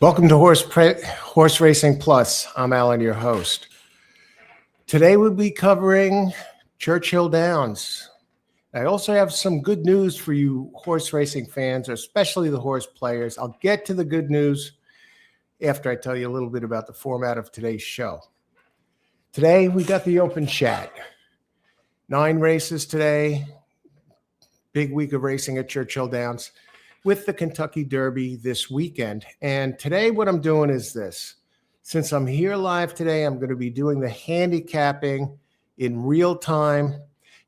Welcome to Horse Racing Plus. I'm Alan, your host. Today we'll be covering Churchill Downs. I also have some good news for you horse racing fans, especially the horse players. I'll get to the good news after I tell you a little bit about the format of today's show. Today we got the open chat. 9 races today. Big week of racing at Churchill Downs with the Kentucky Derby this weekend. And today what I'm doing is this. Since I'm here live today, I'm going to be doing the handicapping in real time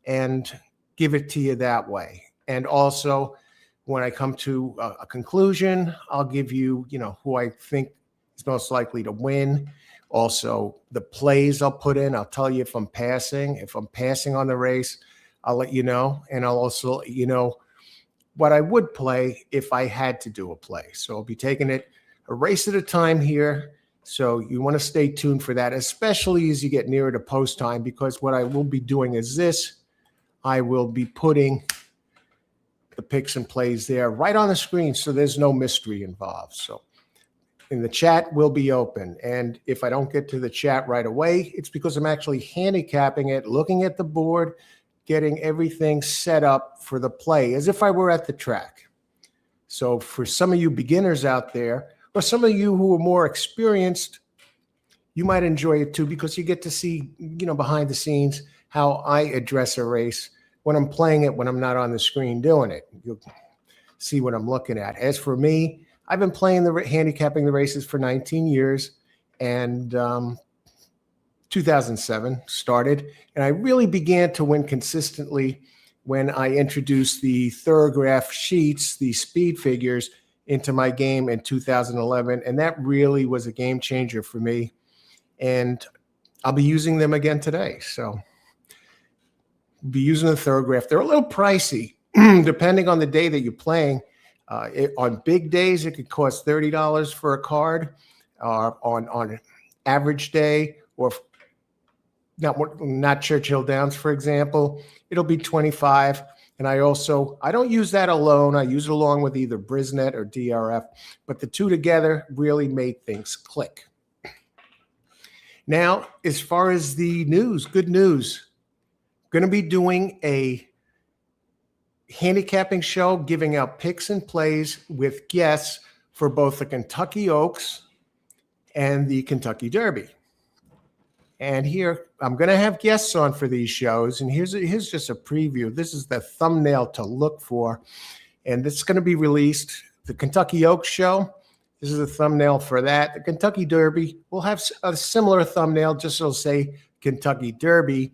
and give it to you that way. And also, when I come to a conclusion, I'll give you, who I think is most likely to win. Also, the plays I'll put in, I'll tell you if I'm passing. If I'm passing on the race, I'll let you know. And I'll also let you know what I would play if I had to do a play. So I'll be taking it a race at a time here. So you want to stay tuned for that, especially as you get nearer to post time, because what I will be doing is this. I will be putting the picks and plays there right on the screen, so there's no mystery involved. So in the chat will be open. And if I don't get to the chat right away, it's because I'm actually handicapping it, looking at the board, getting everything set up for the play as if I were at the track. So for some of you beginners out there, or some of you who are more experienced, you might enjoy it too, because you get to see, behind the scenes how I address a race when I'm playing it, when I'm not on the screen doing it. You'll see what I'm looking at. As for me, I've been playing handicapping the races for 19 years, and 2007 started, and I really began to win consistently when I introduced the Thorograph sheets, the speed figures, into my game in 2011, and that really was a game changer for me, and I'll be using them again today. So be using the Thorograph. They're a little pricey, depending on the day that you're playing. On big days, it could cost $30 for a card. On an average day, or not Churchill Downs, for example, it'll be $25. And I don't use that alone. I use it along with either Brisnet or DRF, but the two together really made things click. Now, as far as the news, good news, I'm going to be doing a handicapping show, giving out picks and plays with guests for both the Kentucky Oaks and the Kentucky Derby. And here, I'm going to have guests on for these shows. And here's just a preview. This is the thumbnail to look for. And it's going to be released. The Kentucky Oaks show, this is a thumbnail for that. The Kentucky Derby will have a similar thumbnail, just it'll say Kentucky Derby.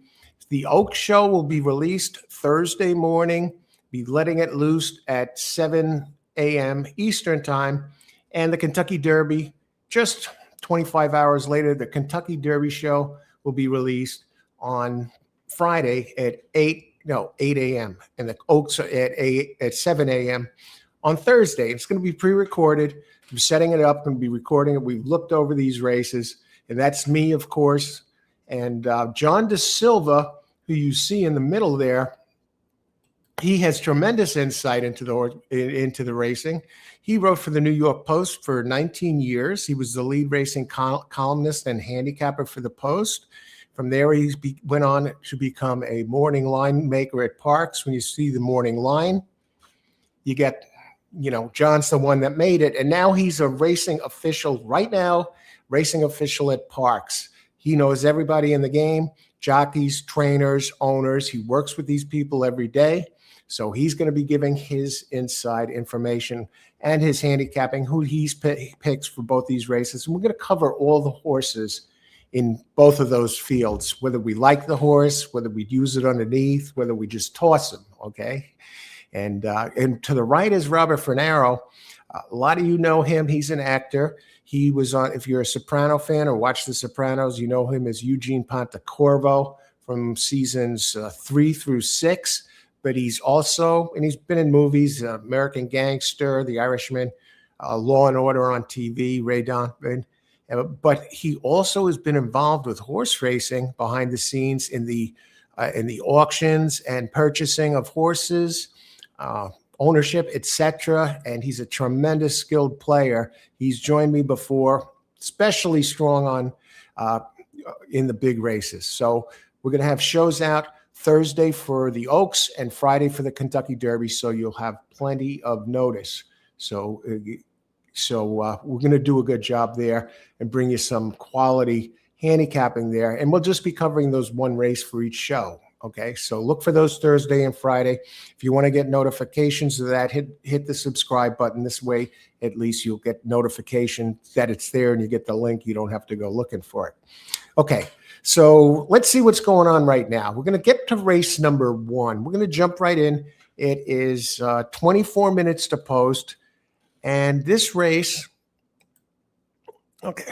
The Oaks show will be released Thursday morning, be letting it loose at 7 a.m. Eastern time. And the Kentucky Derby, just 25 hours later, the Kentucky Derby show will be released on Friday at 8 a.m. and the Oaks are at 7 a.m. on Thursday. It's going to be pre-recorded. I'm setting it up and be recording it. We've looked over these races, and that's me, of course. And John De Silva, who you see in the middle there, he has tremendous insight into the racing. He wrote for the New York Post for 19 years. He was the lead racing columnist and handicapper for the Post. From there, he went on to become a morning line maker at Parks. When you see the morning line, you get, John's the one that made it. And now he's a racing official right now, racing official at Parks. He knows everybody in the game, jockeys, trainers, owners. He works with these people every day. So he's going to be giving his inside information and his handicapping, who he picks for both these races. And we're going to cover all the horses in both of those fields, whether we like the horse, whether we use it underneath, whether we just toss him, okay? And to the right is Robert Fornaro. A lot of you know him. He's an actor. He was on, if you're a Soprano fan or watch The Sopranos, you know him as Eugene Pontecorvo from seasons 3 through 6. But he's also, and he's been in movies, American Gangster, The Irishman, Law and Order on TV, Ray Donovan. But he also has been involved with horse racing behind the scenes in the auctions and purchasing of horses, ownership, etc. And he's a tremendous skilled player. He's joined me before, especially strong on in the big races. So we're going to have shows out Thursday for the Oaks and Friday for the Kentucky Derby. So you'll have plenty of notice. So we're going to do a good job there and bring you some quality handicapping there. And we'll just be covering those one race for each show. Okay, so look for those Thursday and Friday. If you want to get notifications of that, hit the subscribe button. This way, at least you'll get notification that it's there and you get the link. You don't have to go looking for it. Okay, so let's see what's going on right now. We're going to get to race number 1. We're going to jump right in. It is 24 minutes to post. And this race, okay,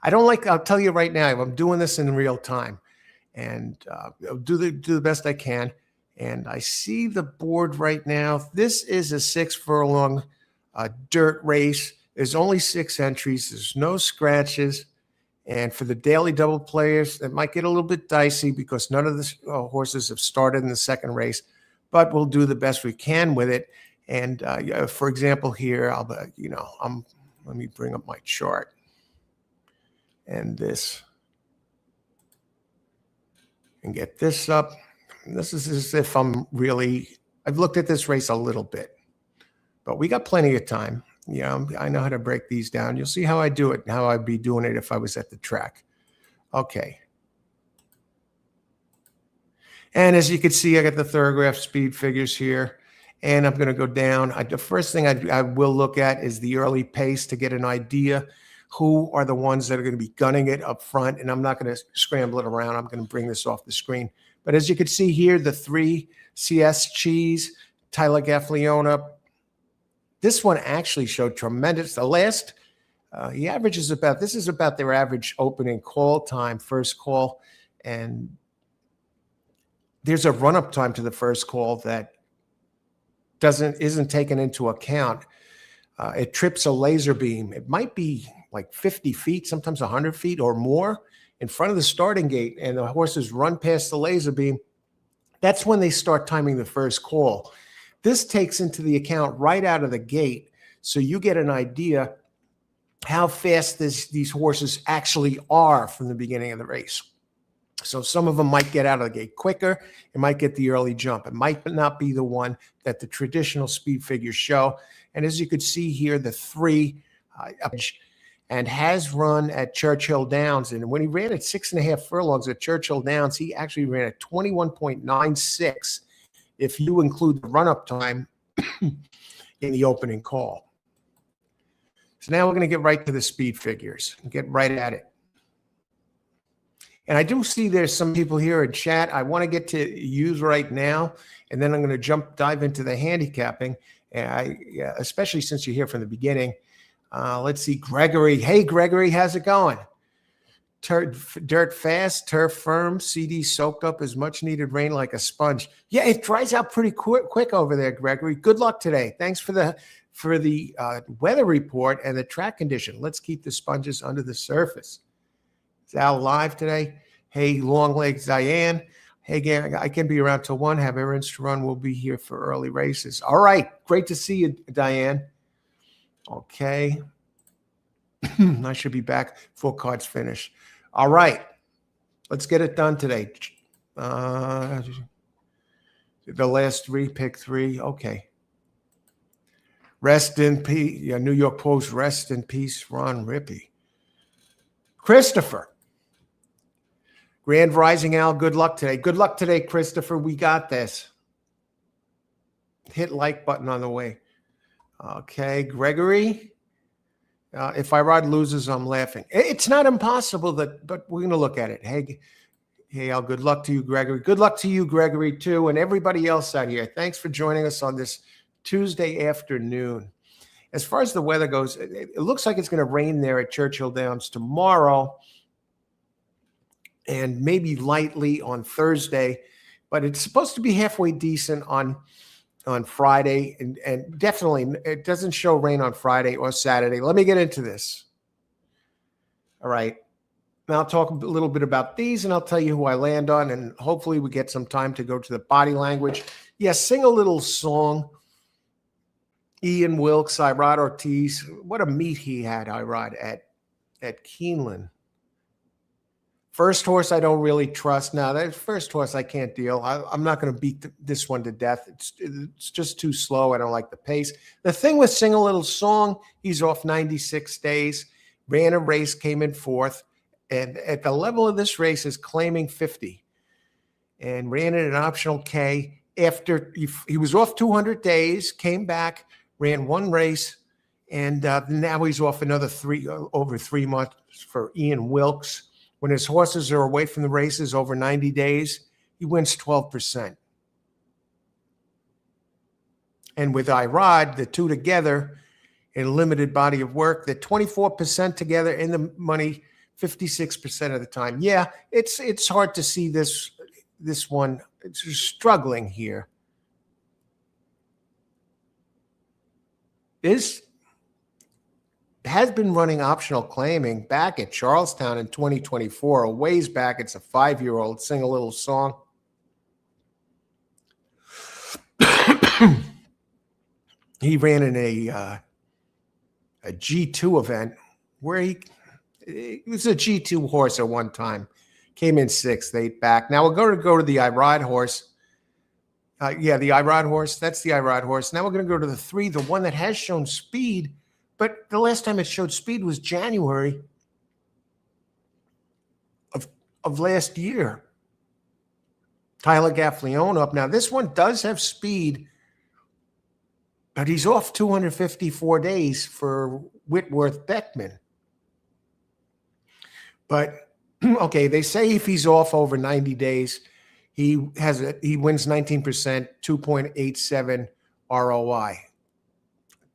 I'll tell you right now, I'm doing this in real time. And I'll do the best I can. And I see the board right now. This is a 6 furlong dirt race. There's only 6 entries. There's no scratches. And for the daily double players, it might get a little bit dicey because none of the horses have started in the second race. But we'll do the best we can with it. And for example, here, let me bring up my chart. And this. And get this up. This is as if I've looked at this race a little bit, but we got plenty of time. I know how to break these down. You'll see how I do it and how I'd be doing it if I was at the track. Okay. And as you can see, I got the Thorograph speed figures here, and I'm going to go down. The first thing I will look at is the early pace to get an idea who are the ones that are going to be gunning it up front. And I'm not going to scramble it around. I'm going to bring this off the screen. But as you can see here, the 3 CS Cheese, Tyler Gaffleona. This one actually showed tremendous. The last, he averages this is about their average opening call time, first call. And there's a run-up time to the first call that isn't taken into account. It trips a laser beam. It might be like 50 feet, sometimes 100 feet or more in front of the starting gate, and the horses run past the laser beam. That's when they start timing the first call. This takes into the account right out of the gate, so you get an idea how fast these horses actually are from the beginning of the race. So some of them might get out of the gate quicker. It might get the early jump. It might not be the one that the traditional speed figures show. And as you could see here, the 3 and has run at Churchill Downs. And when he ran at 6.5 furlongs at Churchill Downs, he actually ran at 21.96 if you include the run-up time in the opening call. So now we're going to get right to the speed figures and get right at it. And I do see there's some people here in chat I want to get to use right now, and then I'm going to dive into the handicapping, and especially since you're here from the beginning. Let's see, Gregory. Hey, Gregory, how's it going? Dirt fast, turf firm, CD soaked up as much needed rain like a sponge. Yeah, it dries out pretty quick over there, Gregory. Good luck today. Thanks for the weather report and the track condition. Let's keep the sponges under the surface. Is Al live today? Hey, long legs Diane. Hey, gang, I can be around till 1. Have errands to run. We'll be here for early races. All right. Great to see you, Diane. Okay. I should be back. 4 cards finished. All right. Let's get it done today. The last 3, pick 3. Okay. Rest in peace. Yeah, New York Post, rest in peace, Ron Rippey. Christopher. Grand Rising Al, good luck today. Good luck today, Christopher. We got this. Hit like button on the way. Okay, Gregory. If Irod loses, I'm laughing. It's not impossible, but we're going to look at it. Hey, Al, good luck to you, Gregory. Good luck to you, Gregory, too, and everybody else out here. Thanks for joining us on this Tuesday afternoon. As far as the weather goes, it looks like it's going to rain there at Churchill Downs tomorrow and maybe lightly on Thursday, but it's supposed to be halfway decent on Friday, and definitely it doesn't show rain on Friday or Saturday. Let me get into this. All right. Now I'll talk a little bit about these, and I'll tell you who I land on, and hopefully we get some time to go to the body language. Yes, sing a little song Ian Wilkes, Irod Ortiz. What a meet he had, Irod, at Keeneland. First horse I don't really trust. Now, that first horse I can't deal. I'm not going to beat this one to death. It's just too slow. I don't like the pace. The thing with Sing a Little Song, he's off 96 days. Ran a race, came in fourth. And at the level of this race is claiming 50. And ran it an optional K. After he was off 200 days, came back, ran one race. And now he's off another over 3 months for Ian Wilkes. When his horses are away from the races over 90 days, he wins 12%. And with Irod, the two together in a limited body of work, they're 24% together in the money 56% of the time. Yeah, it's hard to see this one. It's struggling here. Has been running optional claiming back at Charlestown in 2024, a ways back. It's a 5-year-old. Sing a Little Song. He ran in a G2 event where he was a G2 horse at one time. Came in 6th, 8 back. Now we're going to go to the Irod horse. The Irod horse. That's the Irod horse. Now we're going to go to the 3, the one that has shown speed. But the last time it showed speed was January of last year. Tyler Gaffleone up. Now, this one does have speed, but he's off 254 days for Whitworth Beckman. But, okay, they say if he's off over 90 days, he wins 19%, 2.87 ROI.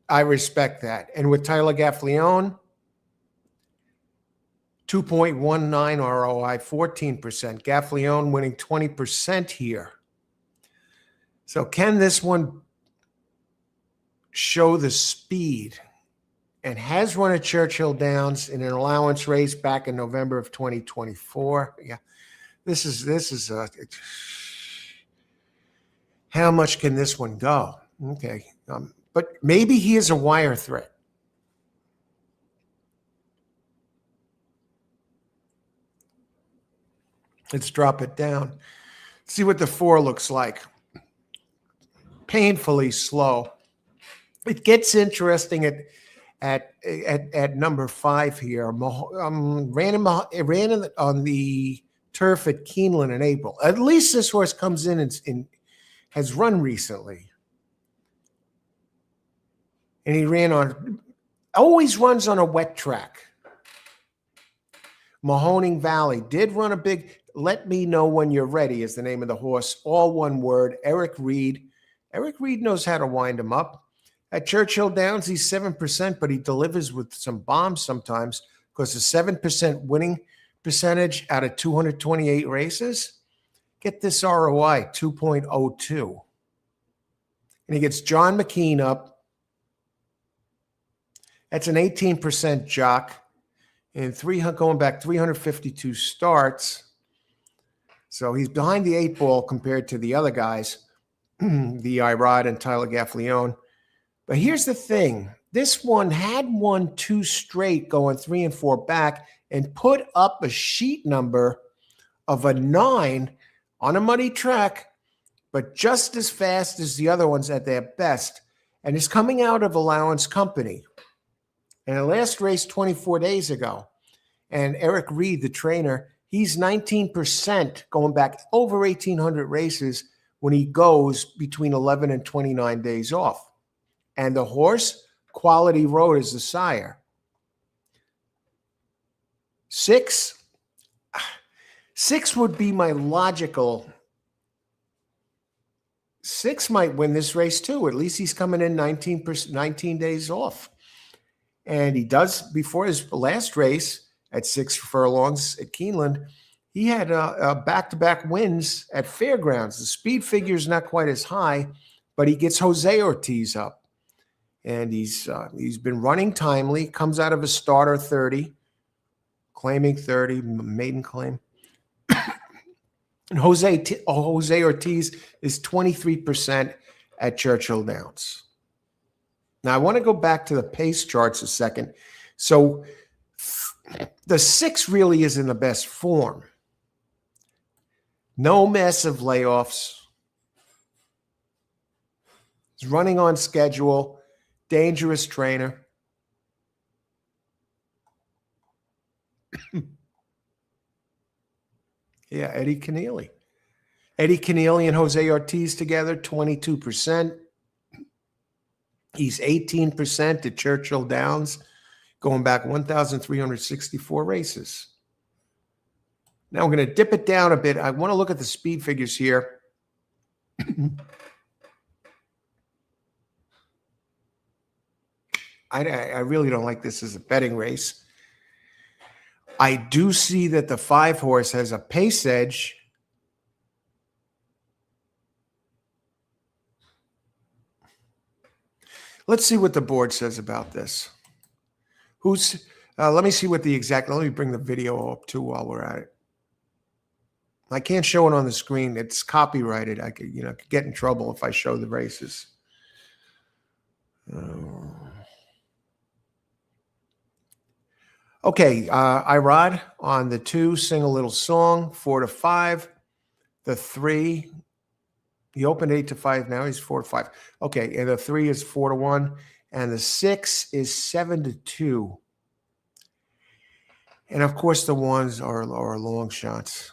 I respect that. And with Tyler Gaffleone, 2.19 ROI, 14%. Gaffleone winning 20% here. So can this one show the speed? And has run at Churchill Downs in an allowance race back in November of 2024. Yeah, this is how much can this one go? Okay. But maybe he is a wire threat. Let's drop it down. See what the 4 looks like. Painfully slow. It gets interesting at number 5 here. Ran on the turf at Keeneland in April. At least this horse comes in and has run recently. And he always runs on a wet track. Mahoning Valley did run a big, Let Me Know When You're Ready is the name of the horse. All one word, Eric Reed. Eric Reed knows how to wind him up. At Churchill Downs, he's 7%, but he delivers with some bombs sometimes because a 7% winning percentage out of 228 races. Get this ROI, 2.02. And he gets John McKean up. That's an 18% jock and going back 352 starts. So he's behind the 8 ball compared to the other guys, the Irod and Tyler Gaffleone. But here's the thing. This one had won 2 straight going 3 and 4 back and put up a sheet number of a 9 on a muddy track, but just as fast as the other ones at their best. And is coming out of allowance company. And the last race 24 days ago. And Eric Reed, the trainer, he's 19% going back over 1,800 races when he goes between 11 and 29 days off. And the horse, Quality Road, is the sire. 6 would be my logical. 6 might win this race too. At least he's coming in 19 days off. And he does, before his last race at 6 furlongs at Keeneland, he had back-to-back wins at Fairgrounds. The speed figure is not quite as high, but he gets Jose Ortiz up. And he's been running timely, comes out of a starter 30, claiming 30, maiden claim. And Jose Ortiz is 23% at Churchill Downs. Now I want to go back to the pace charts a second. So the 6 really is in the best form. No massive layoffs. He's running on schedule. Dangerous trainer. Yeah, Eddie Keneally. Eddie Keneally and Jose Ortiz together, 22%. He's 18% at Churchill Downs, going back 1,364 races. Now we're going to dip it down a bit. I want to look at the speed figures here. I really don't like this as a betting race. I do see that the 5 horse has a pace edge. Let's see what the board says about this. Let me see what the exact, let me bring the video up too while we're at it. I can't show it on the screen. It's copyrighted. I could get in trouble if I show the races. Okay, Irod on the 2, Sing a Little Song, 4-5. The 3, he opened 8-5. Now he's 4-5. Okay, and the 3 is 4-1, and the 6 is 7-2. And of course, the 1s are long shots.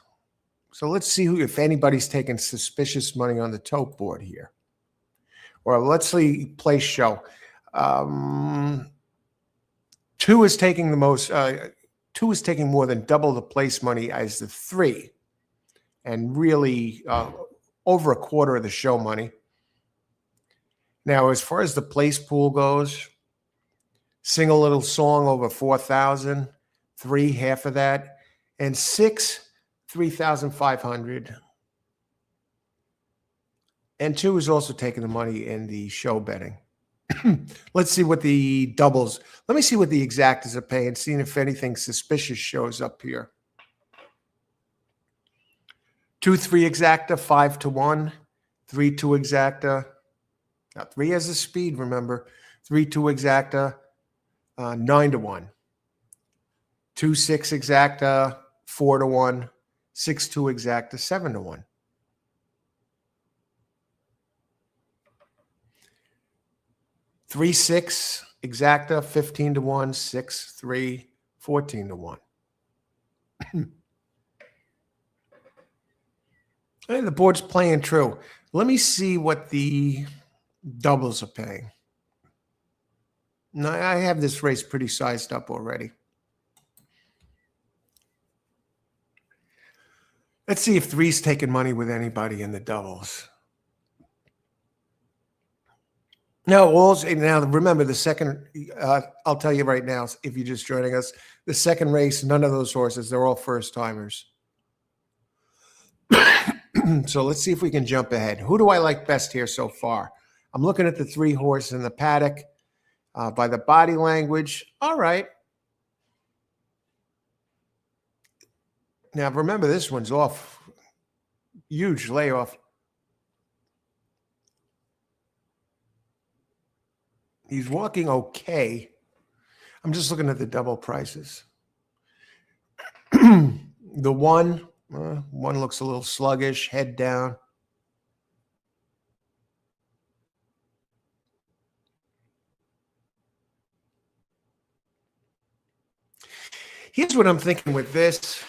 So let's see if anybody's taking suspicious money on the tote board here. Or let's see, place show. 2 is taking the most. 2 is taking more than double the place money as the 3, and really over a quarter of the show money. Now, as far as the place pool goes, Sing a Little Song over 4,000, 3 half of that, and 6 3,500. And 2 is also taking the money in the show betting. Let's see what the doubles. Let me see what the exactas are paying, seeing if anything suspicious shows up here. 2-3 exacta, 5-1. 3-2 exacta. Now 3 has a speed, remember. 3-2 exacta, 9-1. 2-6 exacta, 4-1. 6-2 exacta, 7-1. 3-6 exacta, 15-1. 6-3, 14-1. Hey, the board's playing true. Let me see what the doubles are paying. Now, I have this race pretty sized up already. Let's see if 3's taking money with anybody in the doubles. Now remember the second, I'll tell you right now, if you're just joining us, the second race, none of those horses, they're all first timers. So let's see if we can jump ahead. Who do I like best here so far? I'm looking at the 3 horses in the paddock by the body language. All right. Now, remember, this one's off. Huge layoff. He's walking okay. I'm just looking at the double prices. The 1 looks a little sluggish, head down. Here's what I'm thinking with this.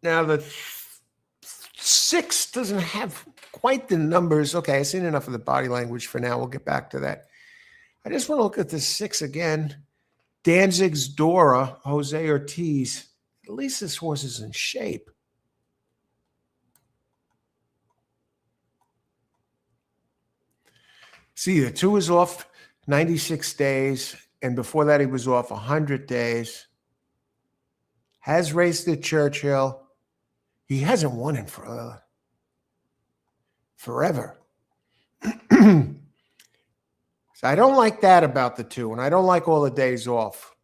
Now, the 6 doesn't have quite the numbers. Okay, I've seen enough of the body language for now. We'll get back to that. I just want to look at the 6 again. Danzig's Dora, Jose Ortiz. At least this horse is in shape. See, the 2 is off 96 days, and before that he was off 100 days. Has raced at Churchill. He hasn't won in forever. So I don't like that about the 2, and I don't like all the days off.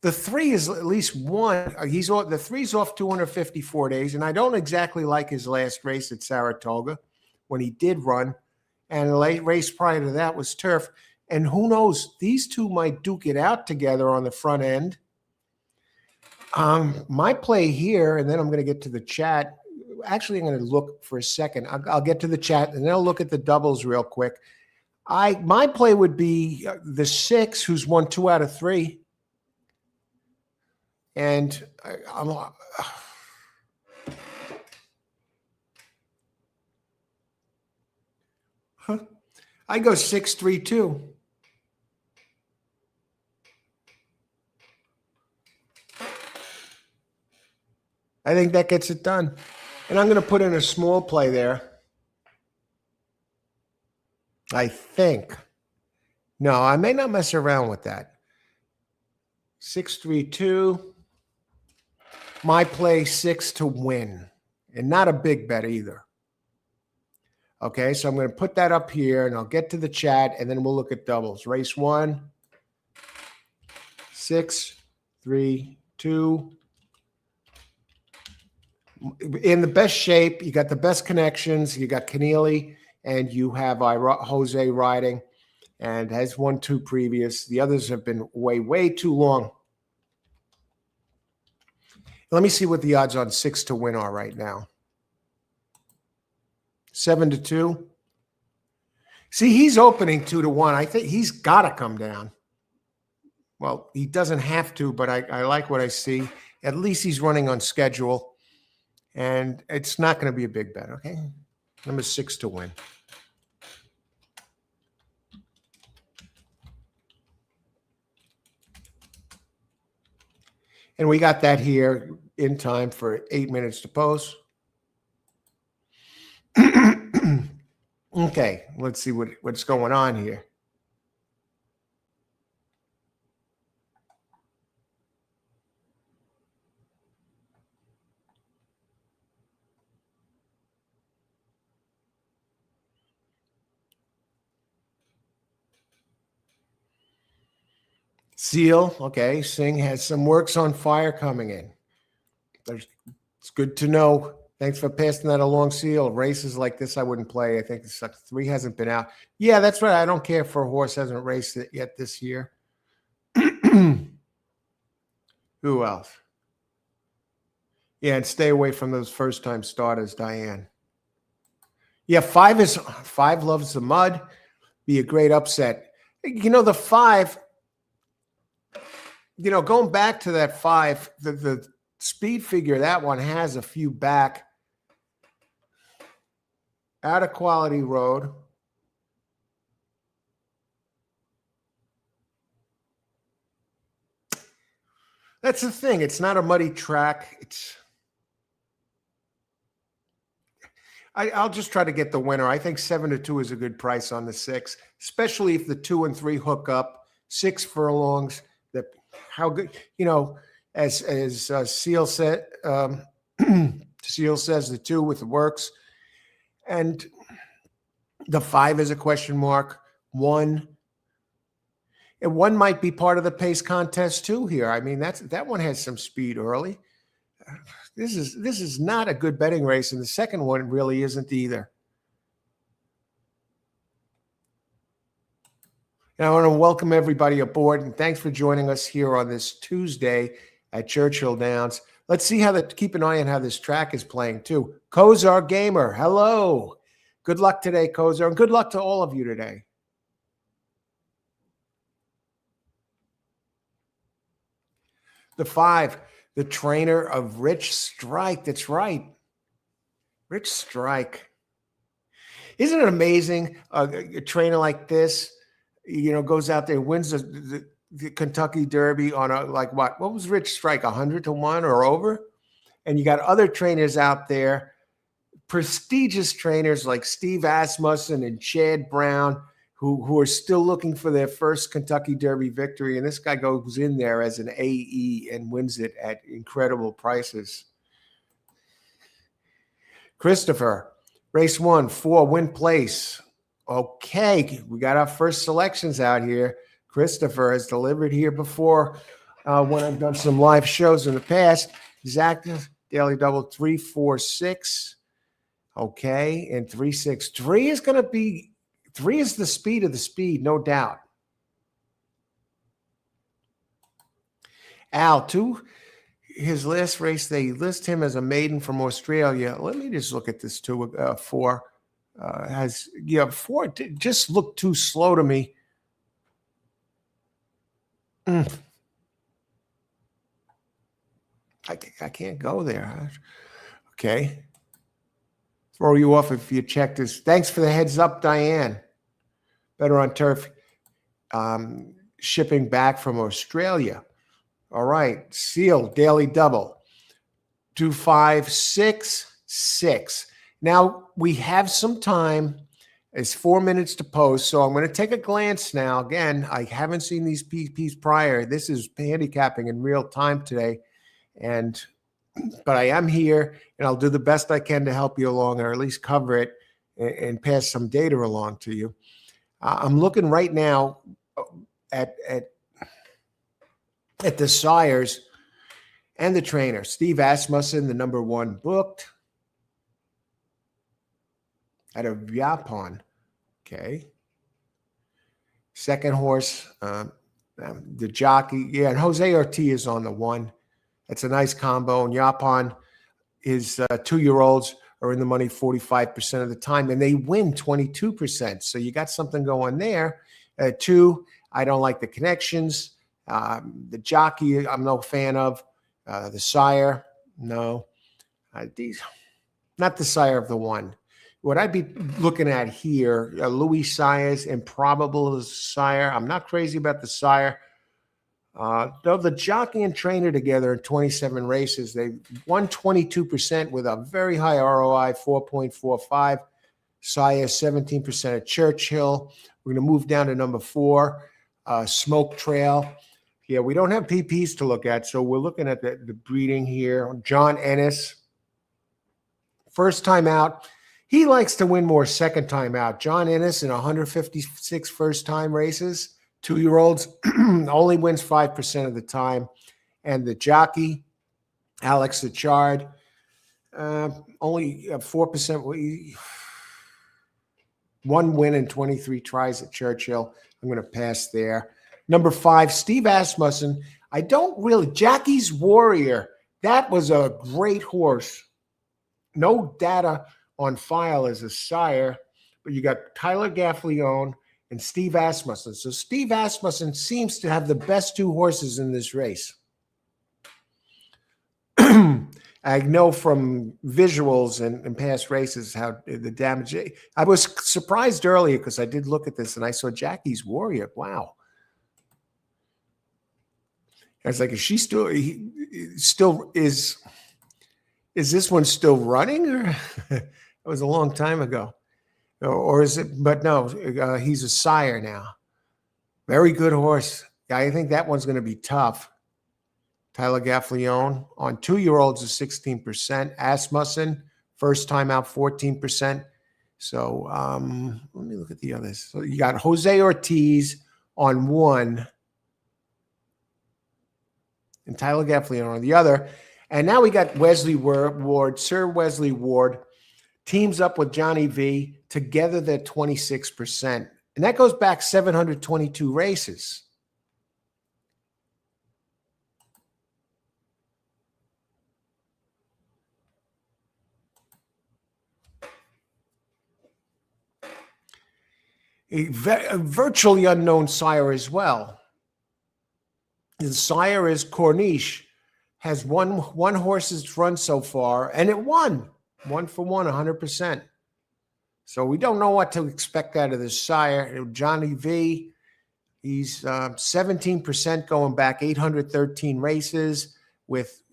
The 3 is at least one. The 3's off 254 days, and I don't exactly like his last race at Saratoga when he did run And the late race prior to that was turf. And who knows, these two might duke it out together on the front end. My play here, and then I'm going to get to the chat. Actually, I'm going to look for a second. I'll get to the chat, and then I'll look at the doubles real quick. My play would be the 6, who's won 2 out of 3. And I go 6-3-2. I think that gets it done. And I'm going to put in a small play there. I think. No, I may not mess around with that. 6-3-2. My play 6 to win. And not a big bet either. Okay, so I'm going to put that up here, and I'll get to the chat, and then we'll look at doubles. Race 1. 6-3-2. In the best shape, you got the best connections. You got Keneally, and you have Jose riding, and has won 2 previous. The others have been way too long. Let me see what the odds on 6 to win are right now. 7-2. See, he's opening 2-1. I think he's got to come down. Well, he doesn't have to, but I like what I see. At least he's running on schedule. And it's not going to be a big bet, okay? Number 6 to win. And we got that here in time for 8 minutes to post. Okay, let's see what's going on here. Seal, okay. Singh has some works on fire coming in. It's good to know. Thanks for passing that along, Seal. Races like this, I wouldn't play. I think it's like 3 hasn't been out. Yeah, that's right. I don't care if a horse hasn't raced it yet this year. Who else? Yeah, and stay away from those first-time starters, Diane. Yeah, 5 loves the mud. Be a great upset. You know, the 5. You know, going back to that 5, the speed figure, that one has a few back. Out of Quality Road. That's the thing. It's not a muddy track. I'll just try to get the winner. I think 7-2 is a good price on the 6, especially if the 2 and 3 hook up. 6 furlongs. How good, you know, as Seal said, Seal says the 2 with the works, and the 5 is a question mark. 1, and 1 might be part of the pace contest too here. I mean, that one has some speed early. This is not a good betting race, and the second one really isn't either. And I want to welcome everybody aboard, and thanks for joining us here on this Tuesday at Churchill Downs. Let's see keep an eye on how this track is playing too. Kozar Gamer, hello. Good luck today, Kozar, and good luck to all of you today. The 5, the trainer of Rich Strike. That's right. Rich Strike. Isn't it amazing? A trainer like this, you know, goes out there, wins the Kentucky Derby on what was Rich Strike, 100-1 or over? And you got other trainers out there, prestigious trainers like Steve Asmussen and Chad Brown, who are still looking for their first Kentucky Derby victory. And this guy goes in there as an AE and wins it at incredible prices. Christopher, race 1, 4, win place. Okay, we got our first selections out here. Christopher has delivered here before when I've done some live shows in the past. Exacta, daily double 3, 4, 6. Okay, and 3, 6. 3 is going to be 3 is the speed of the speed, no doubt. Al, 2, his last race, they list him as a maiden from Australia. Let me just look at this too. 4 has, 4 just looked too slow to me. I can't go there. Okay. Throw you off if you check this. Thanks for the heads up, Diane. Better on Turf. Shipping back from Australia. All right. Seal, daily double. 2566. Now, we have some time. It's 4 minutes to post, so I'm going to take a glance now. Again, I haven't seen these PPs prior. This is handicapping in real time today, but I am here, and I'll do the best I can to help you along, or at least cover it and pass some data along to you. I'm looking right now at the sires and the trainer. Steve Asmussen, the number 1 booked out of Japan. Okay. Second horse, the jockey. Yeah, and Jose Ortiz is on the 1. That's a nice combo. And Japan is 2-year-olds are in the money 45% of the time, and they win 22%. So you got something going there. 2, I don't like the connections. The jockey, I'm no fan of. The sire, no. Not the sire of the 1. What I'd be looking at here, Louis Sire's improbable sire. I'm not crazy about the sire. Though the jockey and trainer together in 27 races, they won 22% with a very high ROI, 4.45. Sire, 17% at Churchill. We're going to move down to number 4, Smoke Trail. Yeah, we don't have PPs to look at, so we're looking at the breeding here. John Ennis, first time out. He likes to win more second time out. John Ennis in 156 first-time races. 2-year-olds only wins 5% of the time. And the jockey, Alex Achard, only 4%. 1 win in 23 tries at Churchill. I'm going to pass there. Number 5, Steve Asmussen. I don't really. Jackie's Warrior. That was a great horse. No data on file as a sire, but you got Tyler Gaffleone and Steve Asmussen. So Steve Asmussen seems to have the best 2 horses in this race. I know from visuals and past races how the damage. I was surprised earlier because I did look at this and I saw Jackie's Warrior. Wow. I was like, is she still is this one still running, or it was a long time ago, or is it? But no, he's a sire now. Very good horse. I think that one's going to be tough. Tyler Gaffleone on 2-year-olds is 16%. Asmussen, first time out, 14%. So let me look at the others. So you got Jose Ortiz on 1 and Tyler Gaffleone on the other. And now we got Wesley Ward, Sir Wesley Ward, teams up with Johnny V. Together, they're 26%. And that goes back 722 races. A virtually unknown sire as well. The sire is Corniche. Has one horse's run so far, and it won 1 for 1, 100%. So we don't know what to expect out of this sire. Johnny V, he's 17% going back 813 races. With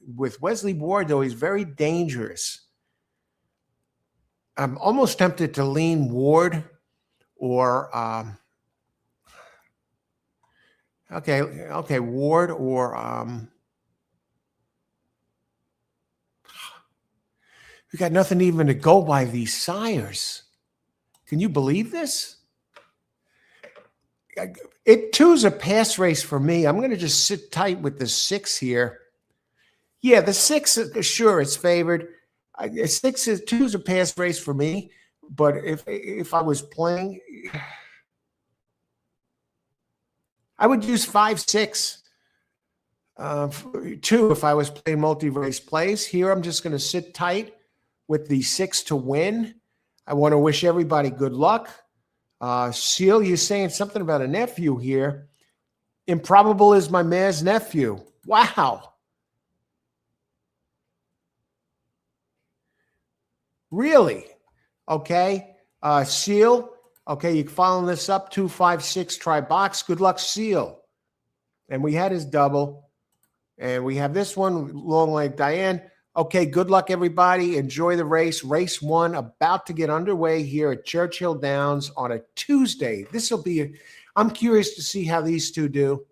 Wesley Ward, though, he's very dangerous. I'm almost tempted to lean Ward or Ward or we got nothing even to go by these sires. Can you believe this? It 2's a pass race for me. I'm going to just sit tight with the 6 here. Yeah, the 6, sure, it's favored. 2's a pass race for me, But if I was playing, I would use 5, 6. 2 if I was playing multi-race plays. Here, I'm just going to sit tight with the 6 to win. I want to wish everybody good luck. Seal, you're saying something about a nephew here. Improbable is my mare's nephew. Wow. Really? Okay. Seal. Okay, you're following this up. 2, 5, 6, try box. Good luck, Seal. And we had his double. And we have this one, long leg Diane. Okay, good luck, everybody. Enjoy the race. Race 1 about to get underway here at Churchill Downs on a Tuesday. This will be, I'm curious to see how these two do.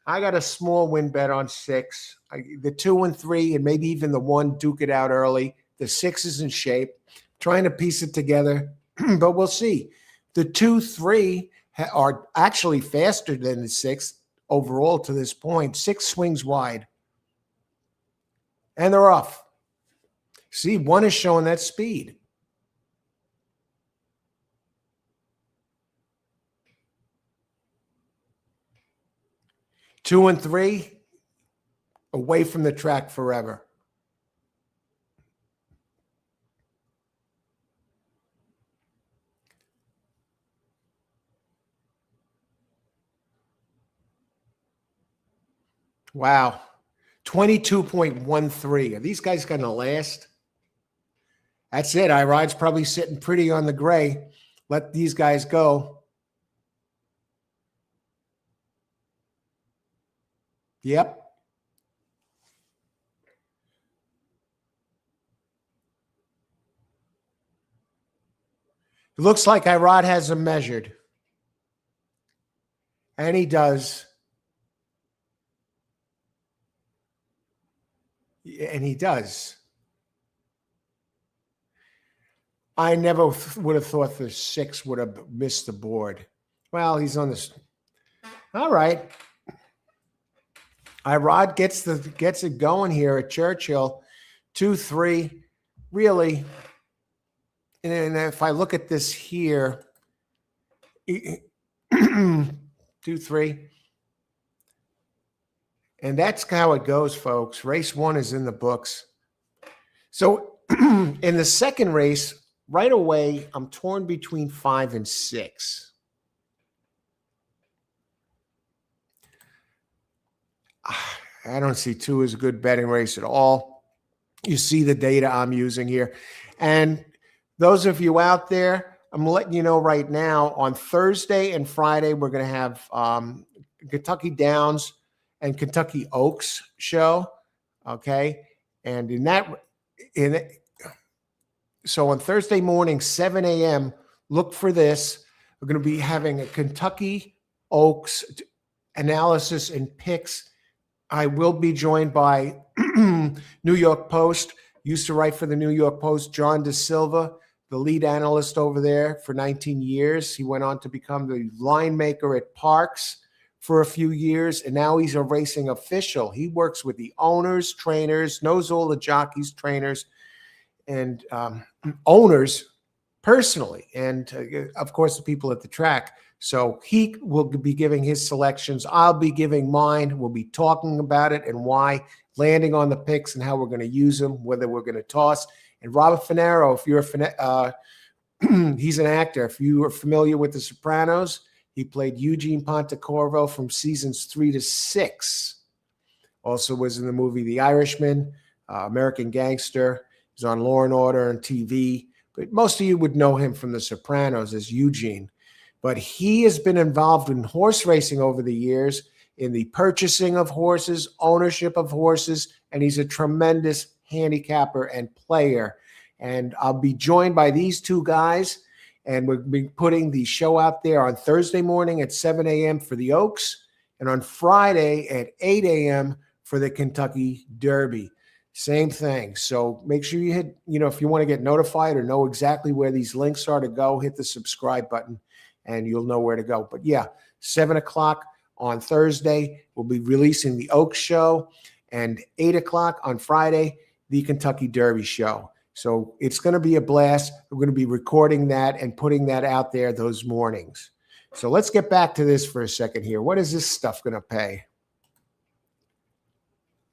I got a small win bet on 6. The 2 and 3, and maybe even the 1 duke it out early. The 6 is in shape. Trying to piece it together, but we'll see. The 2, 3 are actually faster than the 6 overall to this point. 6 swings wide. And they're off. See, 1 is showing that speed. Two and 3, away from the track forever. Wow. 22.13. Are these guys going to last? That's it. Irod's probably sitting pretty on the gray. Let these guys go. Yep. It looks like Irod has them measured. And he does. And he does. I never would have thought the 6 would have missed the board. Well, he's on this. All right. Irod gets it going here at Churchill. 2, 3. Really. And if I look at this here, 2, 3. And that's how it goes, folks. Race 1 is in the books. So in the second race, right away, I'm torn between 5 and 6. I don't see 2 as a good betting race at all. You see the data I'm using here. And those of you out there, I'm letting you know right now, on Thursday and Friday, we're going to have Kentucky Downs and Kentucky Oaks show, okay? And so on Thursday morning, 7 a.m., look for this. We're going to be having a Kentucky Oaks analysis and picks. I will be joined by New York Post, used to write for the New York Post, John DeSilva, the lead analyst over there for 19 years. He went on to become the line maker at Parks for a few years, and now he's a racing official. He works with the owners, trainers, knows all the jockeys, trainers, and owners personally, and of course the people at the track. So he will be giving his selections. I'll be giving mine. We'll be talking about it and why, landing on the picks and how we're going to use them, whether we're going to toss. And Robert Finero, if you're he's an actor. If you are familiar with The Sopranos, he played Eugene Pontecorvo from seasons 3 to 6. Also was in the movie The Irishman, American Gangster. He's on Law and Order and TV. But most of you would know him from The Sopranos as Eugene. But he has been involved in horse racing over the years, in the purchasing of horses, ownership of horses, and he's a tremendous handicapper and player. And I'll be joined by these 2 guys. And we'll be putting the show out there on Thursday morning at 7 a.m. for the Oaks, and on Friday at 8 a.m. for the Kentucky Derby. Same thing. So make sure you hit, if you want to get notified or know exactly where these links are to go, hit the subscribe button and you'll know where to go. But yeah, 7 o'clock on Thursday, we'll be releasing the Oaks show, and 8 o'clock on Friday, the Kentucky Derby show. So it's going to be a blast. We're going to be recording that and putting that out there those mornings. So let's get back to this for a second here. What is this stuff going to pay?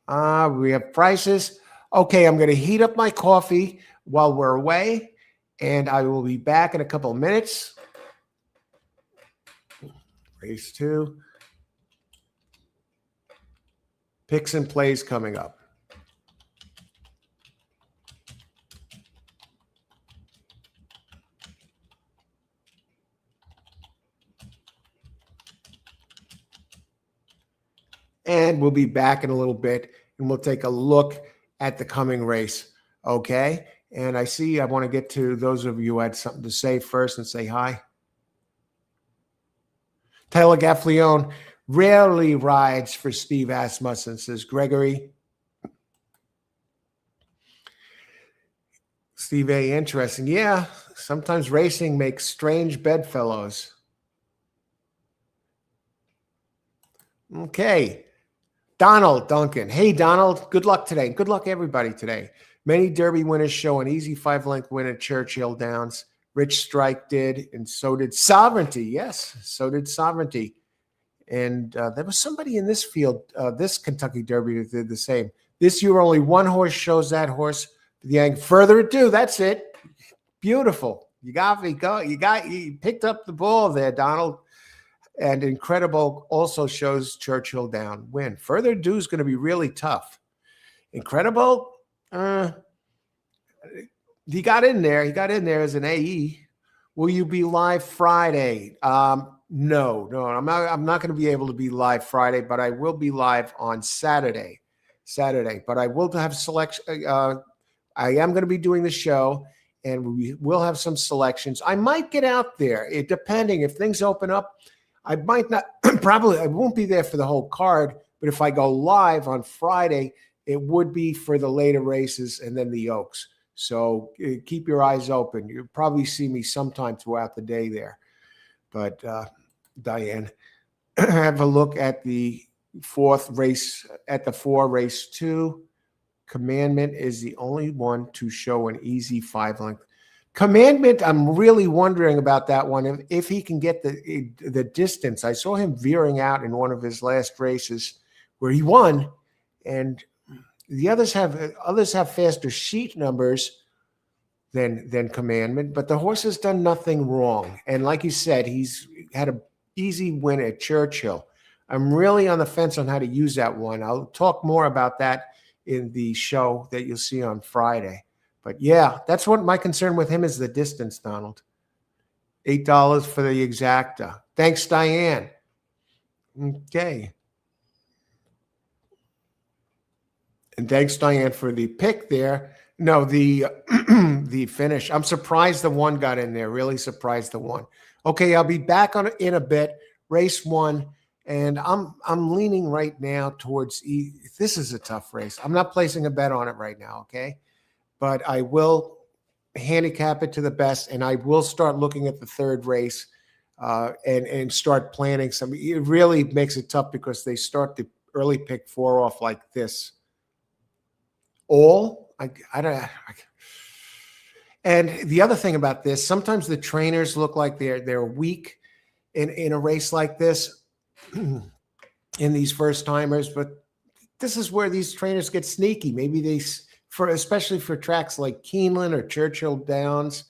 We have prices. Okay, I'm going to heat up my coffee while we're away, and I will be back in a couple of minutes. Race 2. Picks and plays coming up. And we'll be back in a little bit, and we'll take a look at the coming race. Okay? And I want to get to those of you who had something to say first and say hi. Taylor Gaffleone rarely rides for Steve Asmussen, says Gregory. Steve A, interesting. Yeah, sometimes racing makes strange bedfellows. Okay. Donald Duncan. Hey, Donald. Good luck today. Good luck, everybody, today. Many Derby winners show an easy 5-length win at Churchill Downs. Rich Strike did, and so did Sovereignty. Yes, so did Sovereignty. And there was somebody in this field, this Kentucky Derby, that did the same. This year, only one horse shows that horse. Further ado, that's it. Beautiful. You picked up the ball there, Donald. And Incredible also shows Churchill Down win. Further ado is going to be really tough. Incredible, he got in there. He got in there as an AE. Will you be live Friday? No, I'm not going to be able to be live Friday, but I will be live on Saturday. But I will have selection. I am going to be doing the show, and we will have some selections. I might get out there, depending if things open up. I might not, probably, I won't be there for the whole card, but if I go live on Friday, it would be for the later races and then the Oaks. So keep your eyes open. You'll probably see me sometime throughout the day there. But Diane, have a look at the 4th race, at the 4 race 2. Commandment is the only one to show an easy 5-length. Commandment, I'm really wondering about that one. If he can get the distance. I saw him veering out in one of his last races where he won, and the others have faster sheet numbers than Commandment, but the horse has done nothing wrong. And like you said, he's had an easy win at Churchill. I'm really on the fence on how to use that one. I'll talk more about that in the show that you'll see on Friday. But yeah, that's what my concern with him is, the distance, Donald. $8 for the exacta. Thanks, Diane. Okay. And thanks, Diane, for the pick there. No, the the finish. I'm surprised the 1 got in there. Really surprised the 1. Okay, I'll be back in a bit. Race 1. And I'm leaning right now towards this is a tough race. I'm not placing a bet on it right now, okay? But I will handicap it to the best, and I will start looking at the 3rd race and start planning some. It really makes it tough because they start the early pick 4 off like this. I don't. And the other thing about this, sometimes the trainers look like they're weak in a race like this in these first timers, but this is where these trainers get sneaky. Maybe especially for tracks like Keeneland or Churchill Downs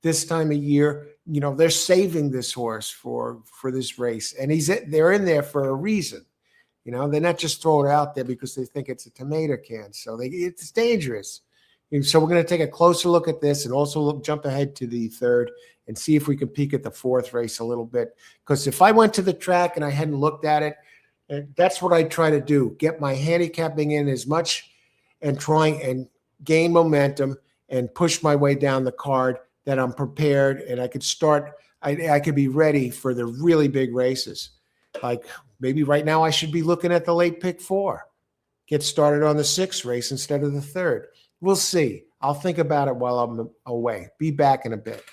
this time of year, they're saving this horse for this race, and they're in there for a reason. They're not just throwing it out there because they think it's a tomato can. So it's dangerous. And so we're going to take a closer look at this and also jump ahead to the 3rd and see if we can peek at the 4th race a little bit. Because if I went to the track and I hadn't looked at it, that's what I try to do, get my handicapping in as much and try and gain momentum and push my way down the card, that I'm prepared and I could start, I could be ready for the really big races. Like maybe right now I should be looking at the late pick 4, get started on the 6th race instead of the 3rd. We'll see. I'll think about it while I'm away. Be back in a bit.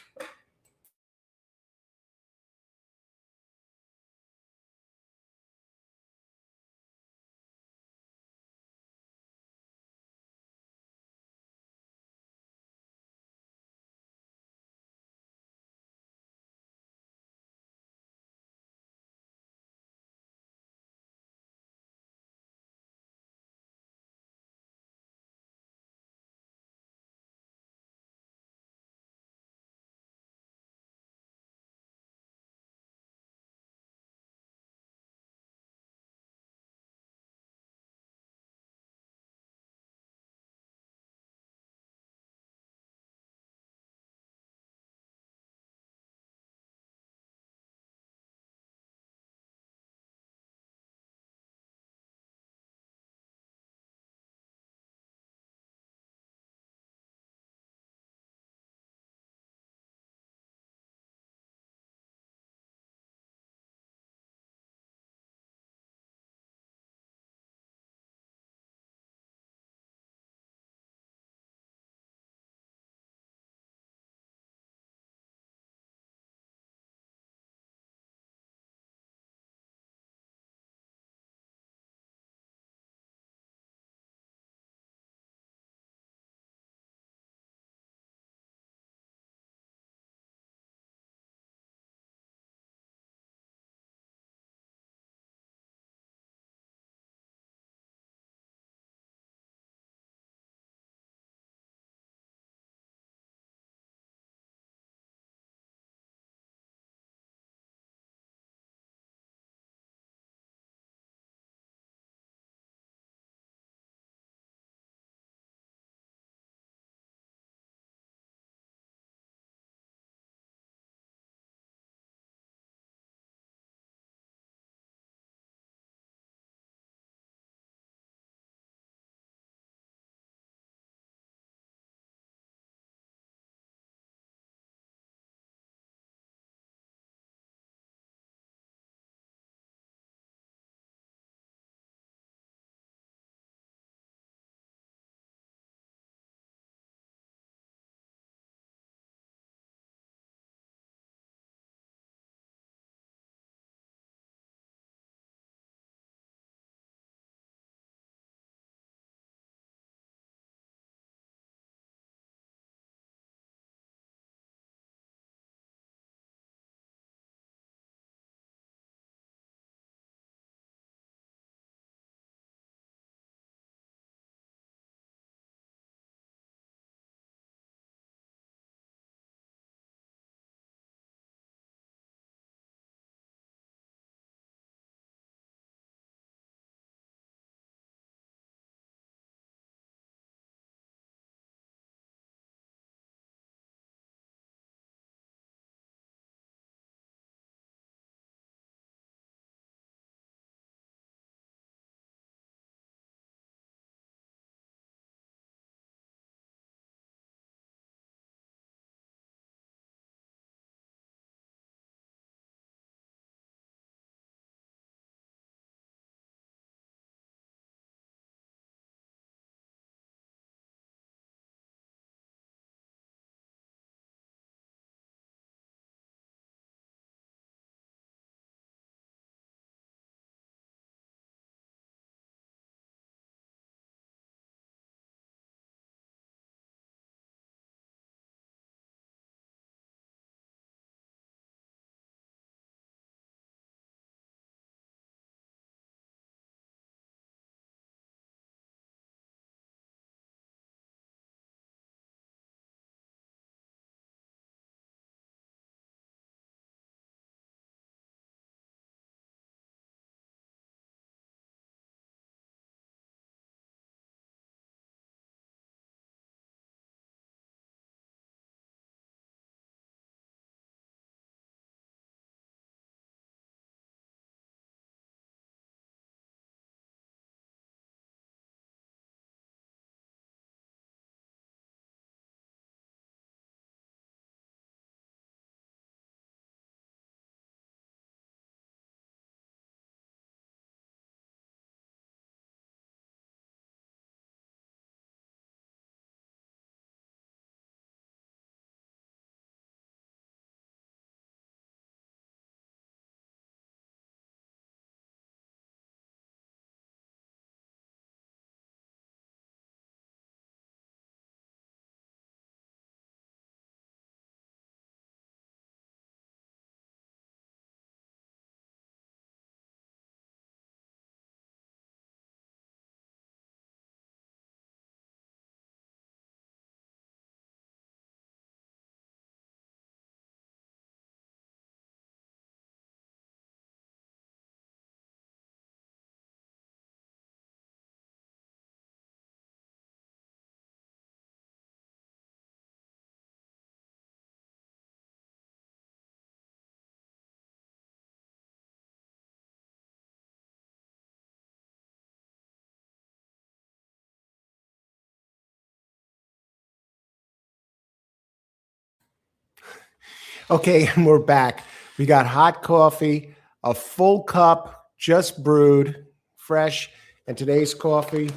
Okay, and we're back. We got hot coffee, a full cup, just brewed, fresh, and today's coffee,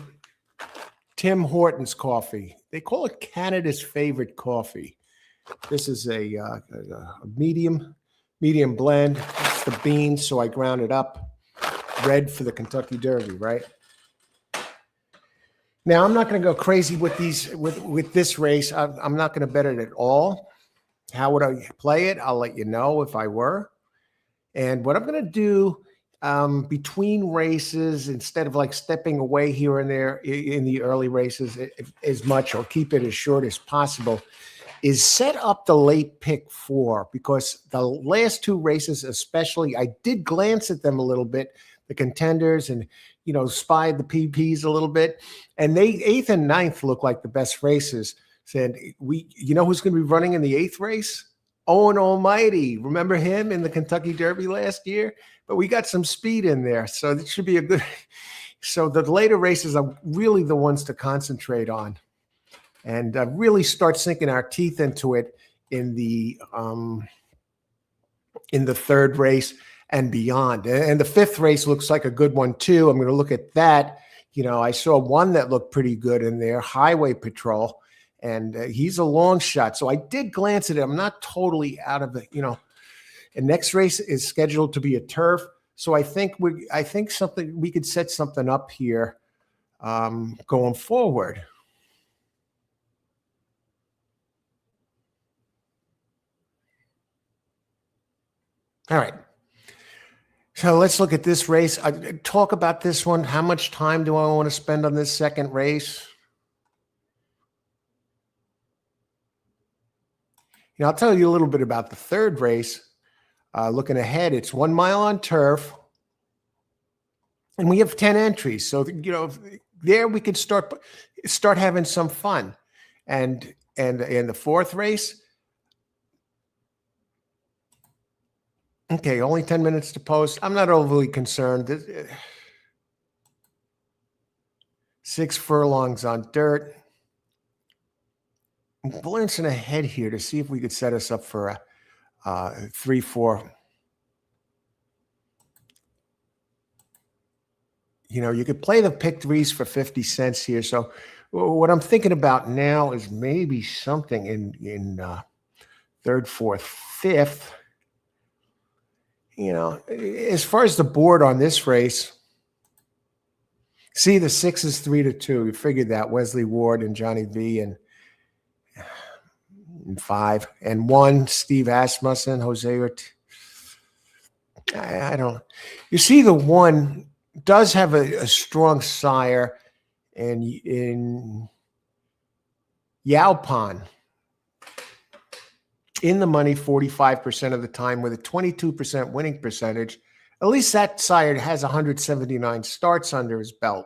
Tim Hortons coffee. They call it Canada's favorite coffee. This is a medium blend. It's the beans, so I ground it up. Red for the Kentucky Derby, right? Now I'm not going to go crazy with this race. I'm not going to bet it at all. How would I play it? I'll let you know if I were. And what I'm going to do between races, instead of like stepping away here and there in the early races as much, or keep it as short as possible, is set up the late pick 4, because the last 2 races especially, I did glance at them a little bit, the contenders, and spied the PPs a little bit, and they 8th and 9th look like the best races. Said who's going to be running in the 8th race? Owen Almighty. Remember him in the Kentucky Derby last year? But we got some speed in there, so it should be a good. So the later races are really the ones to concentrate on, and really start sinking our teeth into it in the 3rd race and beyond. And the 5th race looks like a good one too. I'm going to look at that. I saw one that looked pretty good in there, Highway Patrol. And he's a long shot. So I did glance at it. I'm not totally out of it, And next race is scheduled to be a turf. So I think we could set something up here going forward. All right. So let's look at this race. Talk about this one. How much time do I want to spend on this second race? I'll tell you a little bit about the 3rd race. Looking ahead, it's 1 mile on turf, and we have 10 entries. So there we could start having some fun. And the 4th race, okay, only 10 minutes to post. I'm not overly concerned. 6 furlongs on dirt. I'm glancing ahead here to see if we could set us up for a 3-4. You could play the pick 3s for 50 cents here. So what I'm thinking about now is maybe something in 3rd, 4th, 5th. As far as the board on this race, see, the 6 is 3-2. You figured that. Wesley Ward and Johnny V and 5 and 1, Steve Asmussen, Jose. I don't. You see, the 1 does have a strong sire in Yaupan. In the money 45% of the time with a 22% winning percentage. At least that sire has 179 starts under his belt.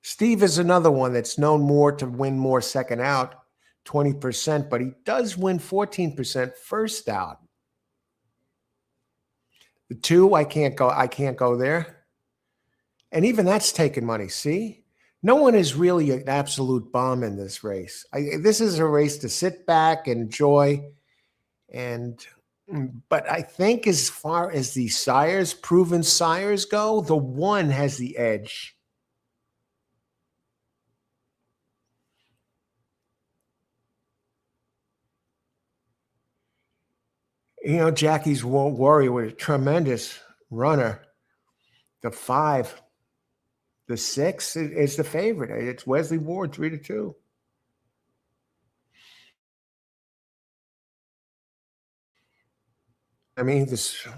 Steve is another one that's known more to win more second out, 20%, but he does win 14% first out. The 2, I can't go there. And even that's taking money. See? No one is really an absolute bomb in this race. This is a race to sit back, enjoy, but I think as far as the sires, proven sires go, the 1 has the edge. Jackie's Warrior was a tremendous runner. The 5, the 6 is the favorite. It's Wesley Ward, 3-2. I mean, this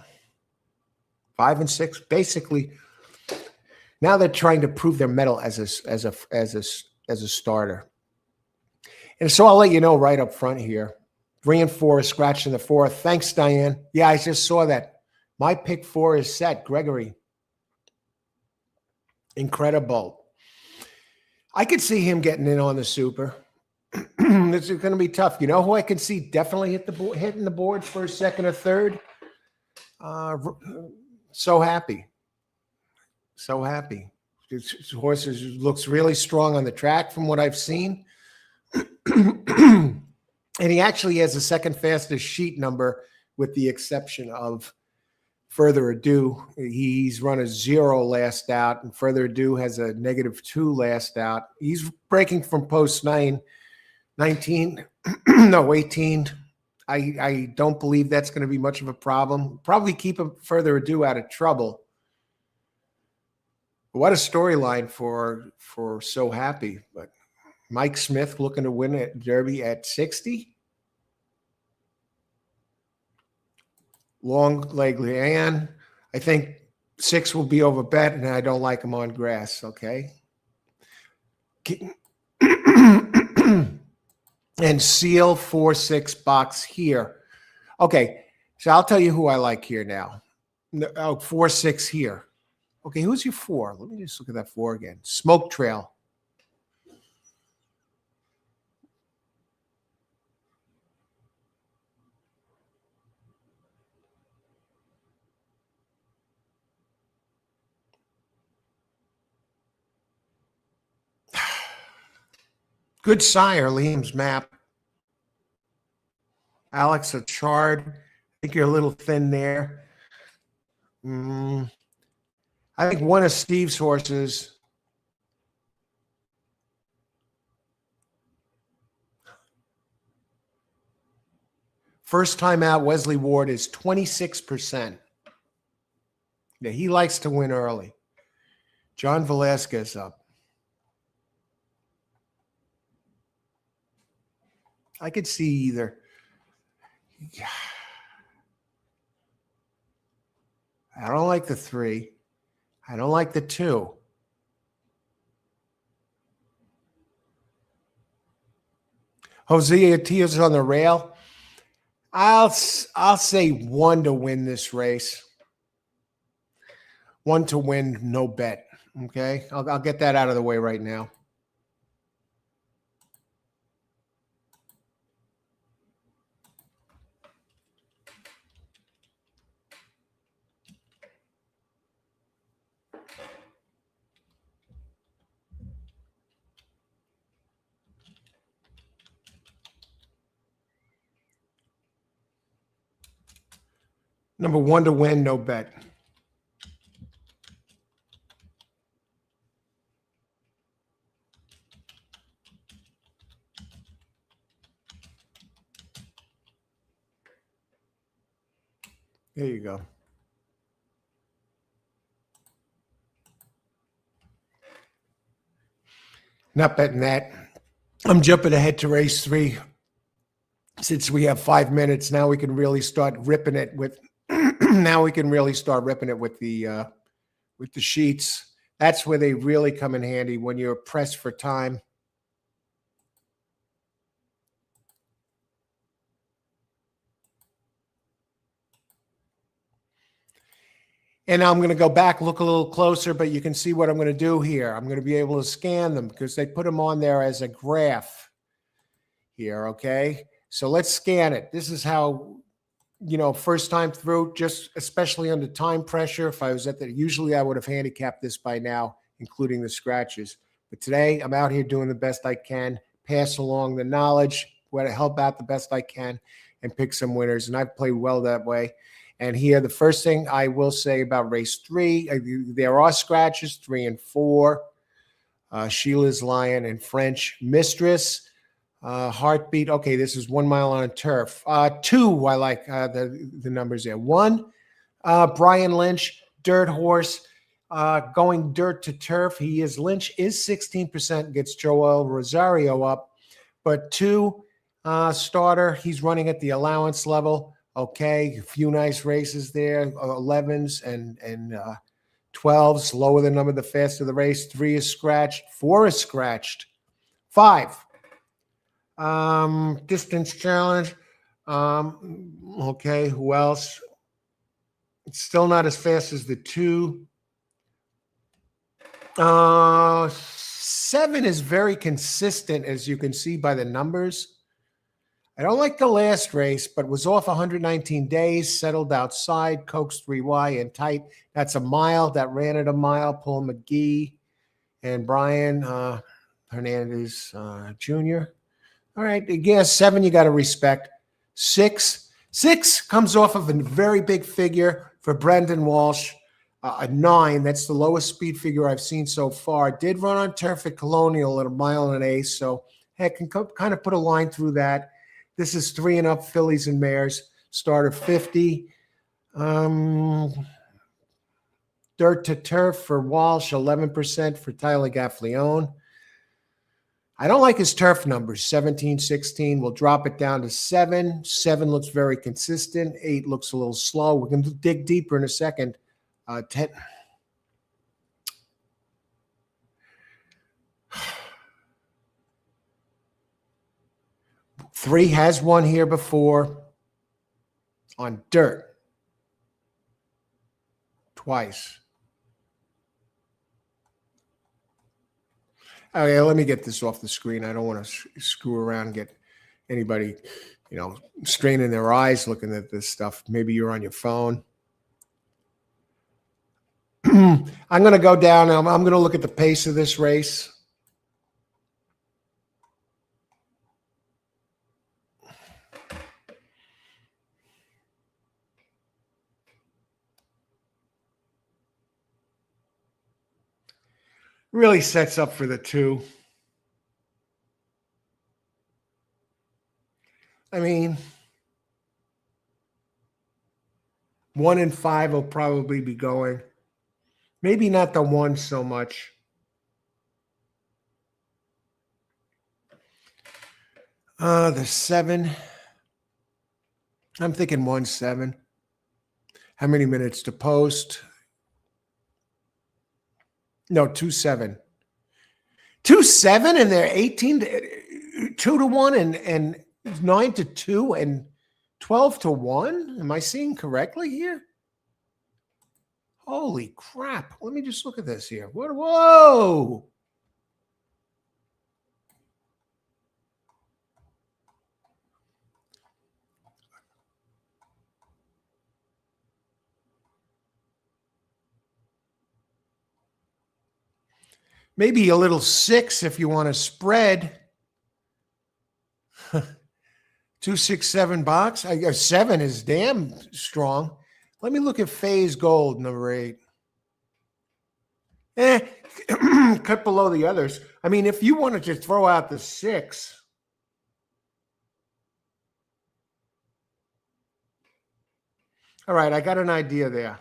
5 and 6 basically. Now they're trying to prove their mettle as a starter. And so I'll let you know right up front here. 3 and 4, scratching the 4th. Thanks, Diane. Yeah, I just saw that. My pick 4 is set. Gregory. Incredible. I could see him getting in on the Super. This is going to be tough. You know who I can see definitely hitting the board for a 2nd or 3rd? So happy. So happy. This horse looks really strong on the track from what I've seen. And he actually has the second fastest sheet number with the exception of Further Ado. He's run a 0 last out, and Further Ado has a -2 last out. He's breaking from post 19, no, 18. I don't believe that's going to be much of a problem. Probably keep him Further Ado out of trouble. What a storyline for So Happy. But Mike Smith looking to win at Derby at 60. Long leg Leanne. I think 6 will be over bet, and I don't like him on grass. Okay. And Seal 4-6 box here. Okay. So I'll tell you who I like here now. 4-6 here. Okay. Who's your 4? Let me just look at that 4 again. Smoke Trail. Good sire, Liam's map. Alex Achard. I think you're a little thin there. I think one of Steve's horses. First time out, Wesley Ward is 26%. Yeah, he likes to win early. John Velasquez up. I could see either. I don't like the 3. I don't like the 2. Jose Atia's on the rail. I'll say 1 to win this race. 1 to win, no bet. Okay, I'll get that out of the way right now. Number 1 to win, no bet. There you go. Not betting that. I'm jumping ahead to race 3. Since we have 5 minutes, now we can really start ripping it with. Now we can really start ripping it with the sheets. That's where they really come in handy when you're pressed for time. And I'm going to go back, look a little closer, but you can see what I'm going to do here. I'm going to be able to scan them because they put them on there as a graph here, okay? So let's scan it. This is how, first time through, just especially under time pressure. If I was usually I would have handicapped this by now, including the scratches. But today I'm out here doing the best I can, pass along the knowledge, where to help out the best I can, and pick some winners. And I've played well that way. And here, the first thing I will say about race 3, there are scratches, 3 and 4. Sheila's Lion and French Mistress. Heartbeat. Okay, this is 1 mile on a turf. 2, I like the numbers there. 1, Brian Lynch, dirt horse, going dirt to turf. Lynch is 16%, gets Joel Rosario up. But 2, starter, he's running at the allowance level. Okay, a few nice races there, 11s and 12s, lower the number, the faster the race. 3 is scratched, 4 is scratched. 5, distance challenge. Okay, who else? It's still not as fast as the 2. 7 is very consistent, as you can see by the numbers. I don't like the last race, but was off 119 days, settled outside, coaxed 3Y and tight. That's a mile. That ran at a mile. Paul McGee and Brian Hernandez Jr. All right, again, 7 you got to respect. 6 comes off of a very big figure for Brendan Walsh. A 9, that's the lowest speed figure I've seen so far. Did run on turf at Colonial at 1.125 miles, so heck, can kind of put a line through that. This is 3 and up fillies and mares. Starter 50. Dirt to turf for Walsh, 11% for Tyler Gaffleone. I don't like his turf numbers, 17, 16. We'll drop it down to 7. 7 looks very consistent. 8 looks a little slow. We're going to dig deeper in a second. 10. Three has won here before on dirt. Twice. Okay, let me get this off the screen. I don't want to screw around and get anybody, straining their eyes looking at this stuff. Maybe you're on your phone. I'm going to go down. I'm going to look at the pace of this race. Really sets up for the 2. I mean, 1 and 5 will probably be going. Maybe not the 1 so much. The 7. I'm thinking 1-7. How many minutes to post? No, 2-7. 2-7, and they're 18 to 2-1 and 9-2 and 12-1. Am I seeing correctly here? Holy crap. Let me just look at this here. Whoa. Maybe a little 6 if you want to spread. 2, 6, 7 box. 7 is damn strong. Let me look at Faye's Gold, number 8. Cut below the others. I mean, if you wanted to throw out the 6. All right, I got an idea there.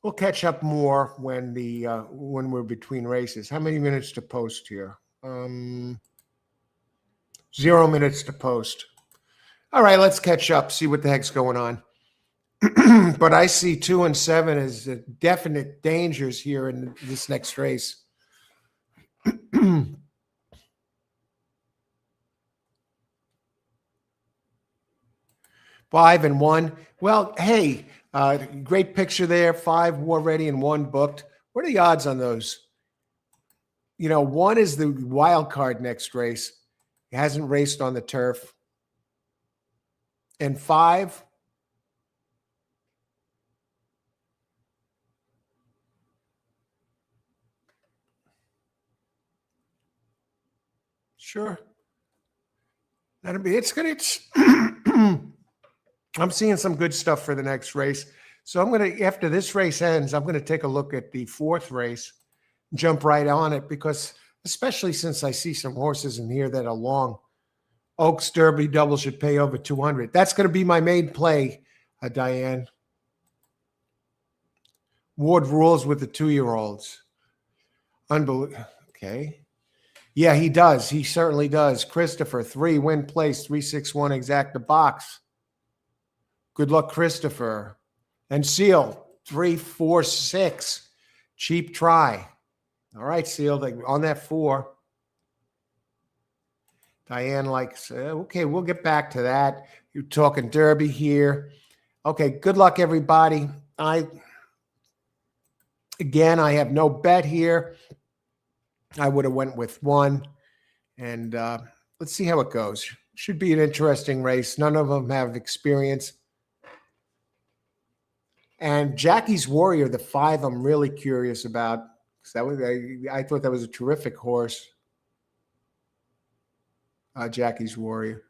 We'll catch up more when we're between races. How many minutes to post here? 0 minutes to post. All right, let's catch up, see what the heck's going on. But I see 2 and 7 as definite dangers here in this next race. 5 and 1. Well, hey, great picture there. 5 war ready and 1 booked. What are the odds on those? 1 is the wild card next race. He hasn't raced on the turf. And 5. Sure. I'm seeing some good stuff for the next race. So after this race ends, I'm going to take a look at the 4th race, jump right on it, because especially since I see some horses in here that are long. Oaks Derby double should pay over 200. That's going to be my main play, Diane. Ward rules with the 2-year-olds. Unbelievable. Okay. Yeah, he does. He certainly does. Christopher, 3 win place, 361 exact the box. Good luck, Christopher. And Seal, 3, 4, 6. Cheap try. All right, Seal, on that 4. Diane likes, okay, we'll get back to that. You're talking Derby here. Okay, good luck, everybody. I have no bet here. I would have went with 1. And let's see how it goes. Should be an interesting race. None of them have experience. And Jackie's Warrior, the 5, I'm really curious about. I thought that was a terrific horse. Jackie's Warrior.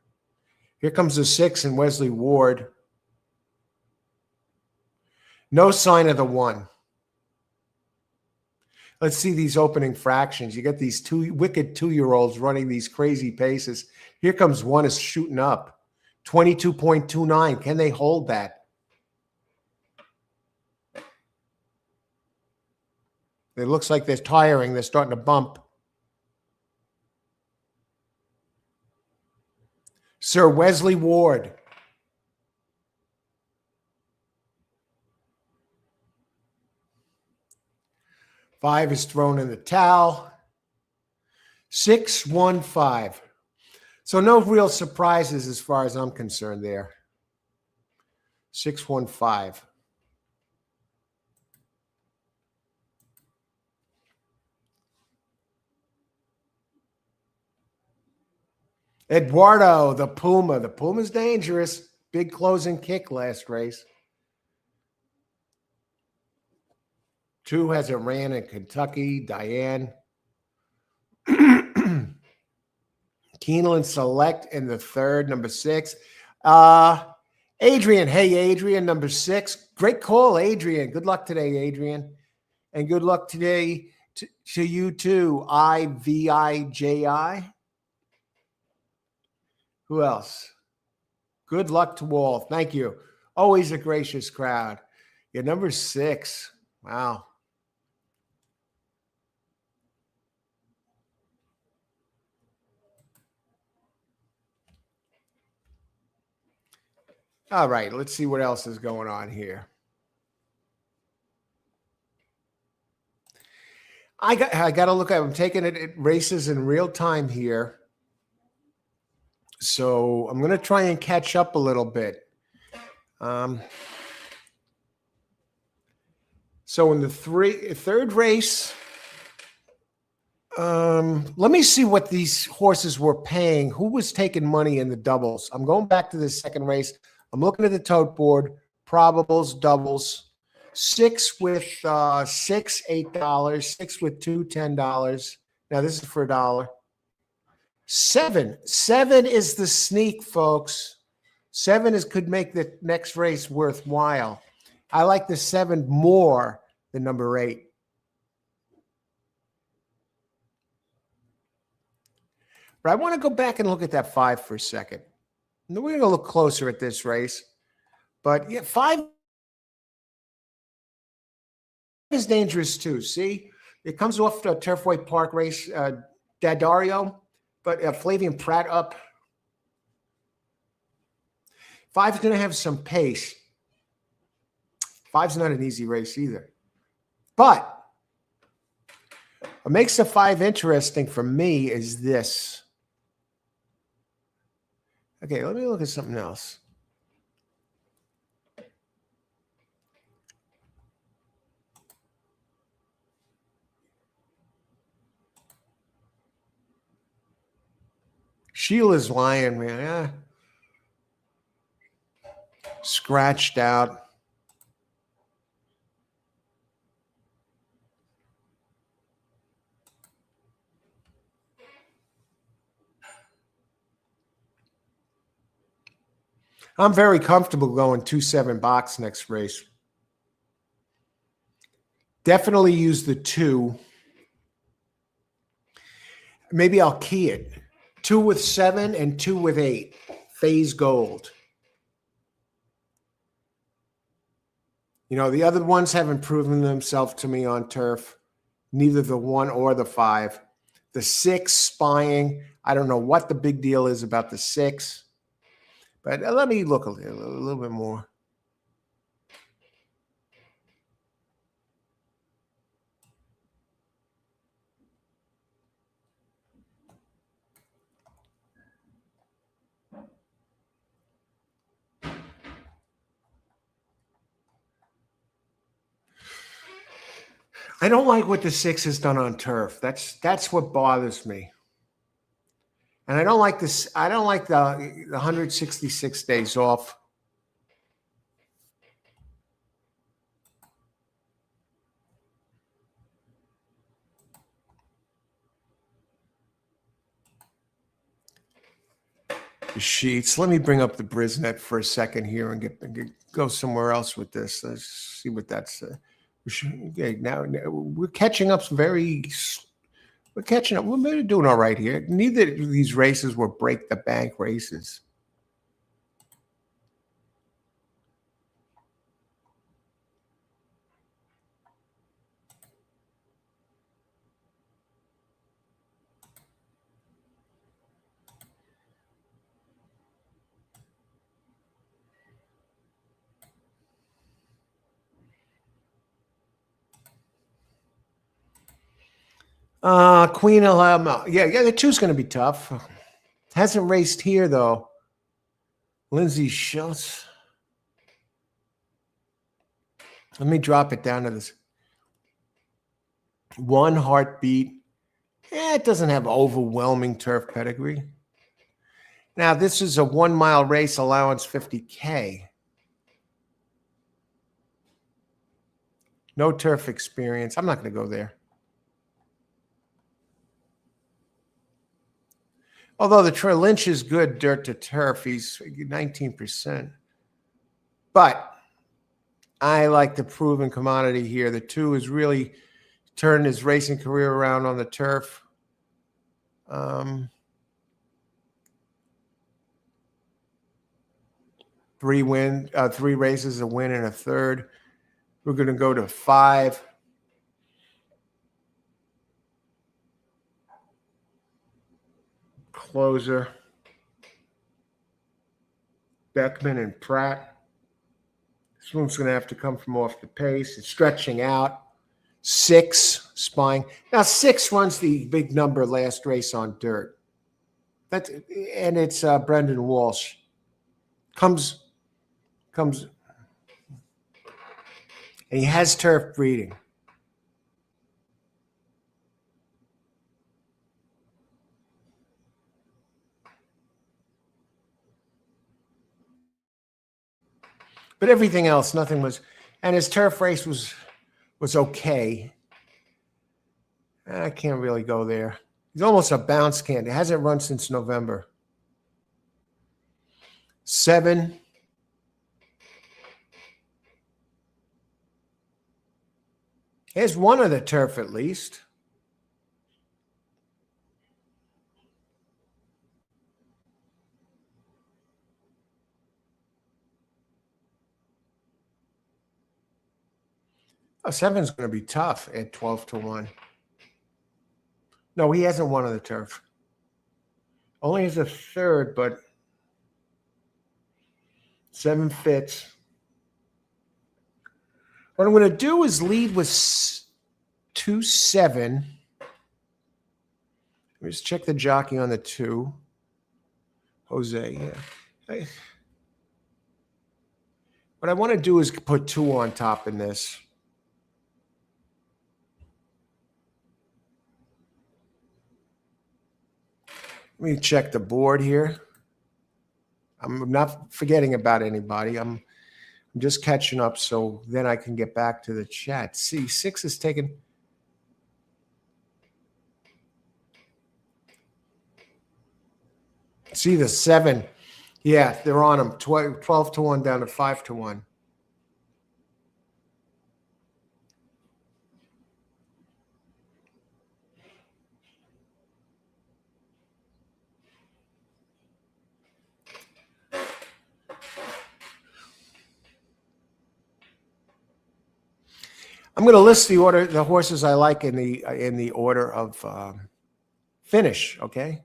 Here comes the 6 and Wesley Ward. No sign of the 1. Let's see these opening fractions. You get these two wicked 2-year-olds running these crazy paces. Here comes 1 is shooting up. 22.29. Can they hold that? It looks like they're tiring. They're starting to bump. Sir Wesley Ward. Five is thrown in the towel. 6-1-5. So no real surprises as far as I'm concerned there. 6-1-5. Eduardo, the Puma. The Puma's dangerous. Big closing kick last race. 2 has a ran in Kentucky. Diane. Keeneland Select in the 3rd, number 6. Adrian. Hey, Adrian, number 6. Great call, Adrian. Good luck today, Adrian. And good luck today to you too, IVIJI. Who else? Good luck to all. Thank you. Always a gracious crowd. You're number 6. Wow. All right, let's see what else is going on here. I got to look at. I'm taking it at races in real time here, so I'm going to try and catch up a little bit. So in the third race, let me see what these horses were paying. Who was taking money in the doubles? I'm going back to the second race. I'm looking at the tote board, probables, doubles. 6 with $6, $8. 6 with $2, $10. Now this is for $1. 7 is the sneak, folks. 7 could make the next race worthwhile. I like the 7 more than number 8. But I want to go back and look at that 5 for a second. And we're going to look closer at this race. But yeah, 5 is dangerous too. See, it comes off the Turfway Park race, Daddario, but Flavian Pratt up. 5's going to have some pace. 5's not an easy race either. But what makes the 5 interesting for me is this. Okay, let me look at something else. Sheila's Lion, man. Scratched out. I'm very comfortable going 2-7 box next race. Definitely use the 2. Maybe I'll key it. 2 with 7 and 2 with 8. Phase Gold. You know, the other ones haven't proven themselves to me on turf. Neither the 1 or the 5. The 6 spying. I don't know what the big deal is about the 6. But let me look a little bit more. I don't like what the 6 has done on turf. That's what bothers me. And I don't like this. I don't like the 166 days off. the sheets. Let me bring up the Brisnet for a second here and go somewhere else with this. Let's see what that's. Okay, now we're catching up We're catching up. We're doing all right here. Neither of these races were break the bank races. Queen Alama. Yeah, the two's going to be tough. Hasn't raced here, though. Lindsay Schultz. Let me drop it down to this. One Heartbeat. It doesn't have overwhelming turf pedigree. Now, this is a 1 mile race, allowance 50K. No turf experience. I'm not going to go there. Although the Lynch is good dirt to turf, he's 19%. But I like the proven commodity here. The 2 has really turned his racing career around on the turf. 3 races, a win and a third. We're going to go to 5. Closer. Beckman and Pratt. This one's going to have to come from off the pace. It's stretching out. 6, Spying. Now, 6 runs the big number last race on dirt. And it's Brendan Walsh. Comes, and he has turf breeding. But everything else, nothing was, and his turf race was okay. I can't really go there. He's almost a bounce candidate. It hasn't run since November. 7. Here's one of the turf at least. Oh, 7's going to be tough at 12-1. No, he hasn't won on the turf. Only as a third, but 7 fits. What I'm going to do is lead with 2-7. Let me just check the jockey on the 2. Jose, yeah. What I want to do is put 2 on top in this. Let me check the board here. I'm not forgetting about anybody. I'm just catching up so then I can get back to the chat. See, 6 is taken. See the 7. Yeah, they're on him. 12-1 down to 5-1. I'm going to list the horses I like in the order of finish. Okay.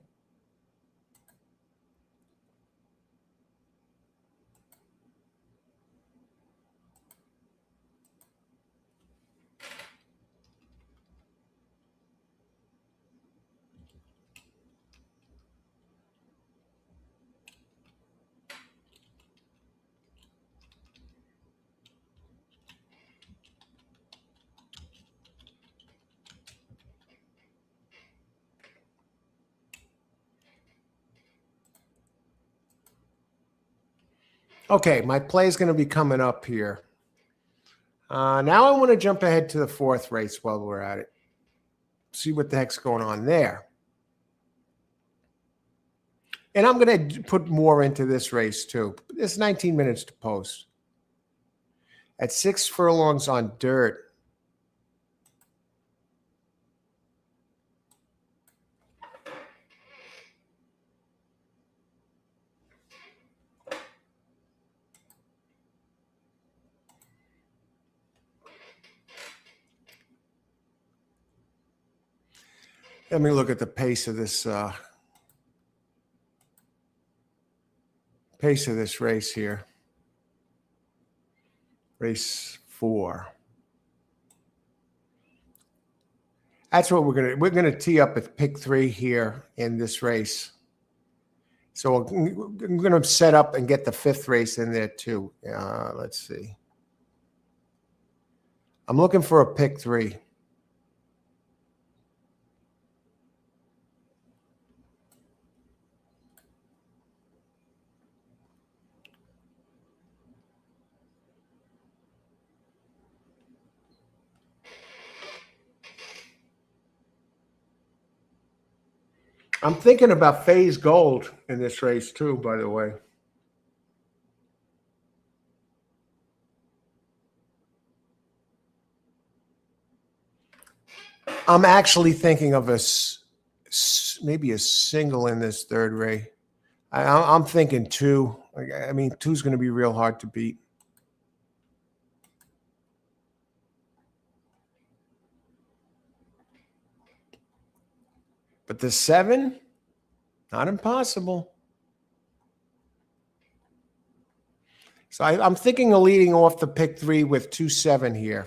Okay, my play is going to be coming up here. Now I want to jump ahead to the 4th race while we're at it. See what the heck's going on there. And I'm going to put more into this race too. It's 19 minutes to post. At 6 furlongs on dirt. Let me look at the pace of this race here. Race 4. That's what we're gonna tee up at pick 3 here in this race. So I'm gonna set up and get the 5th race in there too. Let's see. I'm looking for a pick 3. I'm thinking about Faye's Gold in this race too, by the way. I'm actually thinking of maybe a single in this 3rd race. I'm thinking 2. I mean, 2's going to be real hard to beat. But the 7, not impossible. So I'm thinking of leading off the pick 3 with 2-7 here.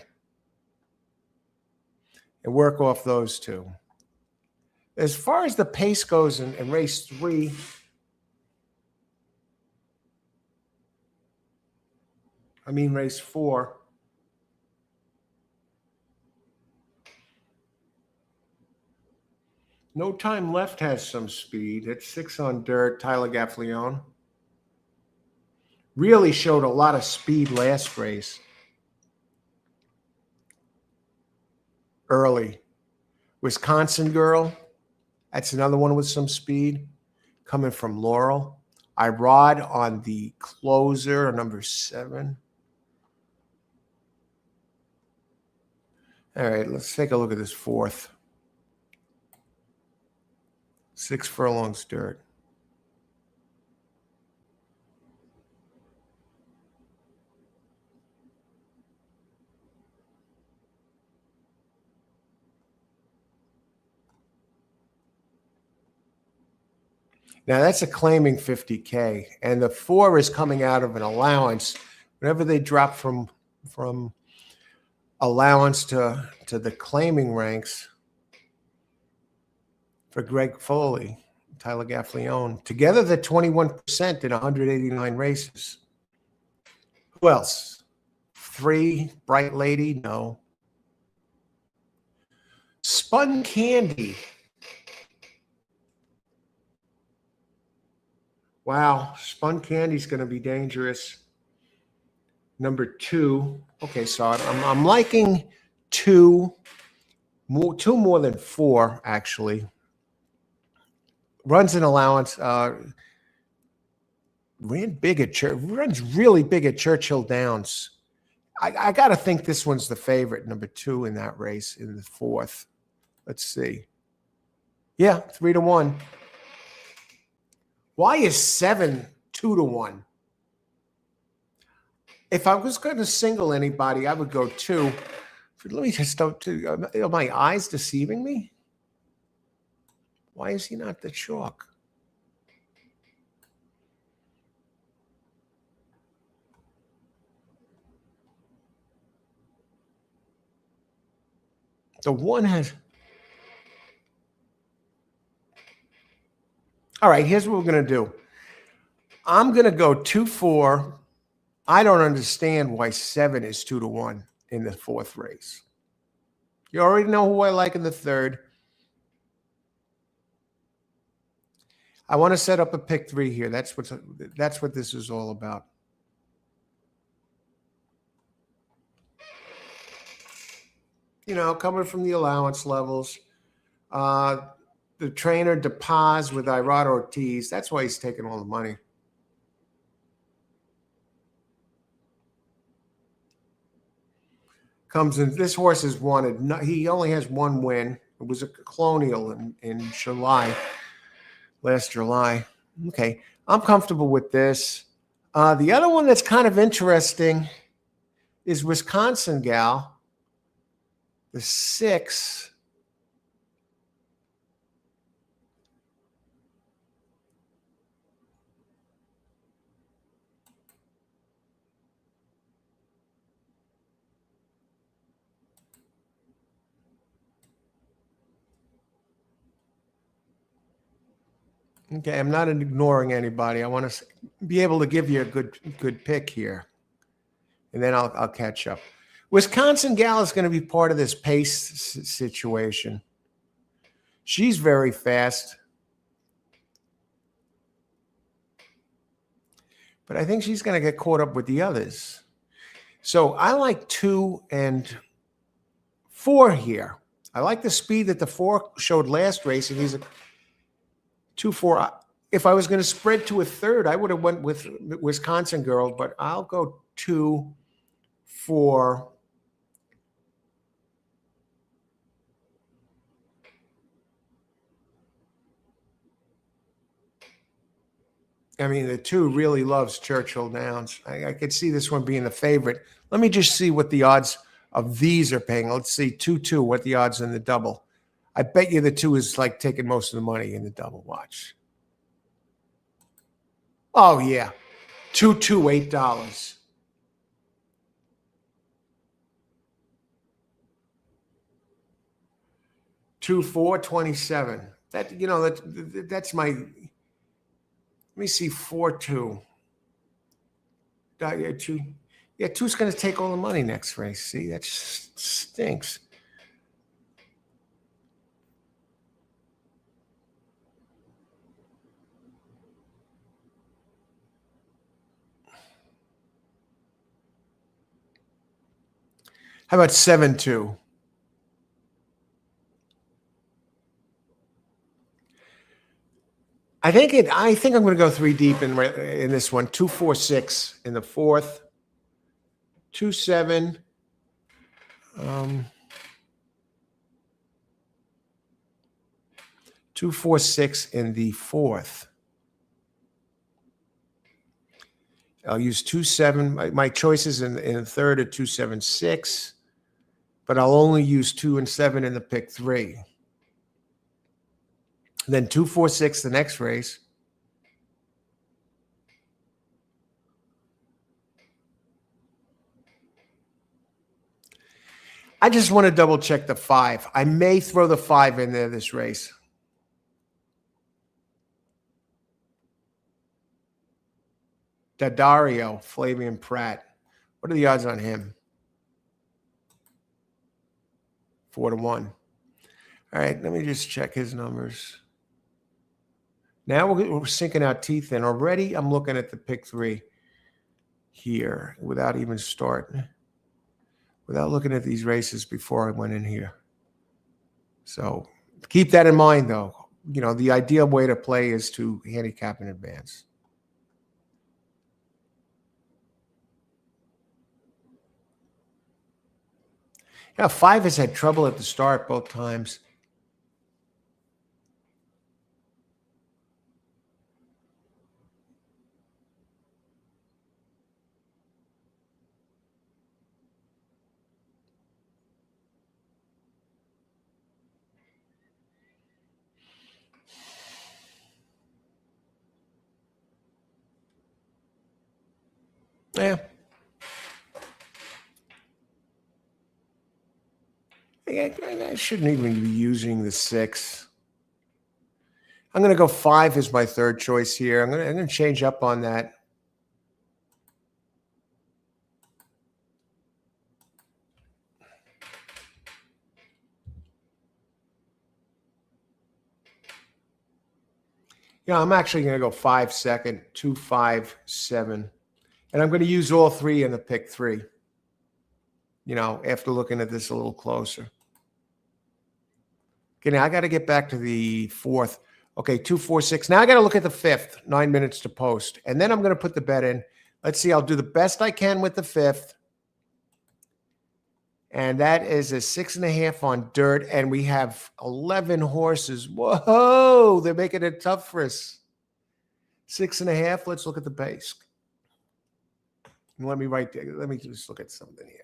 And work off those 2. As far as the pace goes in race 3, I mean race 4. No Time Left has some speed. It's 6 on dirt. Tyler Gaffleone really showed a lot of speed last race. Early. Wisconsin Girl. That's another one with some speed. Coming from Laurel. I rod on the closer, number 7. All right, let's take a look at this 4th. 6 furlongs dirt. Now that's a claiming 50K, and the 4 is coming out of an allowance. Whenever they drop from allowance to the claiming ranks for Greg Foley, Tyler Gaffleone, together they're 21% in 189 races. Who else? 3, Bright Lady, no. Spun Candy. Wow, Spun Candy's going to be dangerous. Number 2. Okay, so I'm liking 2 more than 4, actually. Runs an allowance. Runs really big at Churchill Downs. I got to think this one's the favorite, number 2 in that race in the 4th. Let's see. Yeah, 3-1. Why is 7 2-1? If I was going to single anybody, I would go 2. Let me just are my eyes deceiving me? Why is he not the chalk? The 1 has. All right, here's what we're going to do. I'm going to go 2-4. I don't understand why 7 is 2-1 in the 4th race. You already know who I like in the 3rd. I want to set up a pick 3 here. That's what this is all about. You know, coming from the allowance levels. The the trainer De Paz with Irad Ortiz. That's why he's taking all the money. Comes in. This horse is wanted. He only has one win. It was a Colonial in July, last July. Okay, I'm comfortable with this. The other one that's kind of interesting is Wisconsin Gal, the 6. Okay, I'm not ignoring anybody. I want to be able to give you a good pick here, and then I'll catch up. Wisconsin Gal is going to be part of this pace situation. She's very fast, but I think she's going to get caught up with the others. So I like 2 and 4 here. I like the speed that the 4 showed last race, and he's a 2-4. If I was going to spread to a third, I would have went with Wisconsin Girl, but I'll go 2-4. I mean, the 2 really loves Churchill Downs. I could see this one being the favorite. Let me just see what the odds of these are paying. Let's see, 2-2, what the odds in the double. I bet you the 2 is like taking most of the money in the double. Watch. Oh, yeah. 2-2, $8. $2-4, 27. That, you know, that's my. Let me see, 4-2. Yeah, 2. Yeah, 2's going to take all the money next race. See, that just stinks. How about 7-2? I think I'm going to go 3 deep in this one. 2-4-6 in the 4th. 2-7. 2-4-6 in the 4th. I'll use 2-7. My choices in the 3rd are 2-7-6, but I'll only use 2 and 7 in the pick 3. Then 2-4-6 the next race. I just want to double check the 5. I may throw the 5 in there this race. Daddario, Flavian Pratt. What are the odds on him? 4-1. All right, let me just check his numbers. Now we're sinking our teeth in. Already I'm looking at the pick 3 here without even starting. Without looking at these races before I went in here. So keep that in mind, though. You know, the ideal way to play is to handicap in advance. Yeah, 5 has had trouble at the start both times. Yeah. I shouldn't even be using the 6. I'm going to go 5 as my 3rd choice here. I'm going to change up on that. Yeah, I'm actually going to go 5 second, 2, 5, 7. And I'm going to use all 3 in the pick 3. You know, after looking at this a little closer. Okay, now I got to get back to the fourth. Okay, 2, 4, 6. Now I got to look at the fifth, 9 minutes to post. And then I'm going to put the bet in. Let's see, I'll do the best I can with the fifth. And that is a 6.5 on dirt. And we have 11 horses. Whoa, they're making it tough for us. 6.5. Let's look at the pace. Let me just look at something here.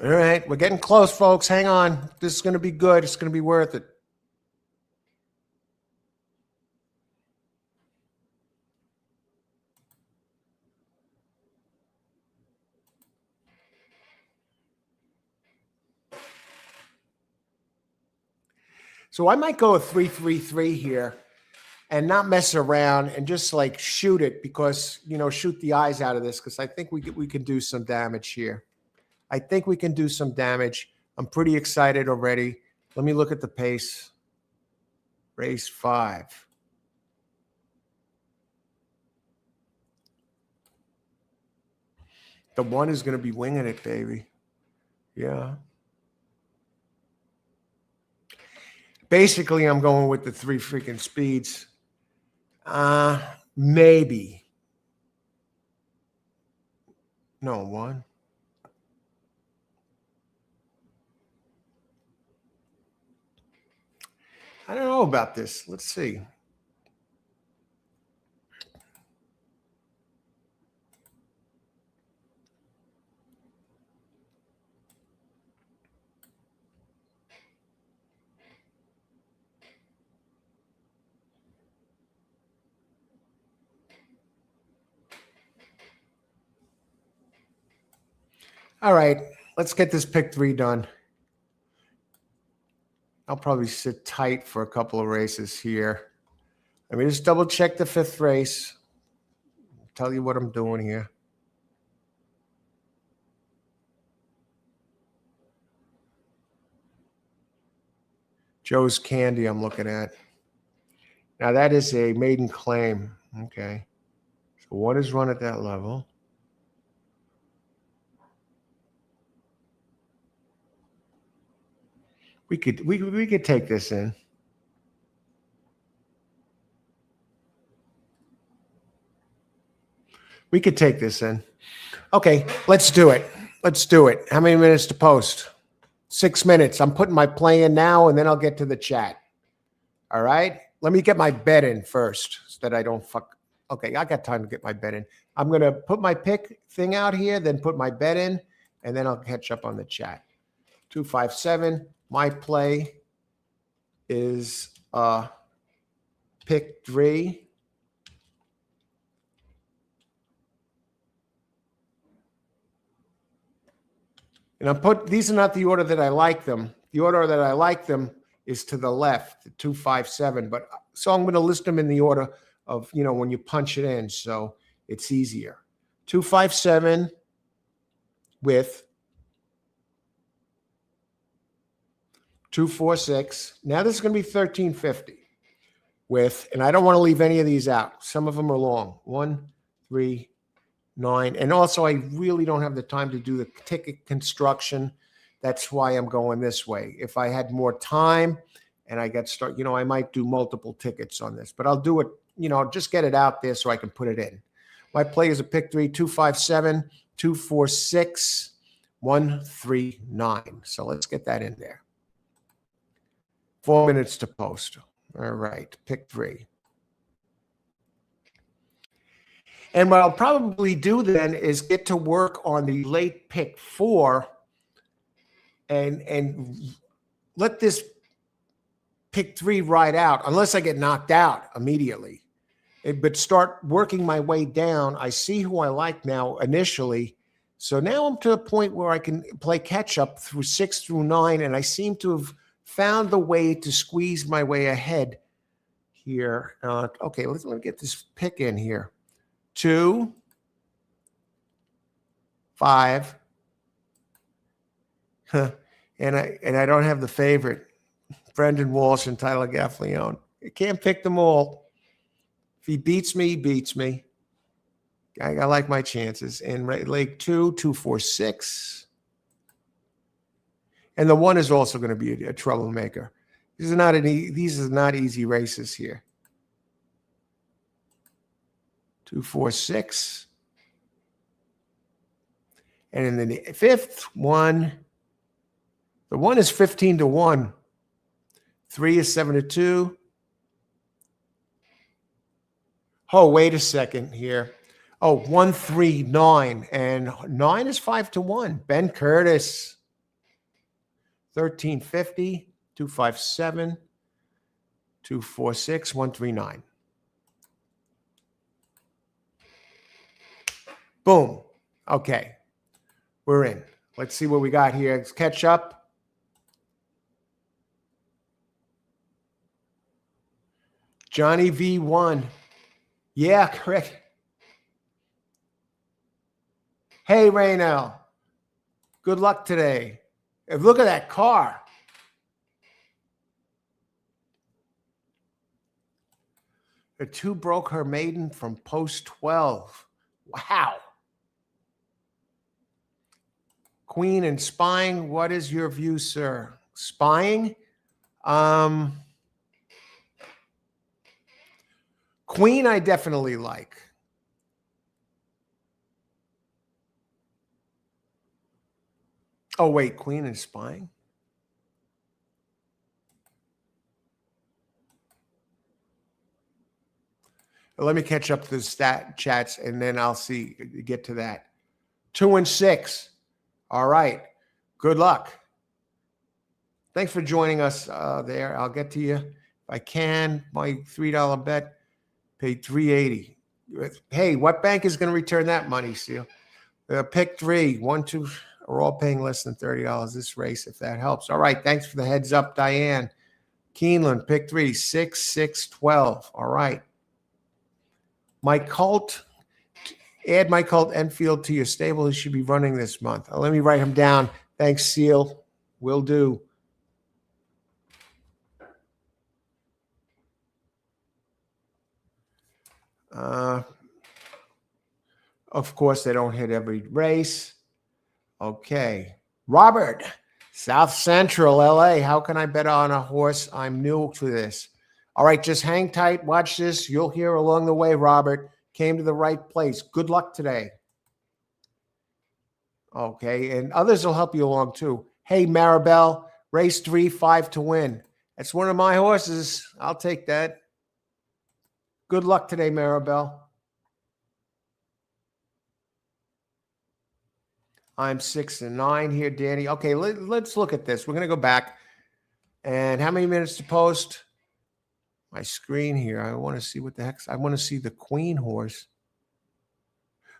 All right, we're getting close, folks. Hang on. This is going to be good. It's going to be worth it. So I might go with 3-3-3 here and not mess around and just like shoot it because, shoot the eyes out of this because I think we can do some damage here. I think we can do some damage. I'm pretty excited already. Let me look at the pace. Race 5. The 1 is going to be winging it, baby. Yeah. Basically, I'm going with the 3 freaking speeds. Maybe. No, 1. I don't know about this. Let's see. All right, let's get this pick 3 done. I'll probably sit tight for a couple of races here. Let me just double check the 5th race. I'll tell you what I'm doing here. Joe's Candy I'm looking at. Now that is a maiden claim. Okay. So what is run at that level? We could take this in. We could take this in. Okay, let's do it. Let's do it. How many minutes to post? 6 minutes. I'm putting my play in now, and then I'll get to the chat. All right? Let me get my bet in first so that I don't fuck. Okay, I got time to get my bet in. I'm going to put my pick thing out here, then put my bet in, and then I'll catch up on the chat. 257. My play is pick 3. And these are not the order that I like them. The order that I like them is to the left, the 257. But so I'm going to list them in the order of, when you punch it in. So it's easier. 257 with 246. Now this is going to be 1350 with, and I don't want to leave any of these out. Some of them are long. 1, 3, 9. And also I really don't have the time to do the ticket construction. That's why I'm going this way. If I had more time and I get started, I might do multiple tickets on this, but I'll do it, just get it out there so I can put it in. My play is a pick 3, 257, 246, 139. So let's get that in there. 4 minutes to post. All right, pick 3. And what I'll probably do then is get to work on the late pick 4 and let this pick 3 ride out unless I get knocked out immediately. But start working my way down. I see who I like now initially. So now I'm to a point where I can play catch up through 6 through 9, and I seem to have found the way to squeeze my way ahead here. Okay, let me get this pick in here. 2, 5. And I don't have the favorite, Brendan Walsh and Tyler Gaffleone. I can't pick them all. If he beats me, he beats me. I like my chances. And leg 2, 2, 4, 6. And the 1 is also going to be a troublemaker. These are not easy races here. 2, 4, 6. And in the 5th, 1. The 1 is 15 to 1. 3 is 7 to 2. Oh, wait a second here. Oh, 1, 3, 9. And 9 is 5 to 1. Ben Curtis. 1350, 257, 246, 139. Boom. Okay. We're in. Let's see what we got here. Let's catch up. Johnny V1. Yeah, correct. Hey, Raynell. Good luck today. Look at that car. The 2 broke her maiden from post 12. Wow. Queen and spying. What is your view, sir? Spying? Queen, I definitely like. Oh, wait, Queen and spying? Let me catch up to the stat chats, and then I'll get to that. 2 and 6. All right. Good luck. Thanks for joining us there. I'll get to you if I can. My $3 bet paid $3.80. Hey, what bank is going to return that money, Seal? Pick 3. 1, 2 are all paying less than $30 this race, if that helps. All right. Thanks for the heads up, Diane. Keeneland, pick 3. 6, 6, 12. All right. Add my cult Enfield to your stable. He should be running this month. Let me write him down. Thanks, Seal. Will do. Of course, they don't hit every race. Okay. Robert, South Central LA. How can I bet on a horse? I'm new to this. All right, just hang tight. Watch this. You'll hear along the way, Robert. Came to the right place. Good luck today. Okay, and others will help you along too. Hey, Maribel, race 3, 5 to win. That's one of my horses. I'll take that. Good luck today, Maribel. I'm 6 and 9 here, Danny. Okay, let's look at this. We're going to go back. And how many minutes to post? My screen here. I want to see what the heck. I want to see the Queen horse.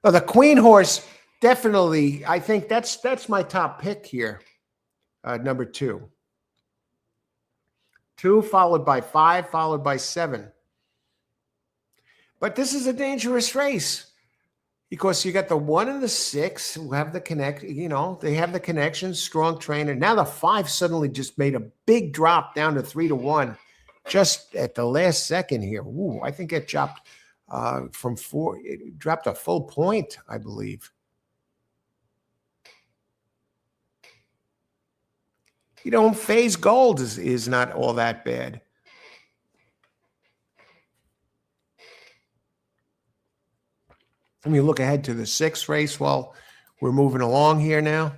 Oh, the Queen horse, definitely. I think that's my top pick here. Number 2. 2 followed by 5, followed by 7. But this is a dangerous race because you got the 1 and the 6 who have the connect. They have the connection, strong trainer. Now the 5 suddenly just made a big drop down to 3 to 1, just at the last second here. Ooh, I think it dropped from 4. It dropped a full point, I believe. Phase Gold is not all that bad. Let me look ahead to the 6th race while we're moving along here now.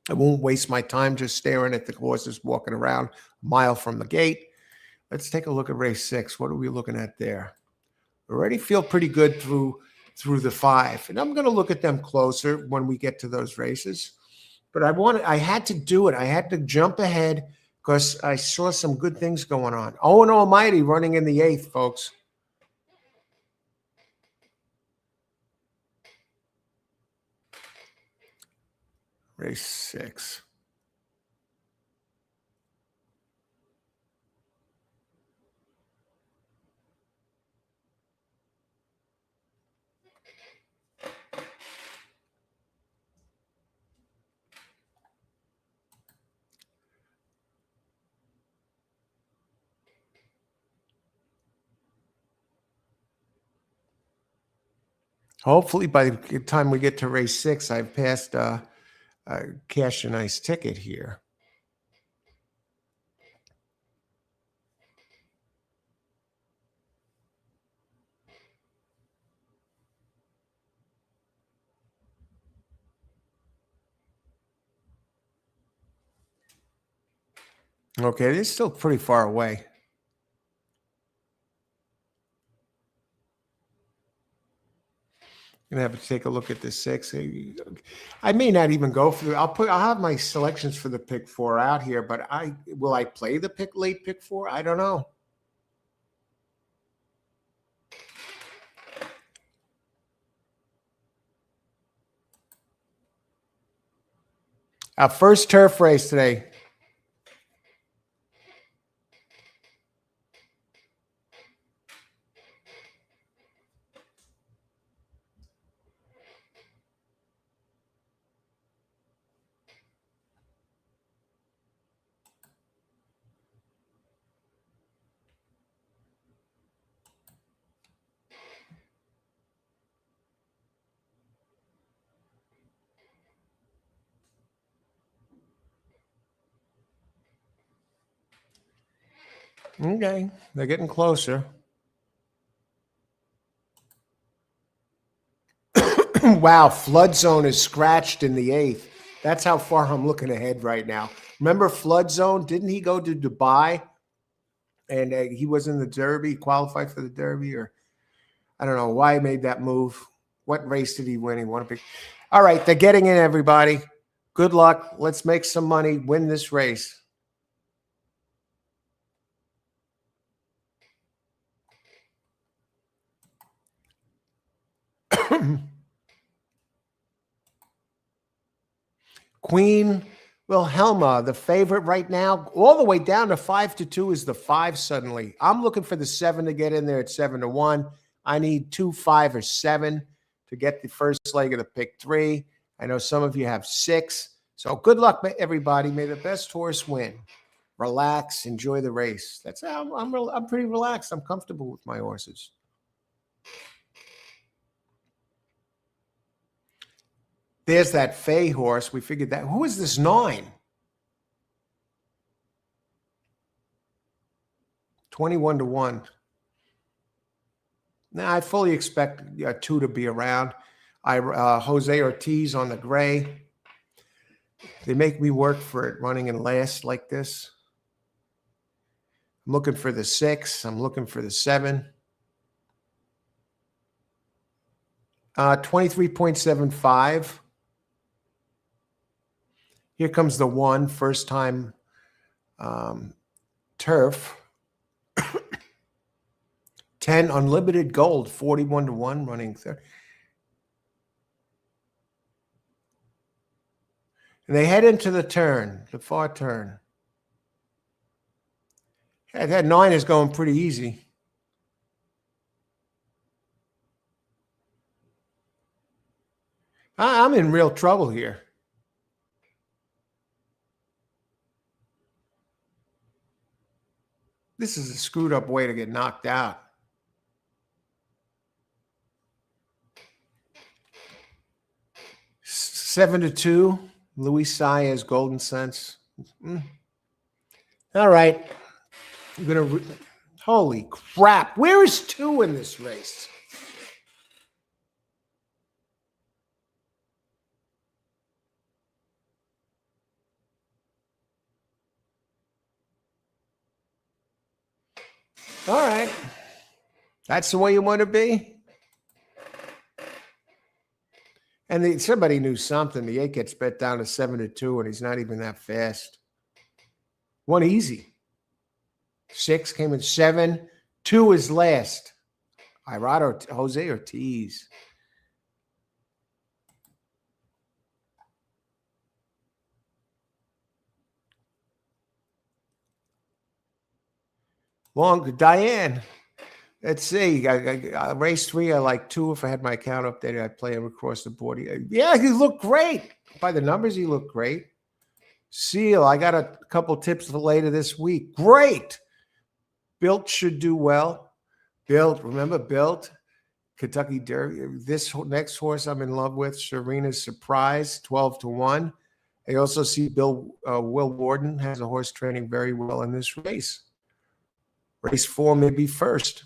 I won't waste my time just staring at the horses walking around a mile from the gate. Let's take a look at race 6. What are we looking at there? Already feel pretty good through the 5. And I'm going to look at them closer when we get to those races. But I had to do it. I had to jump ahead because I saw some good things going on. Owen Almighty running in the 8th, folks. Race 6. Hopefully, by the time we get to race 6, I've passed cash a nice ticket here. Okay, it's still pretty far away. Gonna have to take a look at the 6. I may not even go for. I'll have my selections for the pick 4 out here, but will I play the late pick 4? I don't know. Our first turf race today. Okay, they're getting closer. Wow, flood zone is scratched in the 8th. That's how far I'm looking ahead right now. Remember flood zone? Didn't he go to Dubai? And he was in the Derby, qualified for the Derby, or I don't know why he made that move. What race did he win? He won a big. All right, they're getting in, everybody. Good luck. Let's make some money, win this race. Queen Wilhelma, the favorite right now, all the way down to 5-2 is the 5 suddenly. I'm looking for the 7 to get in there at 7-1. I need 2, 5, or 7 to get the first leg of the pick 3. I know some of you have 6. So good luck, everybody. May the best horse win. Relax, enjoy the race. That's how I'm pretty relaxed. I'm comfortable with my horses. There's that Fay horse. We figured that. Who is this 9? 21-1. Now, I fully expect 2 to be around. Jose Ortiz on the gray. They make me work for it running in last like this. I'm looking for the 6. I'm looking for the 7. 23.75. Here comes the 1, first time turf. 10 unlimited gold, 41-1 running third. And they head into the turn, the far turn. That 9 is going pretty easy. I'm in real trouble here. This is a screwed up way to get knocked out. Seven to 2. Luis Saez, Golden Sense. All right. I'm going to... Holy crap. Where is 2 in this race? All right. That's the way you want to be? And somebody knew something. The 8 gets bet down to 7-2, and he's not even that fast. 1 easy. 6 came in 7. 2 is last. Jose Ortiz. Diane. Let's see. Race 3, I like 2. If I had my account updated, I'd play him across the board. Yeah, he looked great. By the numbers, he looked great. Seal, I got a couple tips for later this week. Great. Built should do well. Built, remember Built? Kentucky Derby. This next horse I'm in love with, Serena's Surprise, 12-1. I also see Will Warden has a horse training very well in this race. Race 4 may be first.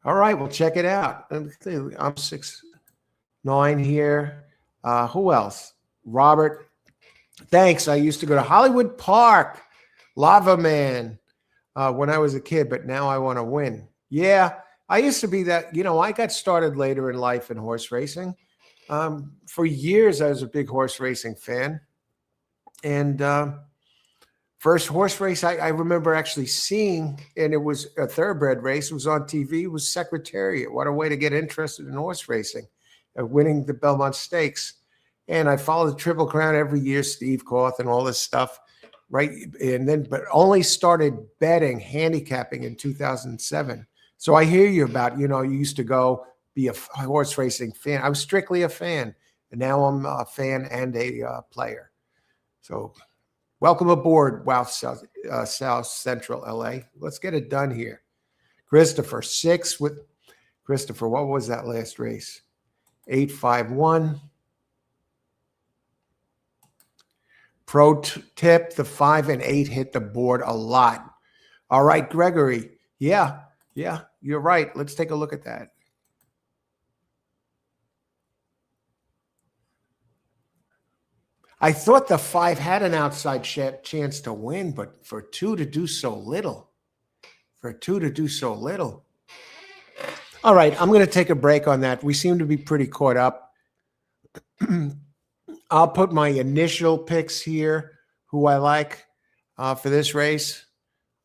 All right, we'll check it out. I'm 6-9 here. Who else? Robert. Thanks. I used to go to Hollywood Park, Lava Man, when I was a kid, but now I want to win. Yeah, I used to be that. I got started later in life in horse racing. For years, I was a big horse racing fan. And first horse race I remember actually seeing, and it was a thoroughbred race. It was on TV. It was Secretariat. What a way to get interested in horse racing, winning the Belmont Stakes. And I followed the Triple Crown every year, Steve Koth and all this stuff, right? And then, but only started betting, handicapping in 2007. So I hear you about, you used to go be a horse racing fan. I was strictly a fan, and now I'm a fan and a player. So welcome aboard, South Central LA. Let's get it done here. Christopher, 6 with Christopher. What was that last race? 8-5-1. Pro tip, the 5 and 8 hit the board a lot. All right, Gregory. Yeah, you're right. Let's take a look at that. I thought the 5 had an outside chance to win, but for 2 to do so little. All right, I'm going to take a break on that. We seem to be pretty caught up. I'll put my initial picks here, who I like for this race,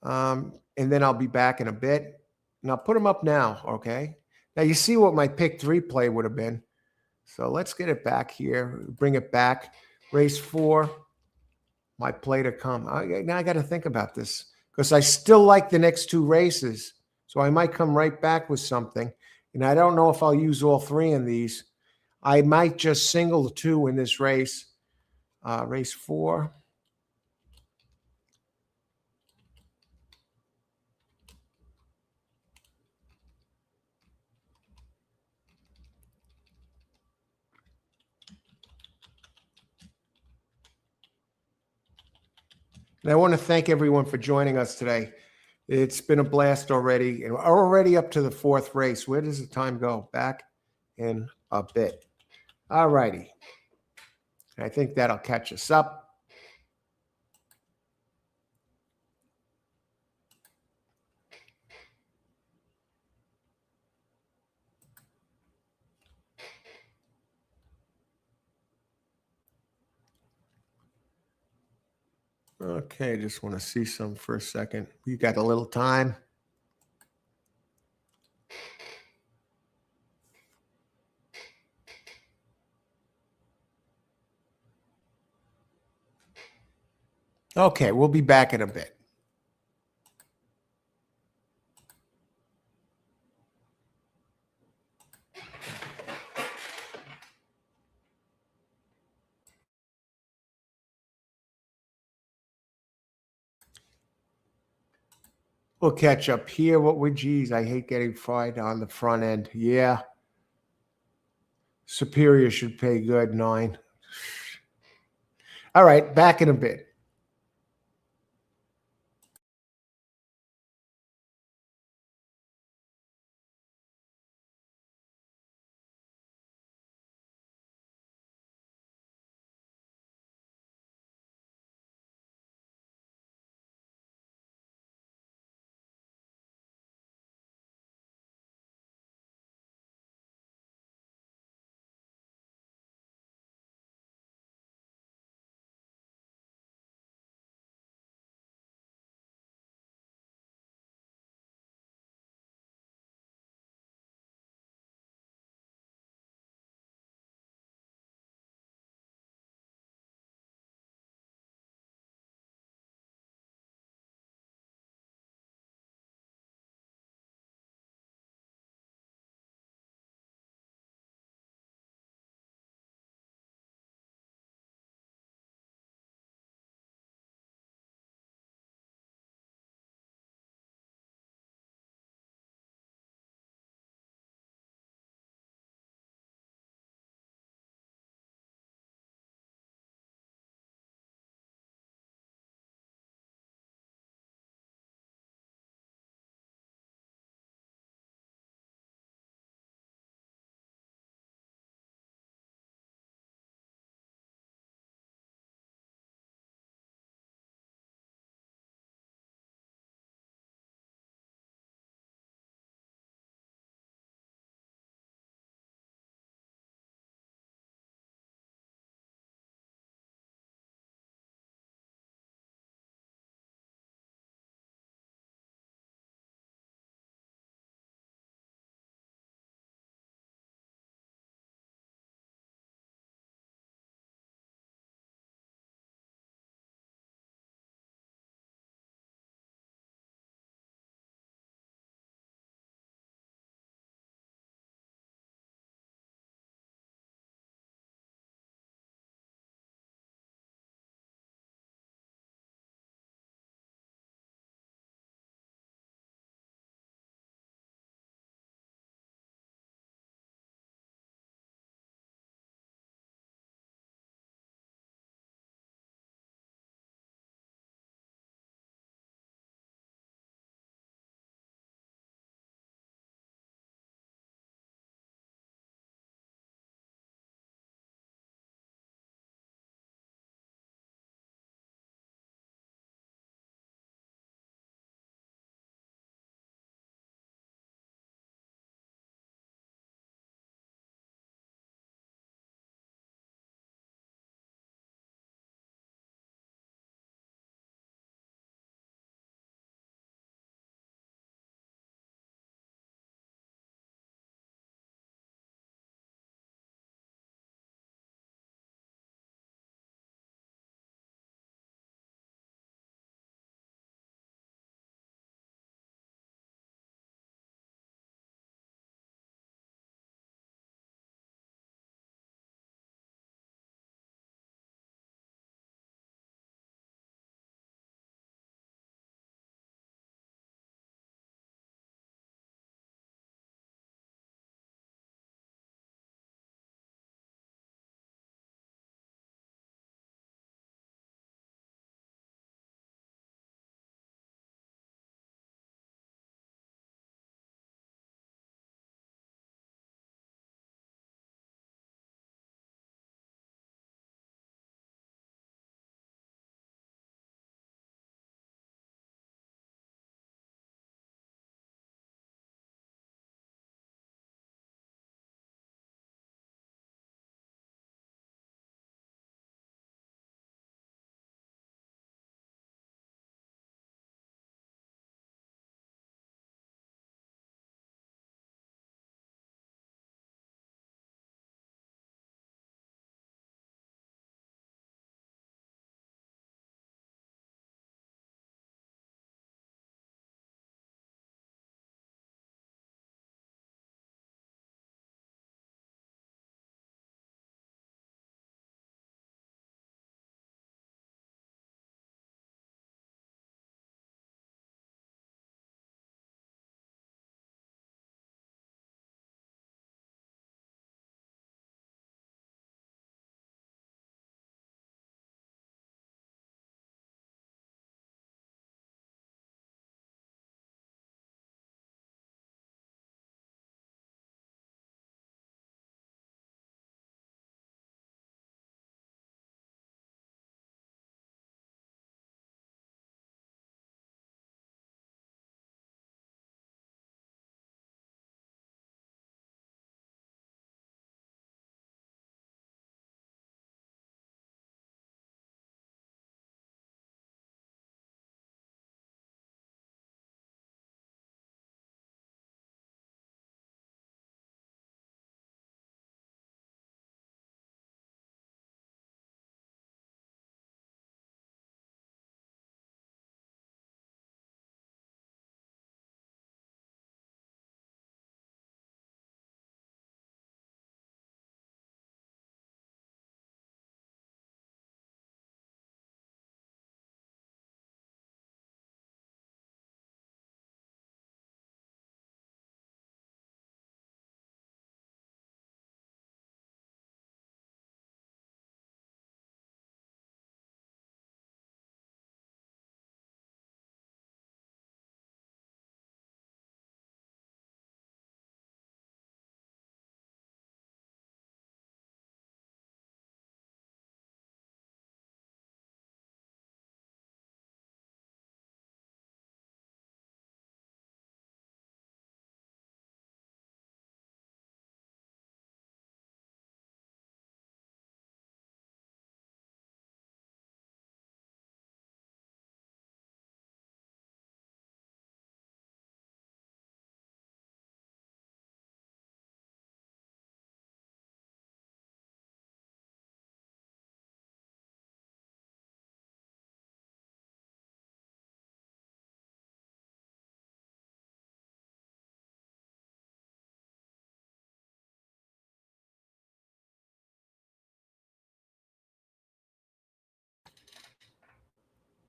and then I'll be back in a bit. And I'll put them up now, okay? Now, you see what my pick 3 play would have been. So let's get it back here, bring it back. Race 4, my play to come. Now I got to think about this because I still like the next 2 races. So I might come right back with something. And I don't know if I'll use all 3 in these. I might just single 2 in this race. Race 4. And I want to thank everyone for joining us today. It's been a blast already. And we're already up to the 4th race. Where does the time go? Back in a bit. All righty. I think that'll catch us up. Okay, just want to see some for a second. You got a little time. Okay, we'll be back in a bit. We'll catch up here. Geez, I hate getting fried on the front end. Yeah. Superior should pay good, 9. All right, back in a bit.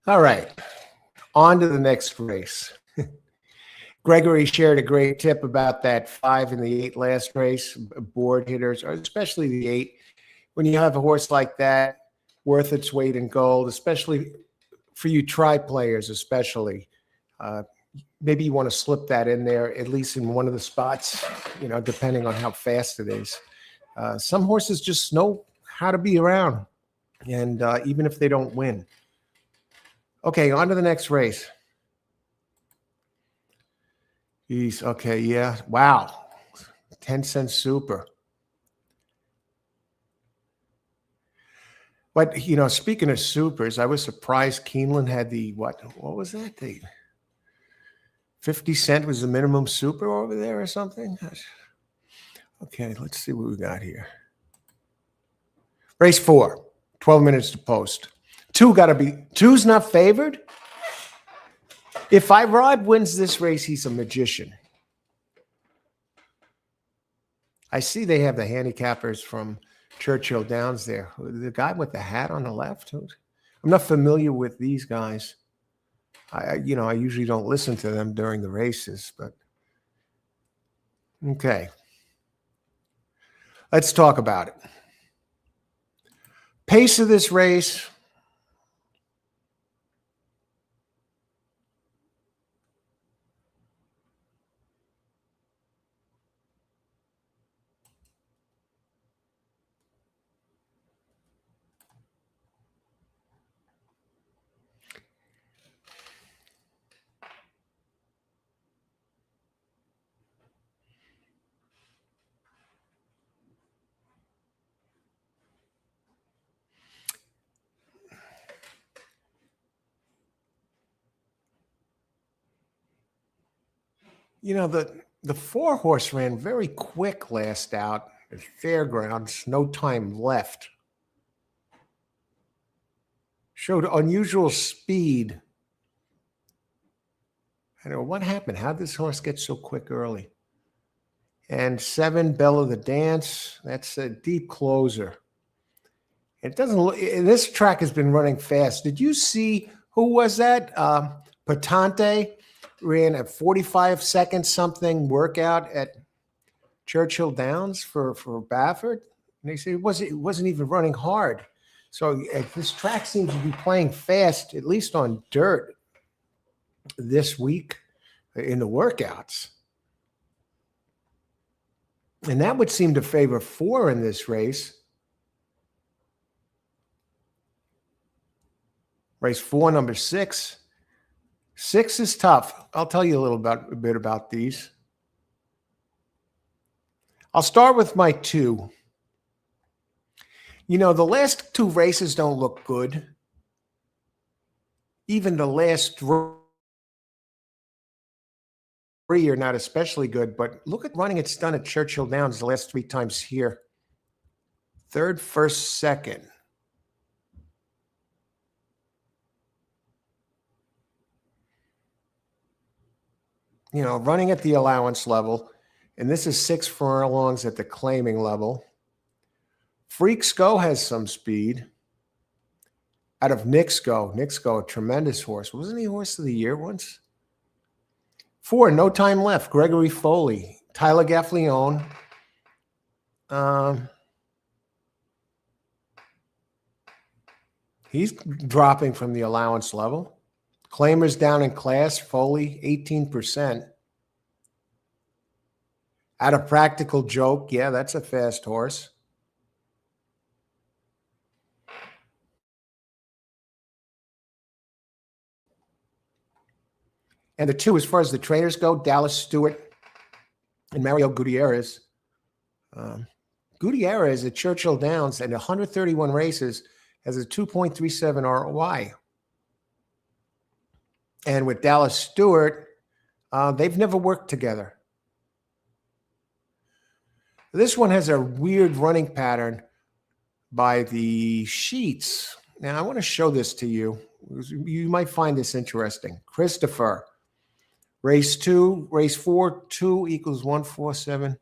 All right, on to the next race. Gregory shared a great tip about that 5 and the 8 last race, board hitters, or especially the 8. When you have a horse like that, worth its weight in gold, especially for you try players, especially. Maybe you want to slip that in there, at least in one of the spots, depending on how fast it is. Some horses just know how to be around, and even if they don't win. Okay, on to the next race. Jeez, okay, yeah. Wow. 10-cent super. But, speaking of supers, I was surprised Keeneland had what was that? The 50-cent was the minimum super over there or something? Okay, let's see what we got here. Race 4, 12 minutes to post. Two's not favored? If Rob wins this race, he's a magician. I see they have the handicappers from Churchill Downs there. The guy with the hat on the left. I'm not familiar with these guys. I usually don't listen to them during the races, but okay. Let's talk about it. Pace of this race. The 4-horse ran very quick last out at Fairgrounds. No time left. Showed unusual speed. I don't know what happened. How did this horse get so quick early? And 7, Bella the Dance. That's a deep closer. It doesn't look. This track has been running fast. Did you see who was that? Patante ran a 45-second something workout at Churchill Downs for Baffert. And they say it wasn't even running hard. So this track seems to be playing fast, at least on dirt, this week in the workouts. And that would seem to favor 4 in this race. Race 4, number 6. 6 is tough. I'll tell you a bit about these. I'll start with my 2. The last 2 races don't look good. Even the last 3 are not especially good, but look at running it's done at Churchill Downs the last 3 times here. 3rd, 1st, 2nd. Running at the allowance level, and this is 6 furlongs at the claiming level. Freaks Go has some speed. Out of Knicks Go, a tremendous horse. Wasn't he horse of the year once? 4, No Time Left, Gregory Foley. Tyler Gaffleone. He's dropping from the allowance level. Claimers down in class, Foley, 18%. Out of Practical Joke, yeah, that's a fast horse. And the 2, as far as the trainers go, Dallas Stewart and Mario Gutierrez. Gutierrez at Churchill Downs and 131 races has a 2.37 ROI. And with Dallas Stewart, they've never worked together. This one has a weird running pattern by the sheets. Now, I want to show this to you. You might find this interesting. Christopher, race 2, race 4, 2 equals 147.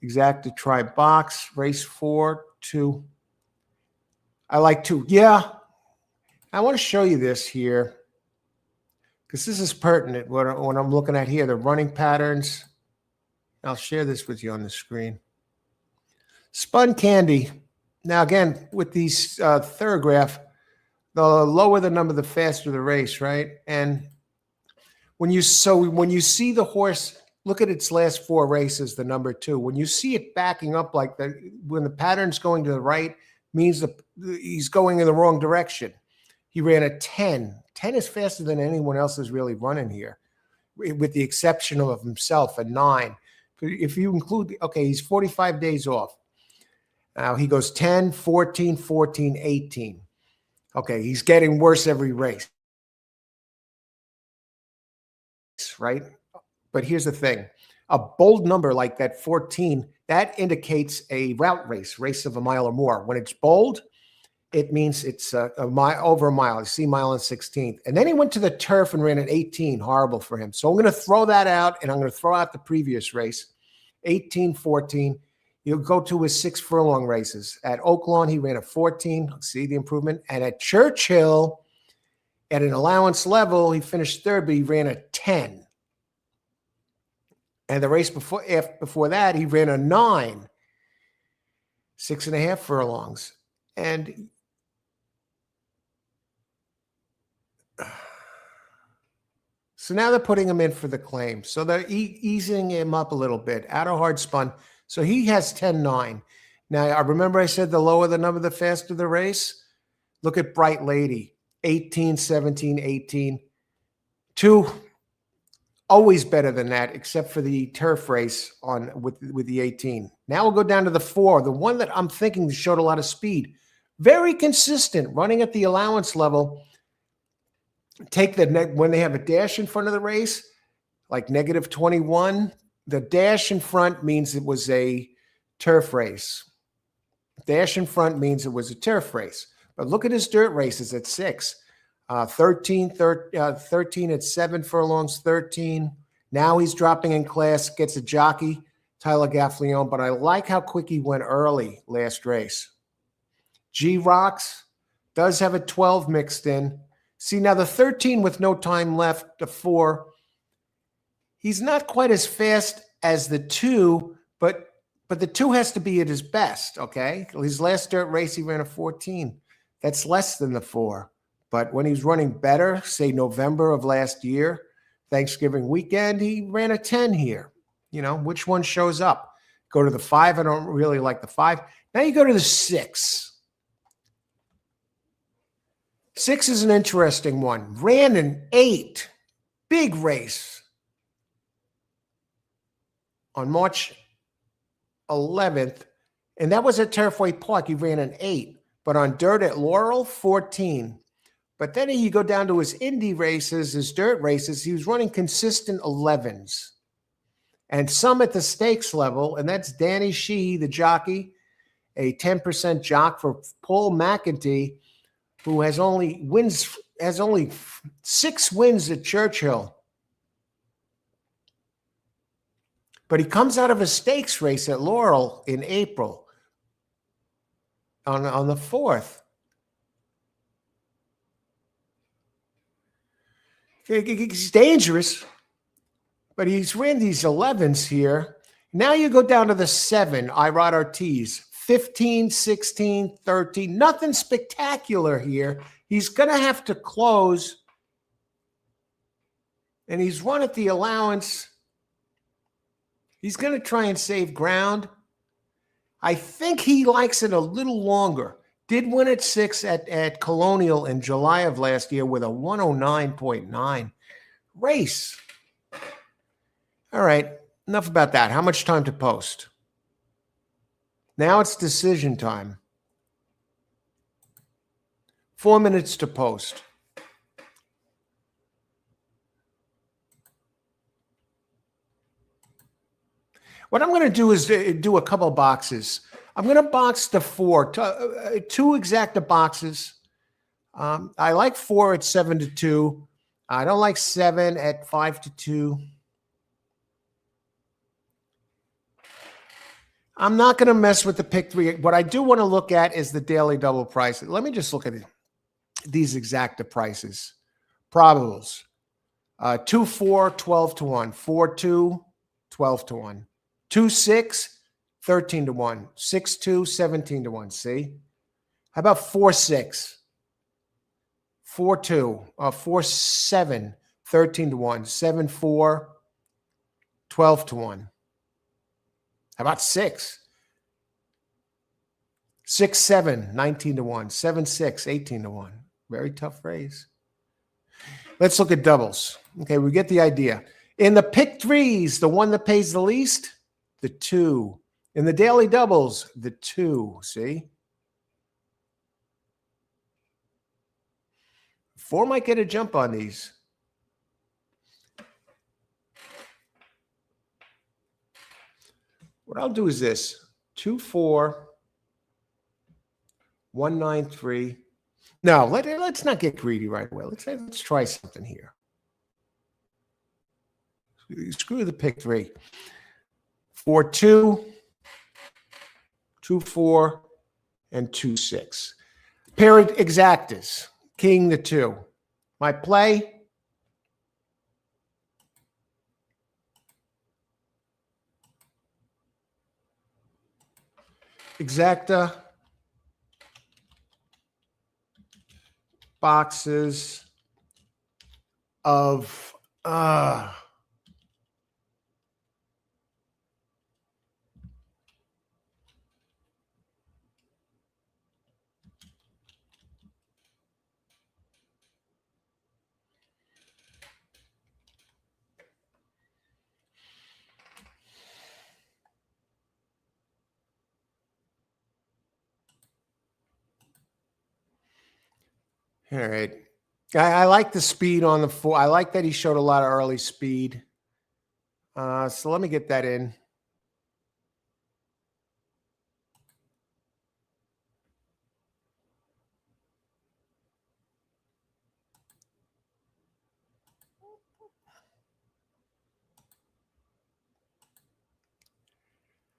Exacta try box, race 4, 2. I like 2. Yeah, I want to show you this here because this is pertinent. What I'm looking at here, the running patterns. I'll share this with you on the screen. Spun candy. Now, again, with these Thorograph, the lower the number, the faster the race, right? And when you see the horse, look at its last 4 races, the number 2. When you see it backing up like that, when the pattern's going to the right, means he's going in the wrong direction. He ran a 10. 10 is faster than anyone else is really running here, with the exception of himself, a 9. If you include, okay, he's 45 days off. Now he goes 10, 14, 14, 18. Okay, he's getting worse every race, right? But here's the thing. A bold number like that 14, that indicates a route race of a mile or more. When it's bold, it means it's a mile, over a mile. You see mile and 16th. And then he went to the turf and ran an 18. Horrible for him. So I'm going to throw that out, and I'm going to throw out the previous race, 18, 14. He'll go to his 6 furlong races. At Oaklawn, he ran a 14. See the improvement. And at Churchill, at an allowance level, he finished 3rd, but he ran a 10. And the race before that, he ran a 9, 6.5 furlongs. And so now they're putting him in for the claim. So they're easing him up a little bit, out of hard spun. So he has 10-9. Now, I remember I said the lower the number, the faster the race. Look at Bright Lady, 18, 17, 18. 2, always better than that, except for the turf race with the 18. Now we'll go down to the 4, the one that I'm thinking showed a lot of speed. Very consistent, running at the allowance level. Take when they have a dash in front of the race, like -21, the dash in front means it was a turf race. Dash in front means it was a turf race. But look at his dirt races at 6. 13 at 7 furlongs, 13. Now he's dropping in class, gets a jockey, Tyler Gaffalione, but I like how quick he went early last race. G-Rocks does have a 12 mixed in. See, now the 13 with no time left, the 4, he's not quite as fast as the 2, but the 2 has to be at his best, okay? His last dirt race, he ran a 14. That's less than the 4. But when he's running better, say November of last year, Thanksgiving weekend, he ran a 10 here. You know, which one shows up? Go to the 5. I don't really like the 5. Now you go to the 6. 6 is an interesting one. Ran an 8. Big race. On March 11th, and that was at Turfway Park. He ran an 8. But on dirt at Laurel, 14. But then you go down to his Indy races, his dirt races, he was running consistent 11s. And some at the stakes level, and that's Danny Sheehy, the jockey, a 10% jock for Paul McEntee, who has only 6 wins at Churchill. But he comes out of a stakes race at Laurel in April on the 4th. He's dangerous, but he's ran these 11s here. Now you go down to the 7, Irod Ortiz, 15, 16, 13. Nothing spectacular here. He's going to have to close, and he's run at the allowance. He's going to try and save ground. I think he likes it a little longer. Did win at 6 at Colonial in July of last year with a 109.9 race. All right, enough about that. How much time to post? Now it's decision time. 4 minutes to post. What I'm going to do is do a couple of boxes. I'm going to box the 4, 2 exacta boxes. I like 4 at 7-2. I don't like 7 at 5-2. I'm not going to mess with the pick 3. What I do want to look at is the daily double price. Let me just look at it. these exacta prices. Probables. 2-4, 12 to 1. 4-2, 12 to 1. 2-6, 13 to 1. 6-2, 17 to 1. See? How about 4-6? 4-2. 4-7, 13 to 1. 7-4, 12 to 1. How about 6? 6-7, 19 to 1. 7-6, 18 to 1. Very tough race. Let's look at doubles. Okay, we get the idea. In the pick threes, the one that pays the least, the 2. In the daily doubles, the 2. See? 4 might get a jump on these. What I'll do is this. 2-4, 1-9-3. No, let's not get greedy right away. Let's try something here. Screw the pick 3. 4-2, 2-4, and 2-6. Pair of exactas. King the 2. My play. Exacta. Boxes of all right. I like the speed on the 4. I like that he showed a lot of early speed. So let me get that in.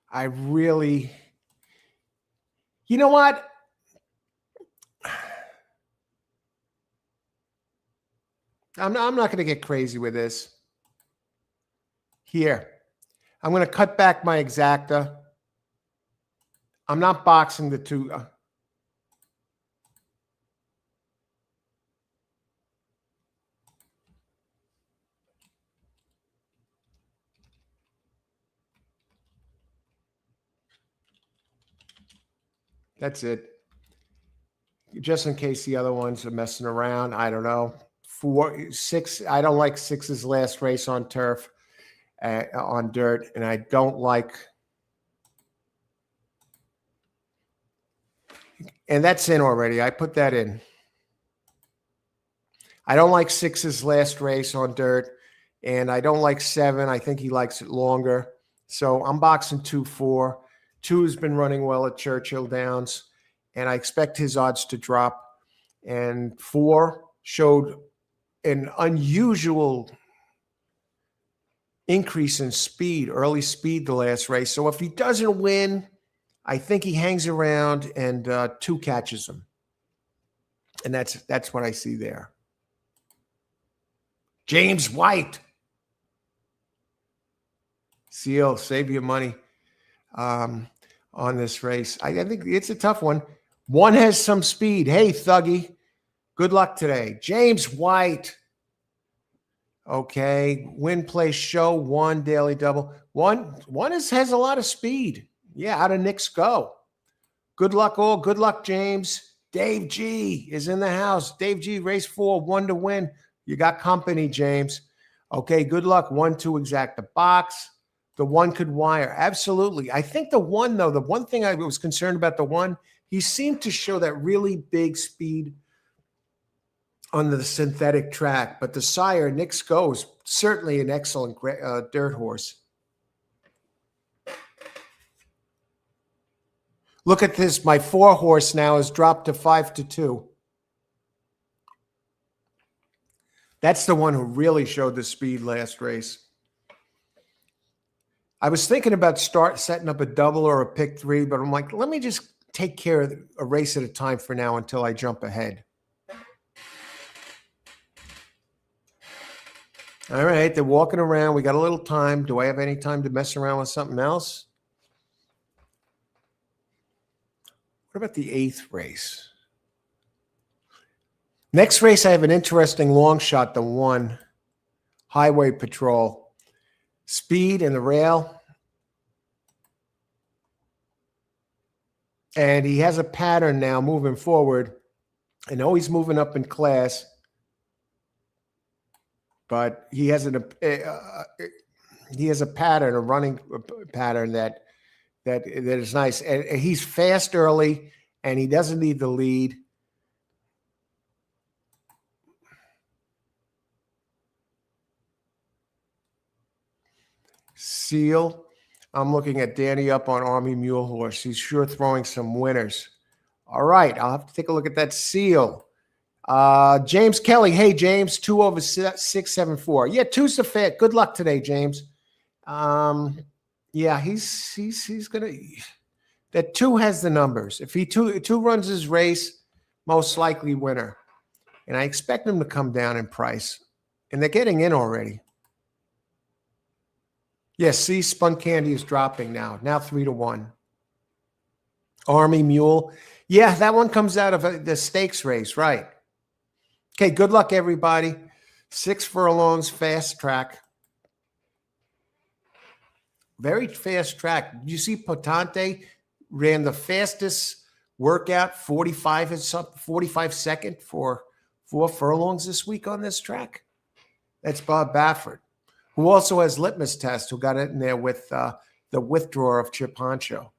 I really, you know what? I'm not going to get crazy with this. Here, I'm going to cut back my exacta. I'm not boxing the 2. That's it. Just in case the other ones are messing around. I don't know. 4, 6. I don't like 6's last race on turf, on dirt, and I don't like. And that's in already. I put that in. I don't like 6's last race on dirt, and I don't like 7. I think he likes it longer. So I'm boxing 2-4. 2 has been running well at Churchill Downs, and I expect his odds to drop. And 4 showed an unusual increase in speed, early speed the last race. So if he doesn't win, I think he hangs around and 2 catches him. And that's what I see there. James White. Seal, save your money on this race. I think it's a tough one. 1 has some speed. Hey, Thuggy. Good luck today. James White. Okay. Win, play, show. 1 daily double. 1 has a lot of speed. Yeah, out of Nick's go. Good luck all. Good luck, James. Dave G is in the house. Dave G, race 4, 1 to win. You got company, James. Okay, good luck. 1-2 exacta box. The 1 could wire. Absolutely. I think the 1, though, the one thing I was concerned about the 1, he seemed to show that really big speed on the synthetic track. But the sire, Nick Sko, is certainly an excellent dirt horse. Look at this. My 4 horse now has dropped to 5-2. That's the one who really showed the speed last race. I was thinking about setting up a double or a pick 3, but I'm like, let me just take care of a race at a time for now until I jump ahead. All right, they're walking around. We got a little time. Do I have any time to mess around with something else? What about the 8th race? Next race, I have an interesting long shot, the 1, Highway Patrol. Speed and the rail. And he has a pattern now moving forward. I know he's moving up in class, but he has a pattern, a running pattern that is nice. And he's fast early, and he doesn't need the lead. Seal. I'm looking at Danny up on Army Mule Horse. He's sure throwing some winners. All right, I'll have to take a look at that Seal. James Kelly. Hey, James, 2 over 674. Yeah, 2's the fit. Good luck today, James. Yeah, he's gonna. That 2 has the numbers. If he two runs his race, most likely winner. And I expect him to come down in price. And they're getting in already. Yes, see, Spun Candy is dropping now. Now 3-1. Army Mule. Yeah, that one comes out of the stakes race, right? Okay, good luck, everybody. 6 furlongs, fast track. Very fast track. You see Potente ran the fastest workout, 45 second for 4 furlongs this week on this track. That's Bob Baffert, who also has litmus test, who got it in there with the withdrawer of Chip Honcho.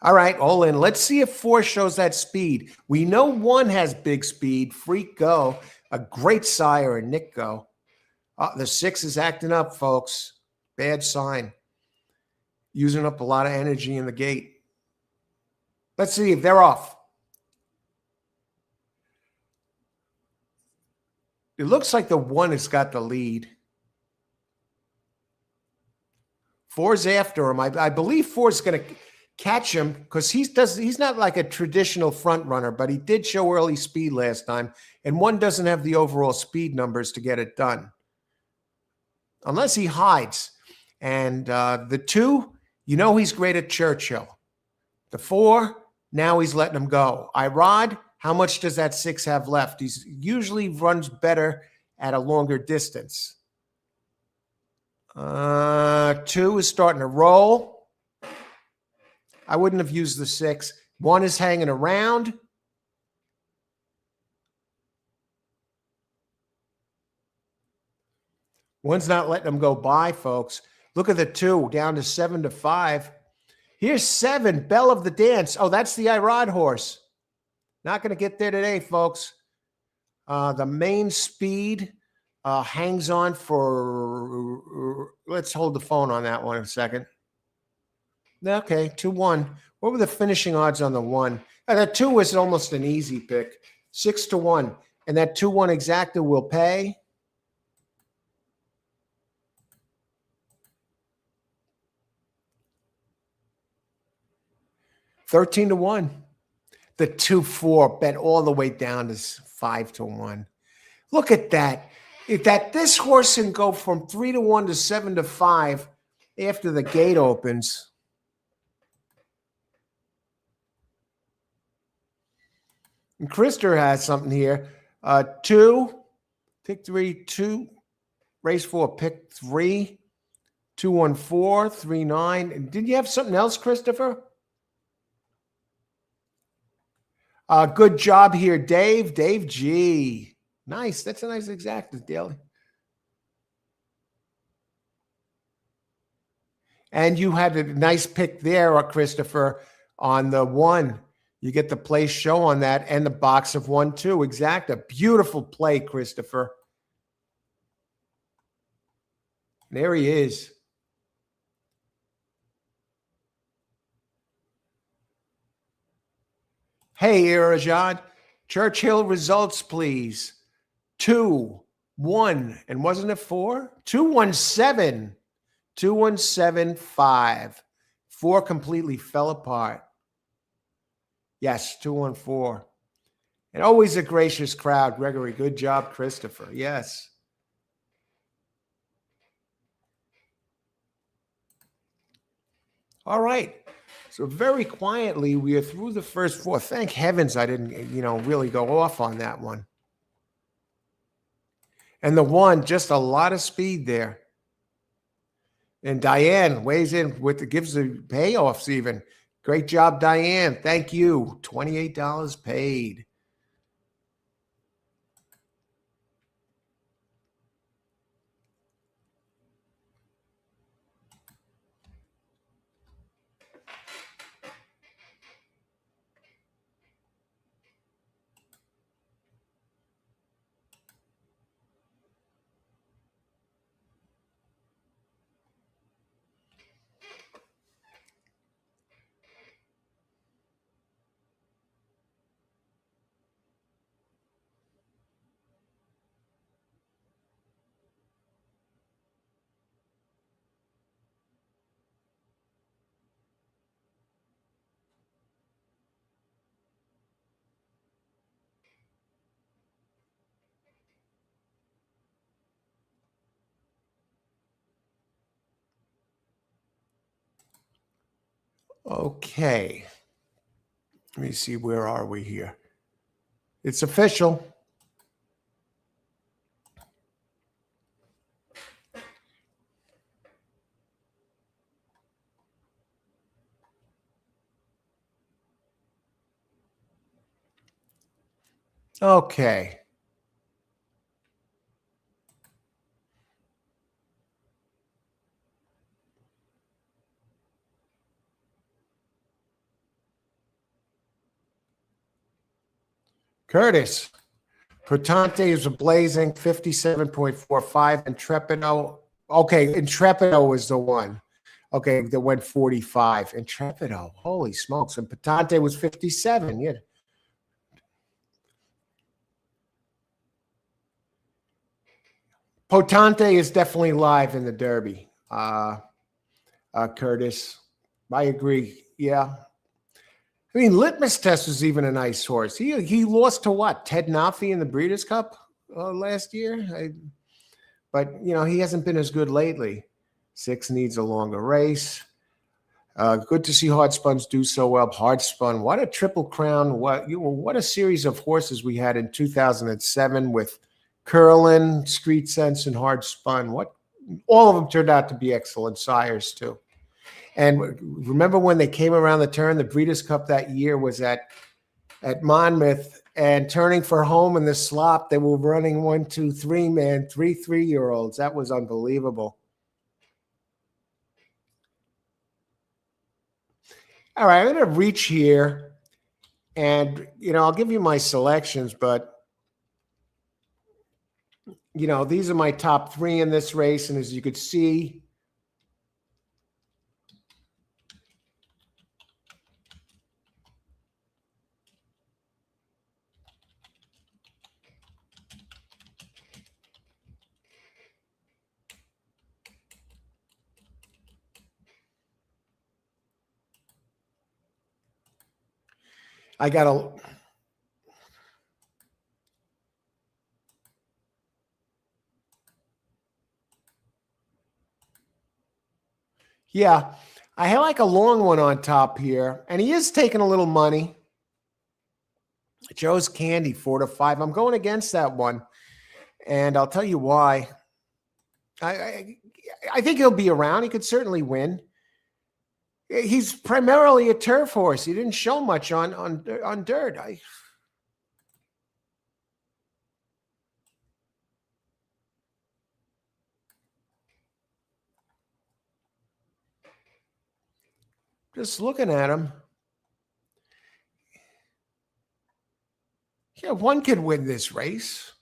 All right, all in. Let's see if 4 shows that speed. We know 1 has big speed. Freak Go, a great sire, and Nick Go. The 6 is acting up, folks. Bad sign. Using up a lot of energy in the gate. Let's see if they're off. It looks like the 1 has got the lead. 4's after him. I believe 4's going to catch him because he's not like a traditional front runner, but he did show early speed last time, and 1 doesn't have the overall speed numbers to get it done unless he hides. And the 2, you know, he's great at Churchill. The 4, now he's letting him go. Irod, how much does that 6 have left? He's usually runs better at a longer distance. 2 is starting to roll. I wouldn't have used the 6. 1 is hanging around. One's not letting them go by, folks. Look at the 2, down to 7-5. Here's 7, Belle of the Dance. Oh, that's the Irod horse. Not going to get there today, folks. The main speed hangs on for, let's hold the phone on that one a second. Okay, 2-1. What were the finishing odds on the 1? That 2 was almost an easy pick. 6-1. And that 2-1 exacta will pay. $13-1. The 2-4 bet all the way down to 5-1. Look at that. This horse can go from 3-1 to 7-5 after the gate opens. And Krister has something here. 2, pick 3, 2, race 4, pick 3, 2-1-4, 3-9. Did you have something else, Christopher? Good job here, Dave. Dave G. Nice. That's a nice exacta, Daly. And you had a nice pick there, Christopher, on the 1. You get the place show on that and the box of 1, 2. Exacta. Beautiful play, Christopher. There he is. Hey, Irajad. Churchill results, please. 2, 1, and wasn't it 4? 2-1-7. 2-1-7-5. 4 completely fell apart. Yes, 2-1-4. And always a gracious crowd, Gregory. Good job, Christopher. Yes. All right. So very quietly, we are through the first four. Thank heavens I didn't, really go off on that one. And the one, just a lot of speed there. And Diane weighs in gives the payoffs even. Great job, Diane. Thank you. $28 paid. Okay. Let me see. Where are we here? It's official. Okay. Curtis. Portante is a blazing 57.45. Intrepido. Okay, Intrepido was the one. Okay, that went 45. Intrepido. Holy smokes. And Portante was 57. Yeah. Potante is definitely live in the Derby. Curtis. I agree. Yeah. I mean, Litmus Test was even a nice horse. He lost to what? Ted Nafi in the Breeders' Cup last year? But he hasn't been as good lately. 6 needs a longer race. Good to see Hardspuns do so well. Hardspun, what a triple crown. What a series of horses we had in 2007 with Curlin, Street Sense, and Hardspun. All of them turned out to be excellent sires too. And remember when they came around the turn, the Breeders' Cup that year was at Monmouth, and turning for home in the slop, they were running 1, 2, 3, man, 3 3-year-olds. That was unbelievable. All right, I'm going to reach here, and I'll give you my selections, but these are my top 3 in this race, and as you could see, I got a. Yeah, I like a long one on top here, and he is taking a little money. Joe's Candy, 4 to 5. I'm going against that one, and I'll tell you why. I think he'll be around. He could certainly win. He's primarily a turf horse. He didn't show much on dirt. Just looking at him. Yeah, one could win this race.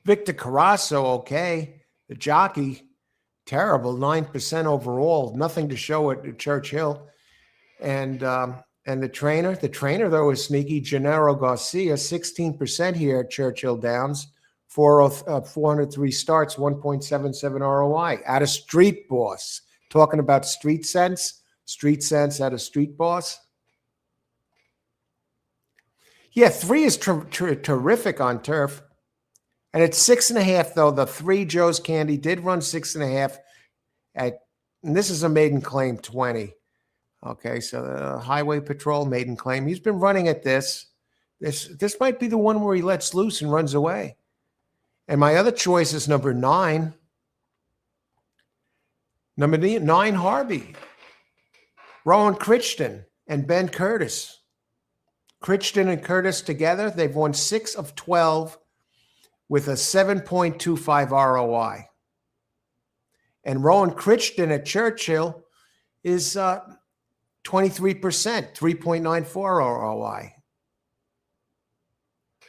Victor Carasso, okay. The jockey, terrible, 9% overall. Nothing to show at Churchill. And the trainer though is sneaky. Gennaro Garcia, 16% here at Churchill Downs. 403 starts, 1.77 ROI. Out of Street Boss. Talking about Street Sense out of Street Boss. Yeah, 3 is terrific on turf. And it's 6.5, though. The 3 Joe's Candy did run 6.5 at, and this is a maiden claim 20. Okay, so the Highway Patrol maiden claim. He's been running at this. This might be the one where he lets loose and runs away. And my other choice is number 9. Number 9, Harvey. Rowan Crichton and Ben Curtis. Crichton and Curtis together, they've won 6 of 12 with a 7.25 ROI. And Rowan Crichton at Churchill is 23%, 3.94 ROI.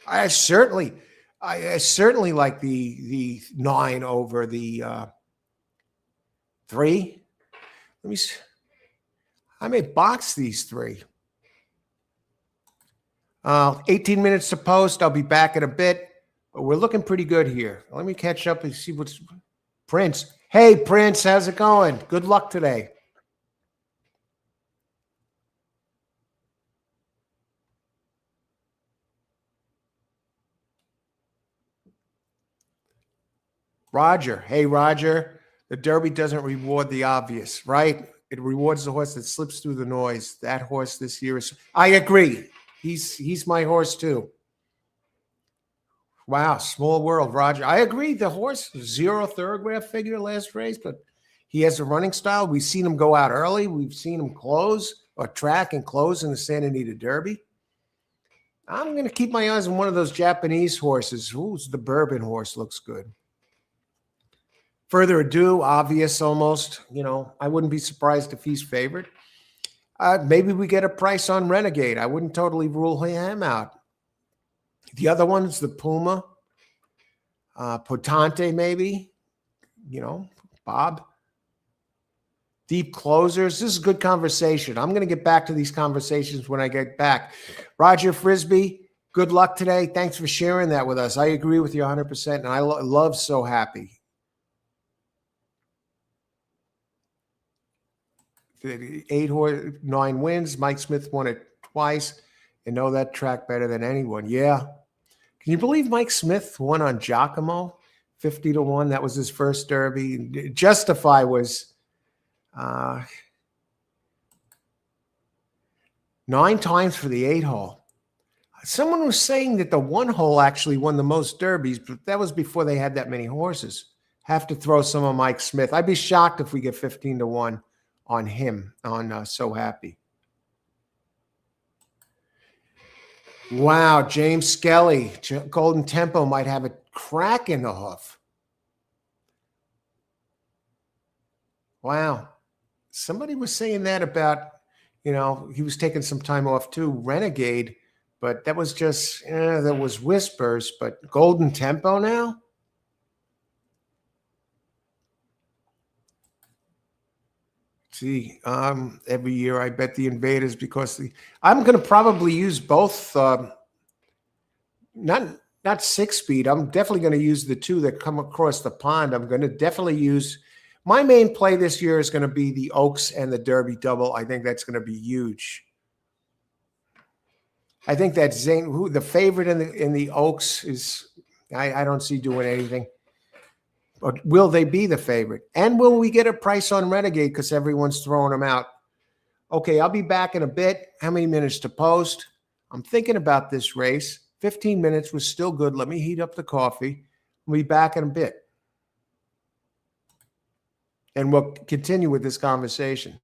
I certainly like the 9 over the 3. Let me see. I may box these 3. 18 minutes to post. I'll be back in a bit, but we're looking pretty good here. Let me catch up and see what's Prince. Hey, Prince, how's it going? Good luck today. Roger. Hey, Roger. The Derby doesn't reward the obvious, right? It rewards the horse that slips through the noise. That horse this year is. I agree. He's my horse too. Wow, small world, Roger. I agree. The horse 0 thoroughbred figure last race, but he has a running style. We've seen him go out early. We've seen him close or track and close in the Santa Anita Derby. I'm going to keep my eyes on one of those Japanese horses. Who's the Bourbon horse? Looks good. Further ado, obvious almost. You know, I wouldn't be surprised if he's favored. Maybe we get a price on Renegade. I wouldn't totally rule him out. The other one's the Puma. Potante, maybe. You know, Bob. Deep closers. This is good conversation. I'm going to get back to these conversations when I get back. Roger Frisbee, good luck today. Thanks for sharing that with us. I agree with you 100%, and I love So Happy. The 9 wins. Mike Smith won it twice and know that track better than anyone. Yeah. Can you believe Mike Smith won on Giacomo 50-1? That was his first Derby. Justify was 9 times for the 8-hole. Someone was saying that the 1-hole actually won the most Derbies, but that was before they had that many horses. Have to throw some of Mike Smith. I'd be shocked if we get 15-1 on him on So Happy. Wow, James Skelly. Golden Tempo might have a crack in the hoof. Wow. Somebody was saying that about, you know, he was taking some time off too, Renegade, but that was just, there was whispers, but Golden Tempo now? See, every year I bet the Invaders because I'm going to probably use both, not 6-speed. I'm definitely going to use the 2 that come across the pond. I'm going to definitely use my main play this year is going to be the Oaks and the Derby double. I think that's going to be huge. I think that Zane, who the favorite in the Oaks is, I don't see doing anything. But will they be the favorite? And will we get a price on Renegade because everyone's throwing them out? Okay, I'll be back in a bit. How many minutes to post? I'm thinking about this race. 15 minutes was still good. Let me heat up the coffee. We'll be back in a bit. And we'll continue with this conversation.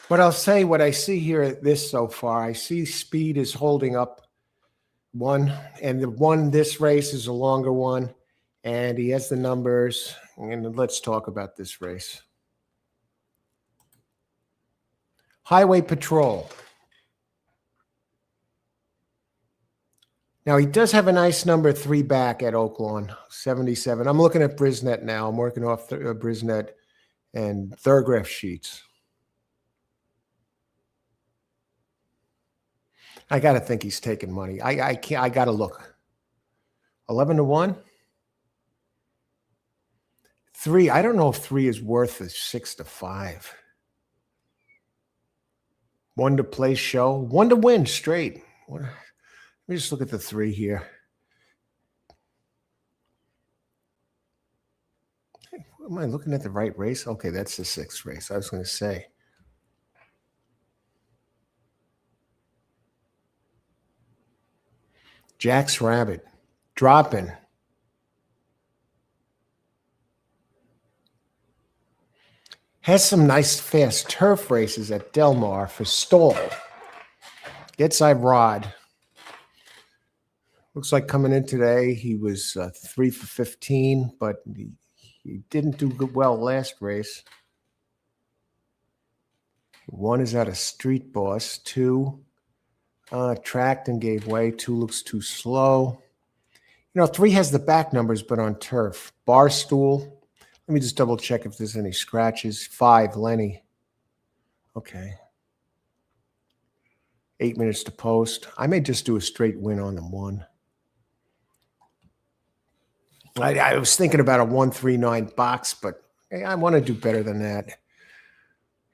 But I'll say what I see here at this so far. I see speed is holding up one, and the one this race is a longer one, and he has the numbers. And let's talk about this race. Highway Patrol. Now, he does have a nice number 3 back at Oaklawn, 77. I'm looking at Brisnet now. I'm working off Brisnet and Thurgraph sheets. I got to think he's taking money. I can't. I got to look. 11-1. 3. I don't know if 3 is worth the 6-5. 1 to play show. 1 to win straight. Let me just look at the 3 here. Am I looking at the right race? Okay, that's the 6th race. I was going to say. Jack's Rabbit. Dropping. Has some nice fast turf races at Del Mar for stall. Gets Rod. Looks like coming in today, he was 3 for 15, but he didn't do good well last race. 1 is out of Street Boss. 2 tracked and gave way. 2 looks too slow. 3 has the back numbers, but on turf. Barstool. Let me just double check if there's any scratches. 5, Lenny. Okay. 8 minutes to post. I may just do a straight win on the 1. I was thinking about a 139 box, but I want to do better than that.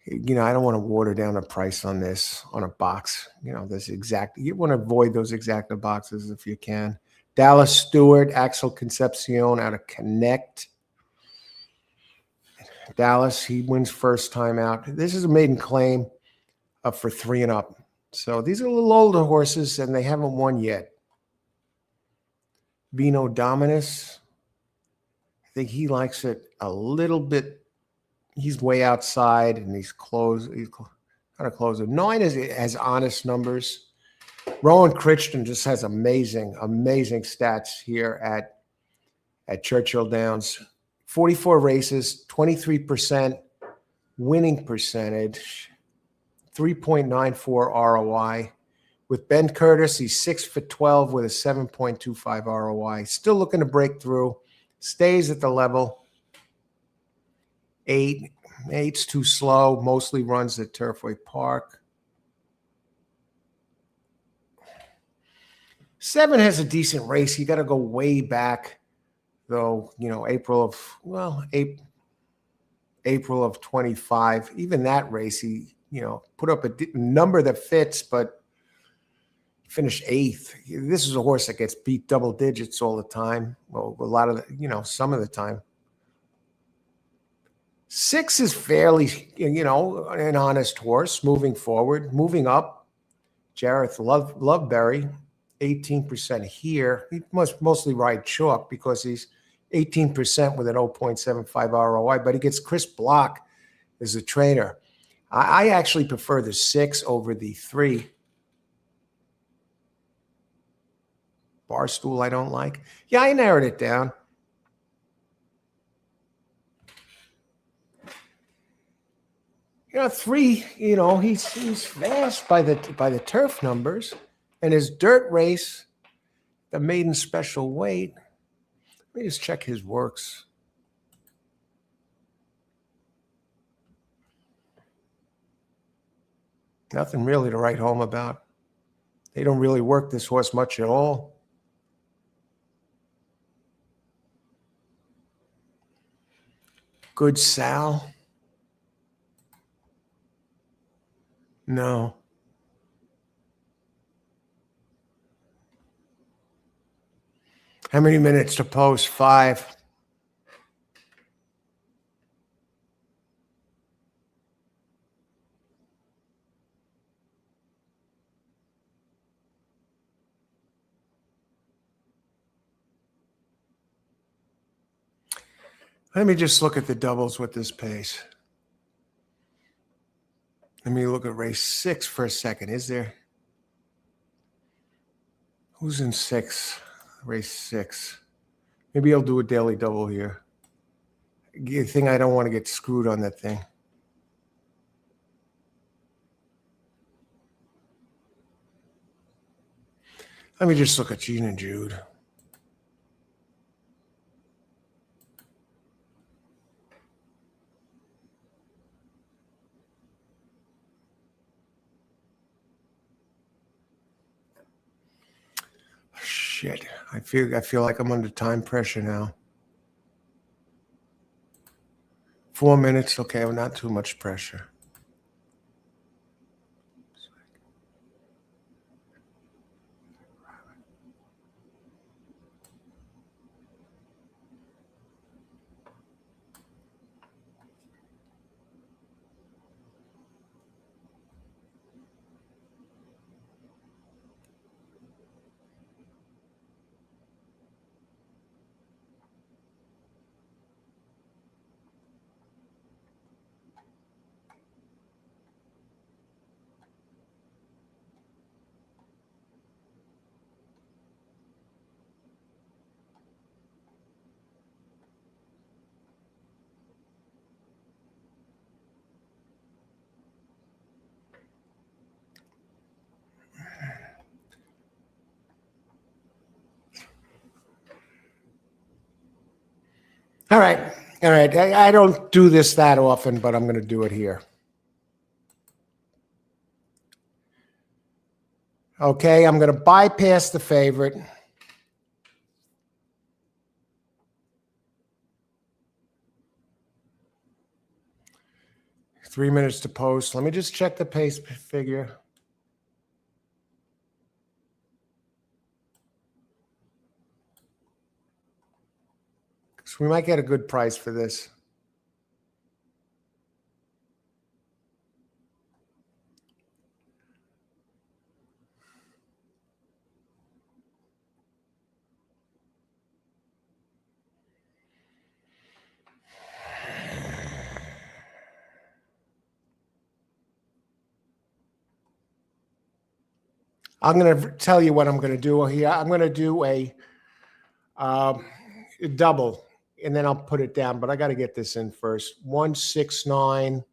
I don't want to water down the price on this on a box. You want to avoid those exacta boxes if you can. Dallas Stewart, Axel Concepcion out of Connect. Dallas, he wins first time out. This is a maiden claim for 3 and up. So these are a little older horses, and they haven't won yet. Vino Dominus. I think he likes it a little bit. He's way outside, and he's close. He's kind of closer. 9 has honest numbers. Rowan Crichton just has amazing stats here at Churchill Downs. 44 races, 23% winning percentage, 3.94 ROI. With Ben Curtis, he's 6 for 12 with a 7.25 ROI. Still looking to break through. Stays at the level. 8's too slow. Mostly runs at Turfway Park. 7 has a decent race. You got to go way back, though. April of 25. Even that race, he put up a number that fits, but finished 8th. This is a horse that gets beat double digits all the time. Well, a lot of some of the time. 6 is fairly, an honest horse moving forward, moving up. Jareth Loveberry, 18% here. He must mostly ride chalk because he's 18% with an 0.75 ROI, but he gets Chris Block as a trainer. I actually prefer the 6 over the 3. Barstool I don't like. Yeah, I narrowed it down. You know, 3, he's fast by the turf numbers. And his dirt race, the maiden special weight, let me just check his works. Nothing really to write home about. They don't really work this horse much at all. Good Sal. No. How many minutes to post? 5. Let me just look at the doubles with this pace. Let me look at race 6 for a second. Is there? Who's in 6? Race 6. Maybe I'll do a daily double here. The thing, I don't want to get screwed on that thing. Let me just look at Gene and Jude. Shit, I feel like I'm under time pressure now. 4 minutes, okay, well, not too much pressure. All right. I don't do this that often, but I'm going to do it here. Okay, I'm going to bypass the favorite. Three minutes to post. Let me just check the pace figure. So we might get a good price for this. I'm going to tell you what I'm going to do here. I'm going to do a double, and then I'll put it down. But I got to get this in first. 169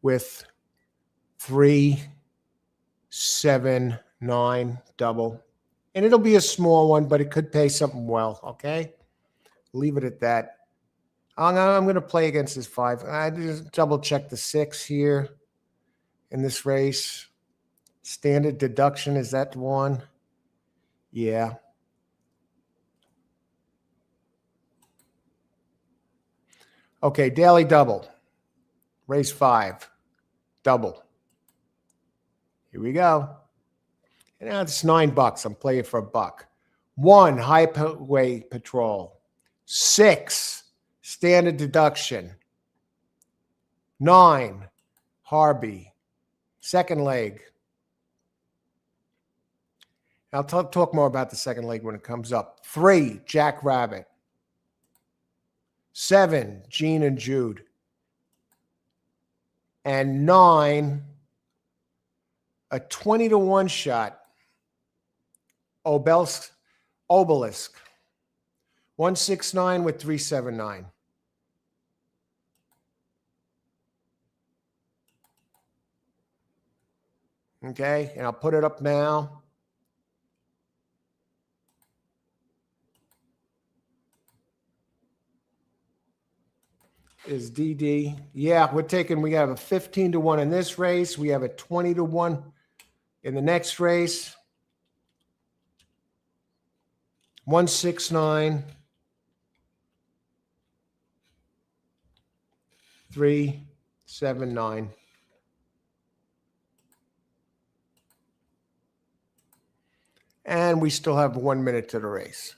with 379 double. And it'll be a small one, but it could pay something well, okay? Leave it at that. I'm going to play against this 5. I just double check the 6 here in this race. Standard deduction, is that the one? Yeah. Okay, daily double. Race 5. Double. Here we go. And now it's $9. I'm playing for $1. 1, highway patrol. 6, standard deduction. 9, Harvey. Second leg. I'll talk more about the second leg when it comes up. 3, Jack Rabbit. 7, Gene and Jude. And 9, a 20-to-1 shot, Obelisk. 169 with 379. Okay, and I'll put it up now. Is DD. Yeah, we have a 15-to-1 in this race. We have a 20-to-1 in the next race. 169. 379. And we still have 1 minute to the race.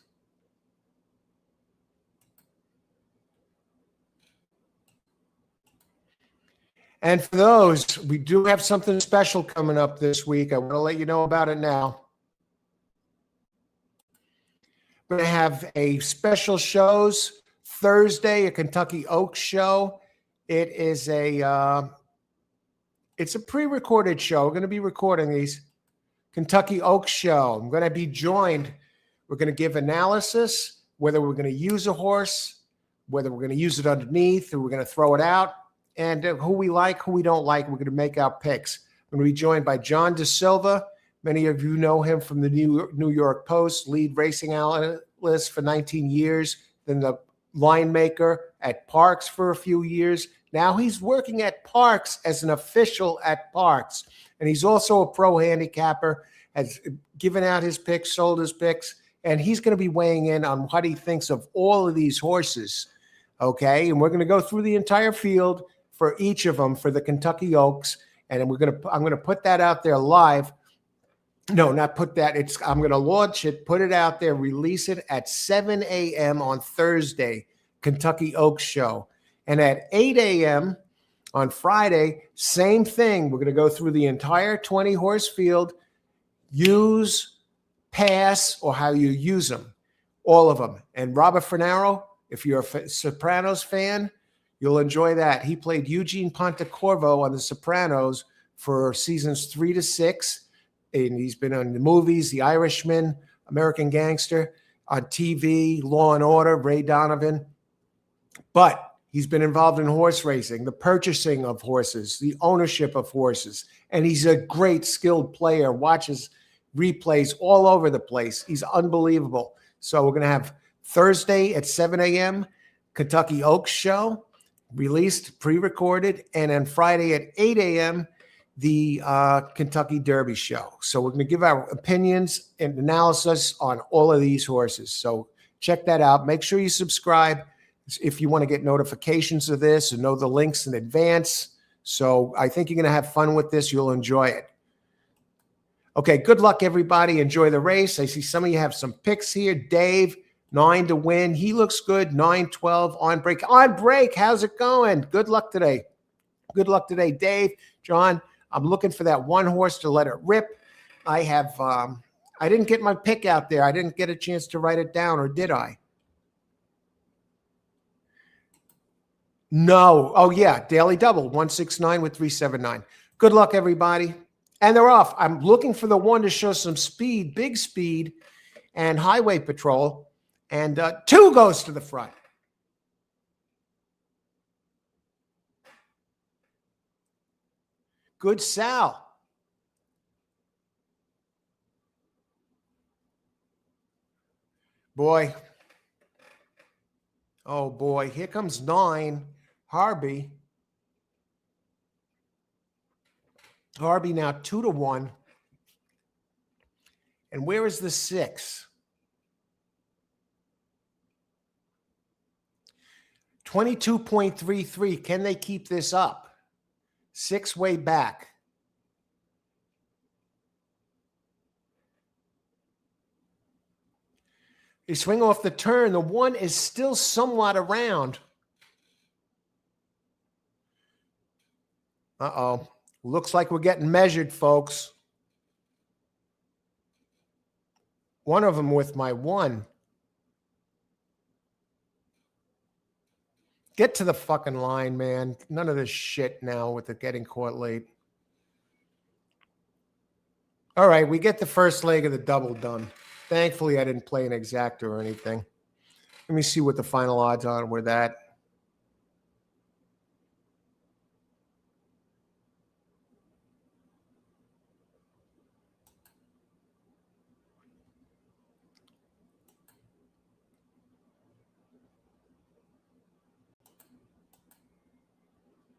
And for those, we do have something special coming up this week. I want to let you know about it now. We're going to have a special shows Thursday, a Kentucky Oaks show. It is a It's a pre-recorded show. We're going to be recording these. Kentucky Oaks show. I'm going to be joined. We're going to give analysis, whether we're going to use a horse, whether we're going to use it underneath, or we're going to throw it out, and who we like, who we don't like. We're going to make our picks. I'm going to be joined by John De Silva. Many of you know him from the New York Post, lead racing analyst for 19 years, then the line maker at Parks for a few years. Now he's working at Parks as an official at Parks. And he's also a pro handicapper, has given out his picks, sold his picks, and he's going to be weighing in on what he thinks of all of these horses. Okay, and we're going to go through the entire field for each of them for the Kentucky Oaks, and I'm going to put that out there live. No, not put that. I'm going to launch it, put it out there, release it at 7 a.m. on Thursday, Kentucky Oaks show. And at 8 a.m. on Friday, same thing. We're going to go through the entire 20-horse field, use, pass, or how you use them, all of them. And Robert Fornaro, if you're a Sopranos fan, you'll enjoy that. He played Eugene Pontecorvo on The Sopranos for seasons 3 to 6. And he's been on the movies, The Irishman, American Gangster, on TV, Law and Order, Ray Donovan. But he's been involved in horse racing, the purchasing of horses, the ownership of horses. And he's a great skilled player, watches replays all over the place. He's unbelievable. So we're going to have Thursday at 7 a.m., Kentucky Oaks show, released, pre-recorded. And then Friday at 8 a.m., the Kentucky Derby show. So we're going to give our opinions and analysis on all of these horses. So check that out. Make sure you subscribe if you want to get notifications of this and know the links in advance. So I think you're going to have fun with this. You'll enjoy it. Okay, good luck, everybody. Enjoy the race. I see some of you have some picks here. Dave, 9 to win. He looks good. 9-12 on break. On break, how's it going? Good luck today. Good luck today, Dave. John, I'm looking for that one horse to let it rip. I didn't get my pick out there. I didn't get a chance to write it down, or did I? No. Oh, yeah. Daily double, 169 with 379. Good luck, everybody. And they're off. I'm looking for the one to show some speed, big speed, and highway patrol. And 2 goes to the front. Good Sal. Boy. Oh, boy. Here comes 9. Harvey. Harvey now 2 to 1. And where is the 6? 22.33. Can they keep this up? 6 way back. They swing off the turn. The 1 is still somewhat around. Uh-oh. Looks like we're getting measured, folks. One of them with my 1. Get to the fucking line, man. None of this shit now with it getting caught late. All right, we get the first leg of the double done. Thankfully, I didn't play an exacta or anything. Let me see what the final odds on were that.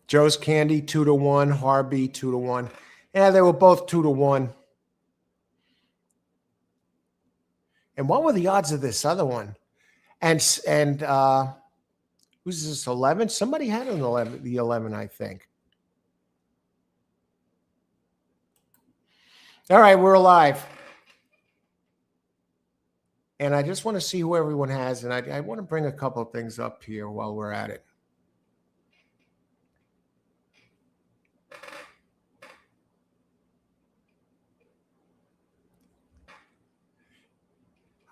Joe's Candy 2 to 1, Harvey 2 to 1. Yeah, they were both 2 to 1. And what were the odds of this other one? And who's this, 11? Somebody had an 11, the 11, I think. All right, we're alive. And I just want to see who everyone has. And I want to bring a couple of things up here while we're at it.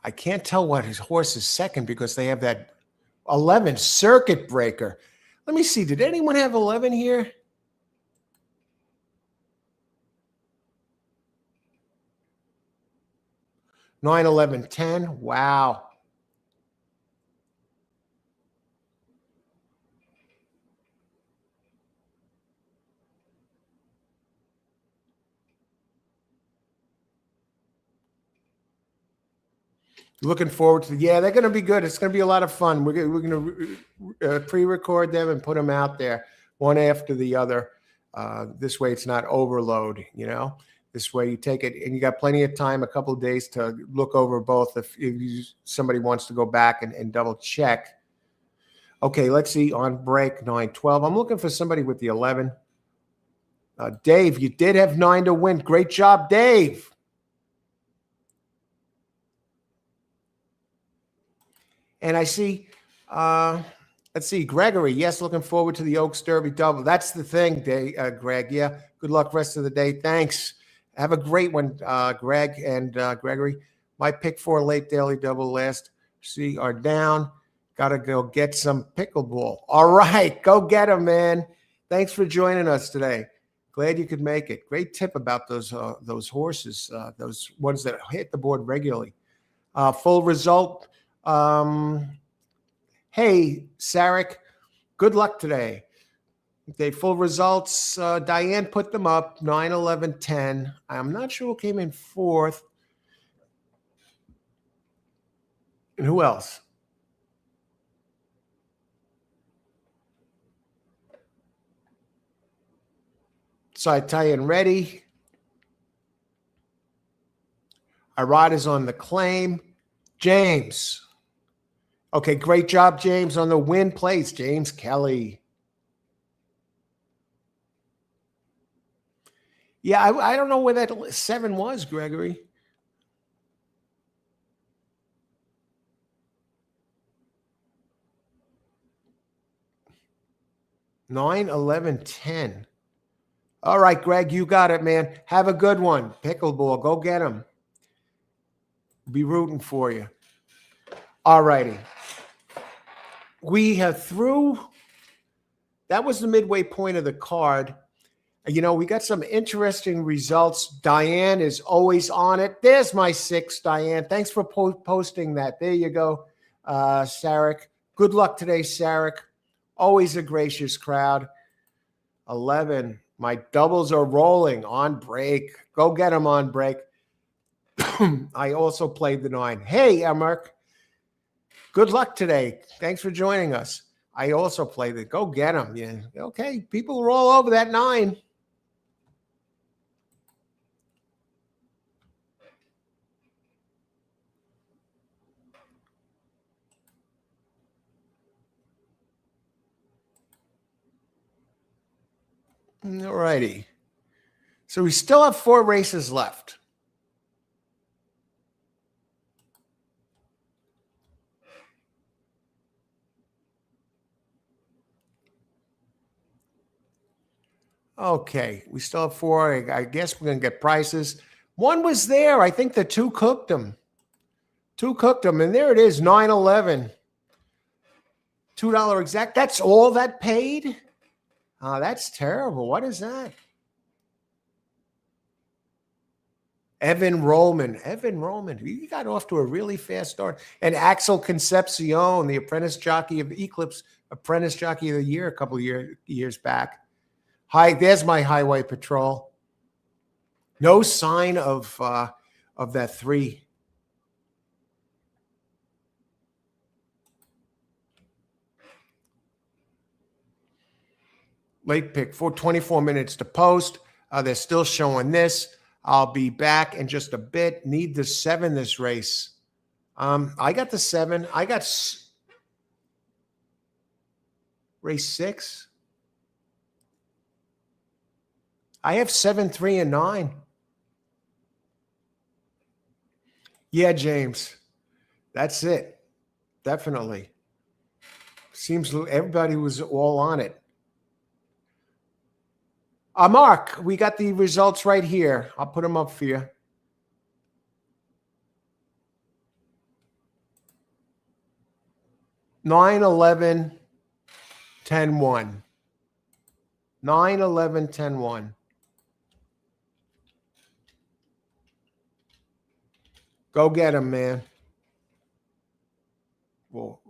I can't tell what his horse is second because they have that 11 circuit breaker. Let me see. Did anyone have 11 here? 9, 11, 10. Wow. Looking forward to, yeah, they're going to be good. It's going to be a lot of fun. We're going to pre-record them and put them out there one after the other. This way it's not overload, you know. This way you take it and you got plenty of time, a couple of days to look over both if somebody wants to go back and double check. Okay, let's see on break 9, 12. I'm looking for somebody with the 11. Dave, you did have 9 to win. Great job, Dave. And I see, let's see, Gregory. Yes, looking forward to the Oaks Derby double. That's the thing, Greg. Yeah, good luck rest of the day. Thanks. Have a great one, Greg and Gregory. My pick 4 late daily double last. See, are down. Got to go get some pickleball. All right, go get them, man. Thanks for joining us today. Glad you could make it. Great tip about those horses, those ones that hit the board regularly. Full result. Hey, Sarek, good luck today. Okay, full results. Diane put them up, 9, 11, 10. I'm not sure who came in 4th. And who else? So I tell you, and ready. Our rod is on the claim. James. Okay, great job, James, on the win place. James Kelly. Yeah, I don't know where that 7 was, Gregory. 9, 11, 10. All right, Greg, you got it, man. Have a good one. Pickleball, go get him. Be rooting for you. All righty. We have through. That was the midway point of the card. You know, we got some interesting results. Diane is always on it. There's my 6, Diane. Thanks for posting that. There you go, Sarek. Good luck today, Sarek. Always a gracious crowd. 11. My doubles are rolling on break. Go get them on break. I also played the 9. Hey, Emerk. Good luck today. Thanks for joining us. I also played it. Go get them. Yeah. Okay. People are all over that 9. All righty. So we still have 4 races left. Okay, we still have 4. I guess we're going to get prices. 1 was there. I think the 2 cooked them. 2 cooked them, and there it is, 9.11. $2 exact. That's all that paid? That's terrible. What is that? Evan Roman. He got off to a really fast start. And Axel Concepcion, the apprentice jockey of Eclipse, apprentice jockey of the year a couple of years back. Hi, there's my Highway Patrol. No sign of that 3. Late pick for 24 minutes to post. They're still showing this. I'll be back in just a bit. Need the 7 this race. I got the 7. I got race 6. I have 7, 3, and 9. Yeah, James. That's it. Definitely. Seems everybody was all on it. Mark, we got the results right here. I'll put them up for you. Nine, 11, 10, 1. 9, 11, 10, 1. Go get him, man. Whoa.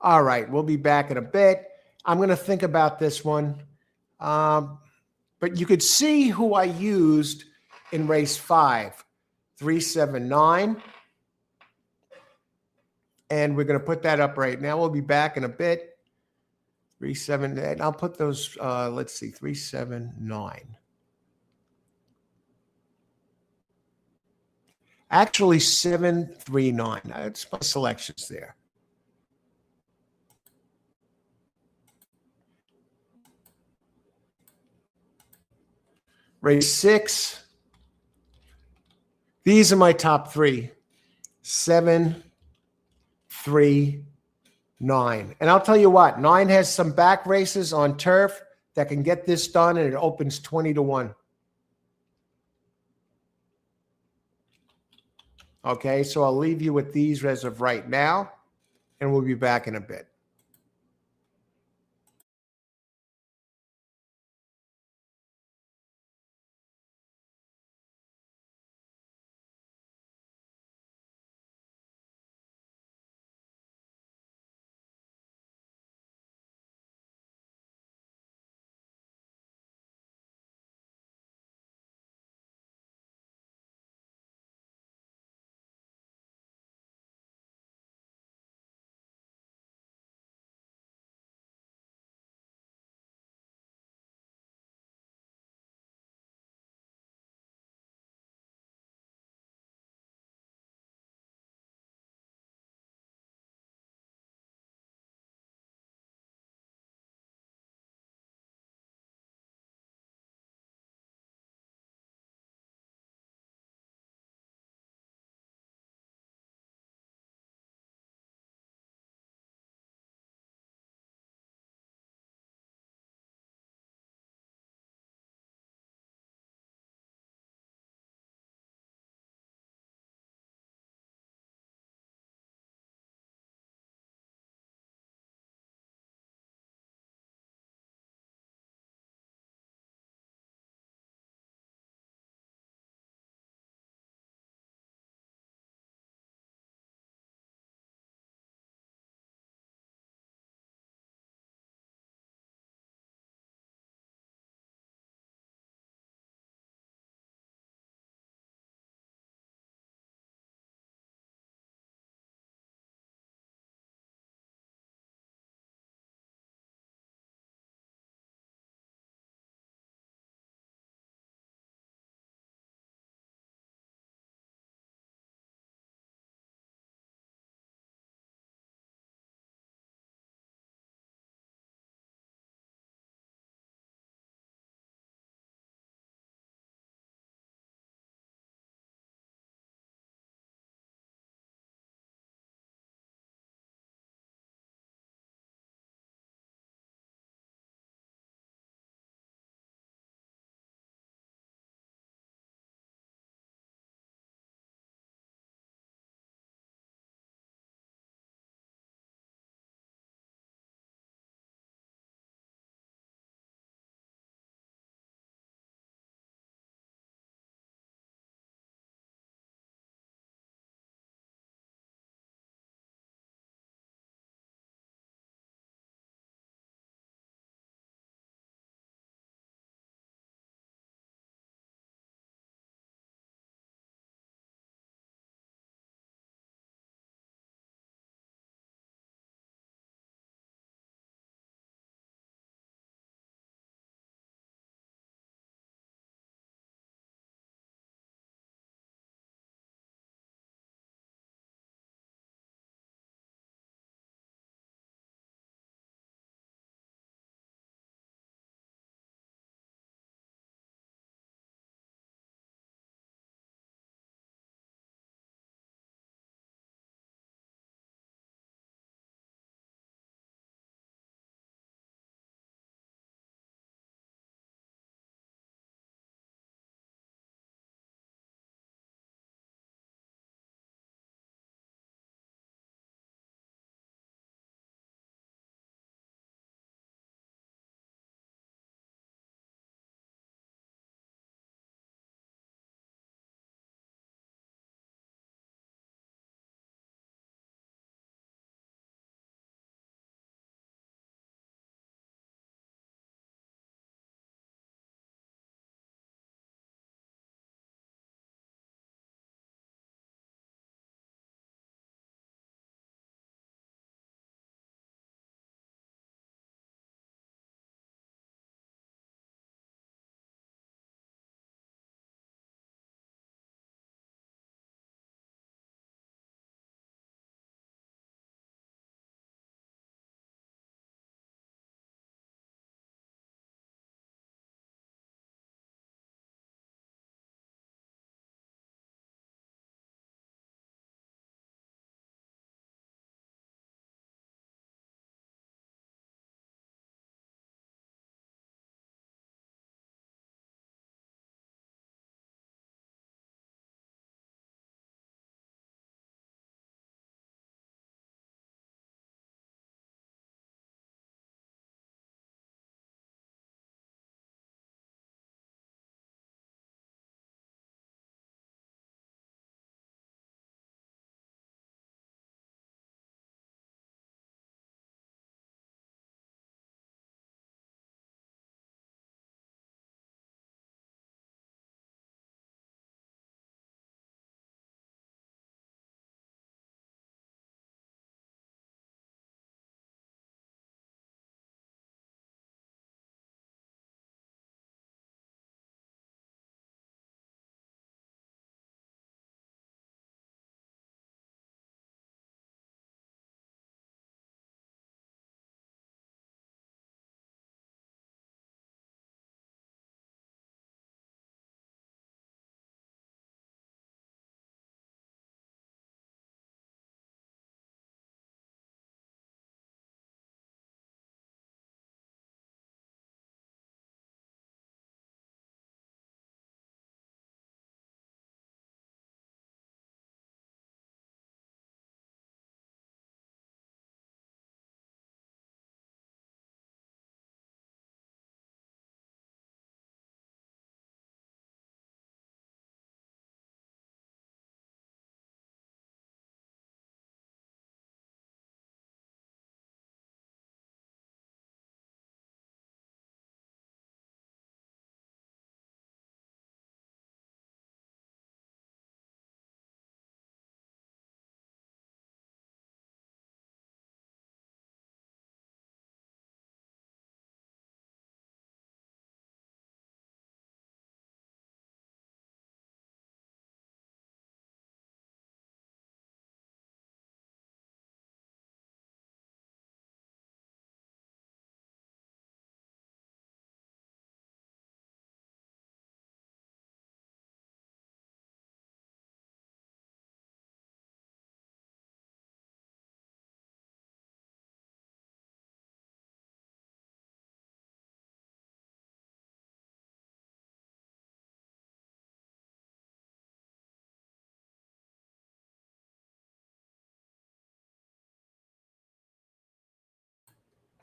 All right, we'll be back in a bit. I'm going to think about this one. But you could see who I used in race 5, 379. And we're going to put that up right now. We'll be back in a bit. 378. I'll put those, let's see, 379. Actually, 739. That's my selections there. Race 6. These are my top 3. 7, 3, 9. And I'll tell you what, 9 has some back races on turf that can get this done, and it opens 20 to 1. Okay, so I'll leave you with these as of right now, and we'll be back in a bit.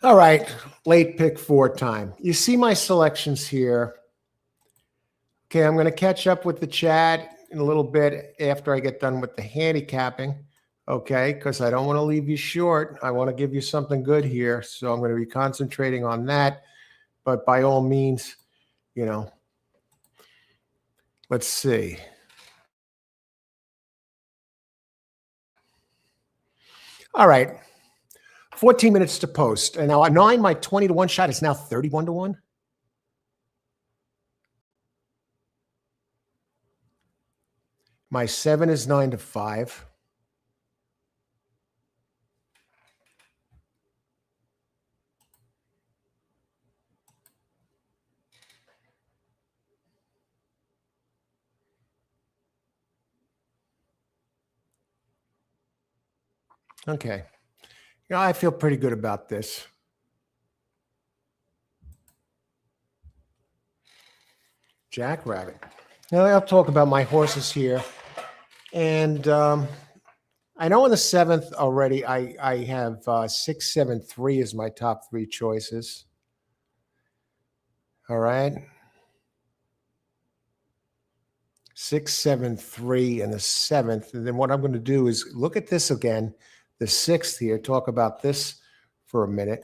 All right, late pick 4 time. You see my selections here. Okay, I'm going to catch up with the chat in a little bit after I get done with the handicapping. Okay, because I don't want to leave you short. I want to give you something good here. So I'm going to be concentrating on that. But by all means, you know, let's see. All right, 14 minutes to post. And now at 9, my 20 to 1 shot is now 31 to 1. My 7 is 9 to 5. Okay. You know, I feel pretty good about this. Jackrabbit. Now I'll talk about my horses here. And I know in the 7th already, I have 6, 7, 3 as my top 3 choices. All right. 6, 7, 3 in the 7th. And then what I'm going to do is look at this again, the 6th here, talk about this for a minute.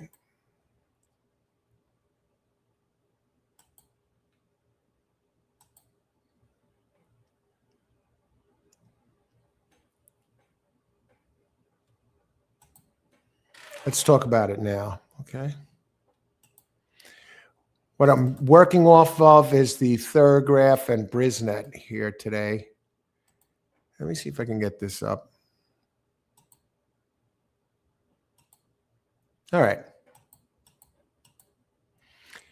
Let's talk about it now, okay? What I'm working off of is the Thurgraph and Brisnet here today. Let me see if I can get this up. All right.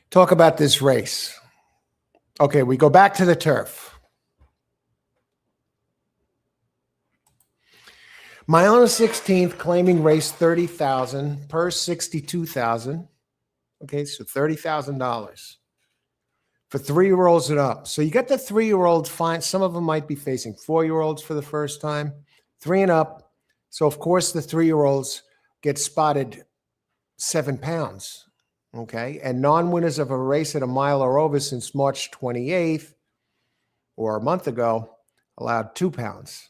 Talk about this race. Okay, we go back to the turf. Mile on the 16th, claiming race 30,000, purse 62,000. Okay, so $30,000 for 3-year-olds and up. So you got the 3-year-olds fine. Some of them might be facing 4-year-olds for the first time, 3 and up. So of course the 3-year-olds get spotted 7 pounds. Okay, and non-winners of a race at a mile or over since March 28th or a month ago allowed 2 pounds.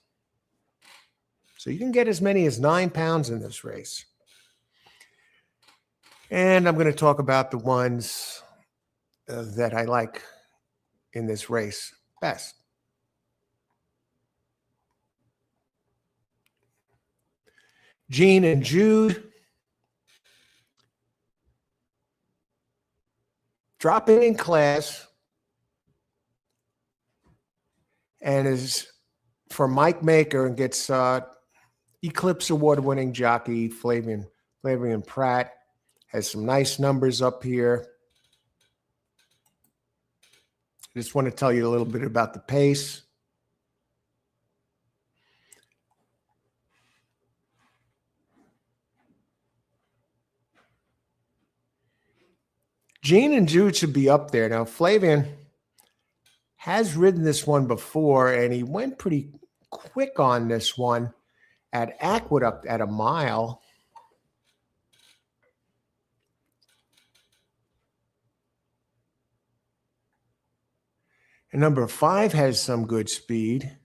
So you can get as many as 9 pounds in this race. And I'm going to talk about the ones that I like in this race best. Gene and Jude dropping in class and is for Mike Maker and gets Eclipse Award-winning jockey Flavian Pratt. Has some nice numbers up here. I just want to tell you a little bit about the pace. Gene and Jude should be up there. Now, Flavian has ridden this one before, and he went pretty quick on this one at Aqueduct at a mile. And number 5 has some good speed.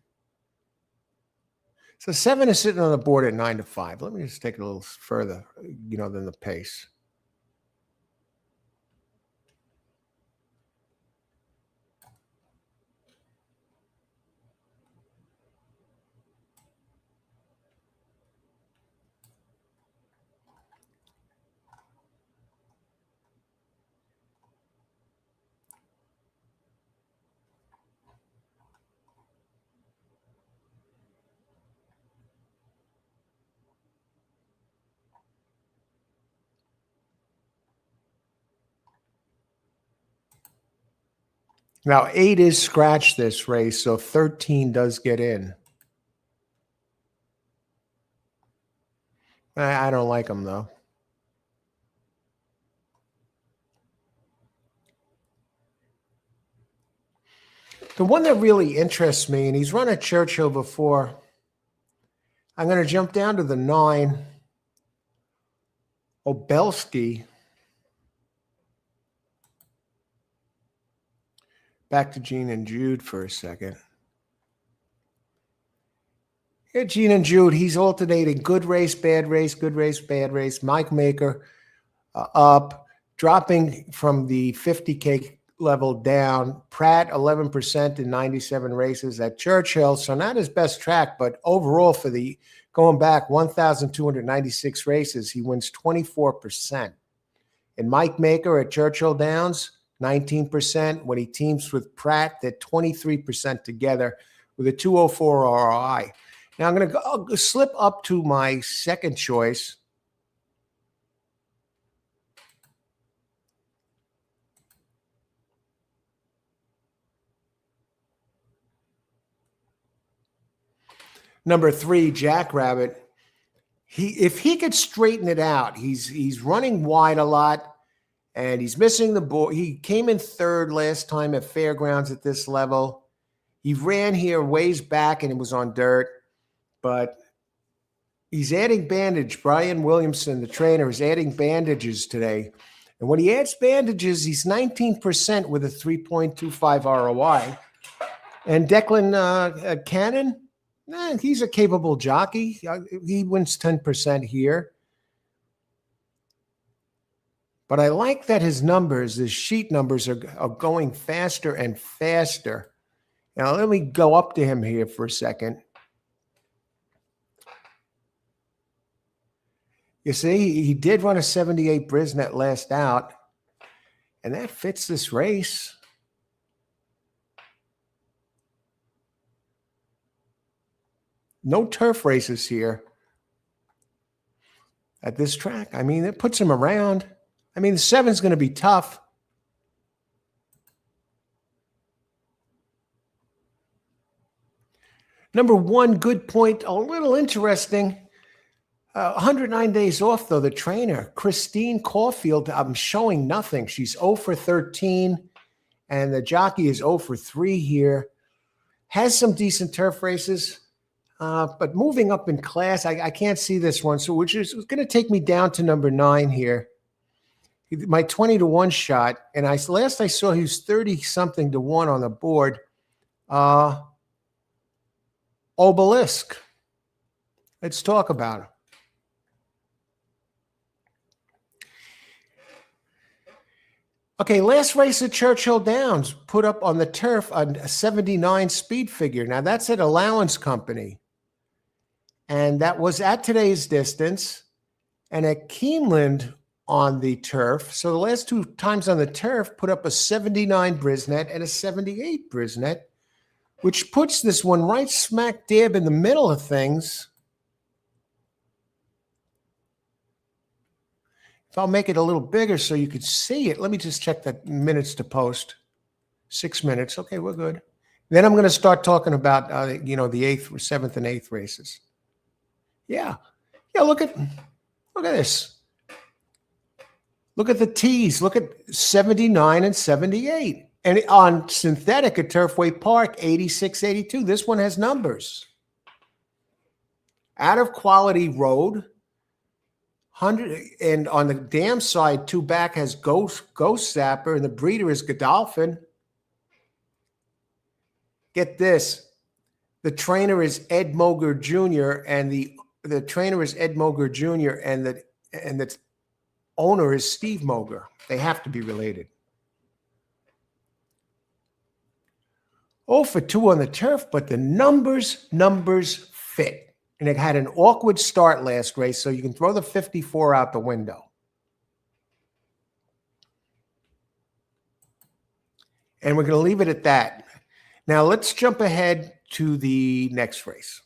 So 7 is sitting on the board at 9 to 5. Let me just take it a little further, than the pace. Now, 8 is scratched this race, so 13 does get in. I don't like him, though. The one that really interests me, and he's run at Churchill before, I'm going to jump down to the 9, Obelski. back to Gene and Jude for a second. Yeah, Gene and Jude, he's alternating good race, bad race, good race, bad race. Mike Maker up, dropping from the 50K level down. Pratt, 11% in 97 races at Churchill. So not his best track, but overall for the going back 1,296 races, he wins 24%. And Mike Maker at Churchill Downs, 19%. When he teams with Pratt, they're 23% together with a 204 ROI. Now I'm going to go slip up to my second choice. Number 3, Jackrabbit. If he could straighten it out, he's running wide a lot and he's missing the board. He came in third last time at Fairgrounds at this level. He ran here ways back and it was on dirt, but he's adding bandage. Brian Williamson, the trainer, is adding bandages today. And when he adds bandages, he's 19% with a 3.25 ROI. And Declan Cannon, he's a capable jockey. He wins 10% here. But I like that his numbers, his sheet numbers are going faster and faster. Now, let me go up to him here for a second. You see, he did run a 78 Brisnet last out, and that fits this race. No turf races here at this track. I mean, it puts him around. I mean, the 7's going to be tough. Number 1, Good Point, a little interesting. 109 days off, though, the trainer, Christine Caulfield, I'm showing nothing. She's 0 for 13, and the jockey is 0 for 3 here. Has some decent turf races, but moving up in class, I can't see this one, so which is going to take me down to number 9 here. My 20-1 shot, and last I saw he was 30-something to 1 on the board. Obelisk. Let's talk about him. Okay, last race at Churchill Downs put up on the turf a 79 speed figure. Now, that's at Allowance Company. And that was at today's distance and at Keeneland on the turf. So the last 2 times on the turf put up a 79 Brisnet and a 78 Brisnet, which puts this one right smack dab in the middle of things. If I'll make it a little bigger so you could see it, let me just check the minutes to post. 6 minutes. Okay, we're good. Then I'm going to start talking about, the 8th, 7th, and 8th races. Yeah. Yeah, look at this. Look at the T's. Look at 79 and 78. And on synthetic at Turfway Park, 86, 82. This one has numbers. Out of Quality Road. 100, and on the dam side, 2 back has Ghost Zapper, and the breeder is Godolphin. Get this. The trainer is Ed Moger Jr., and the trainer is Ed Moger Jr., and the owner is Steve Moger. They have to be related. 0 for 2 on the turf, but the numbers fit. And it had an awkward start last race, so you can throw the 54 out the window. And we're going to leave it at that. Now, let's jump ahead to the next race.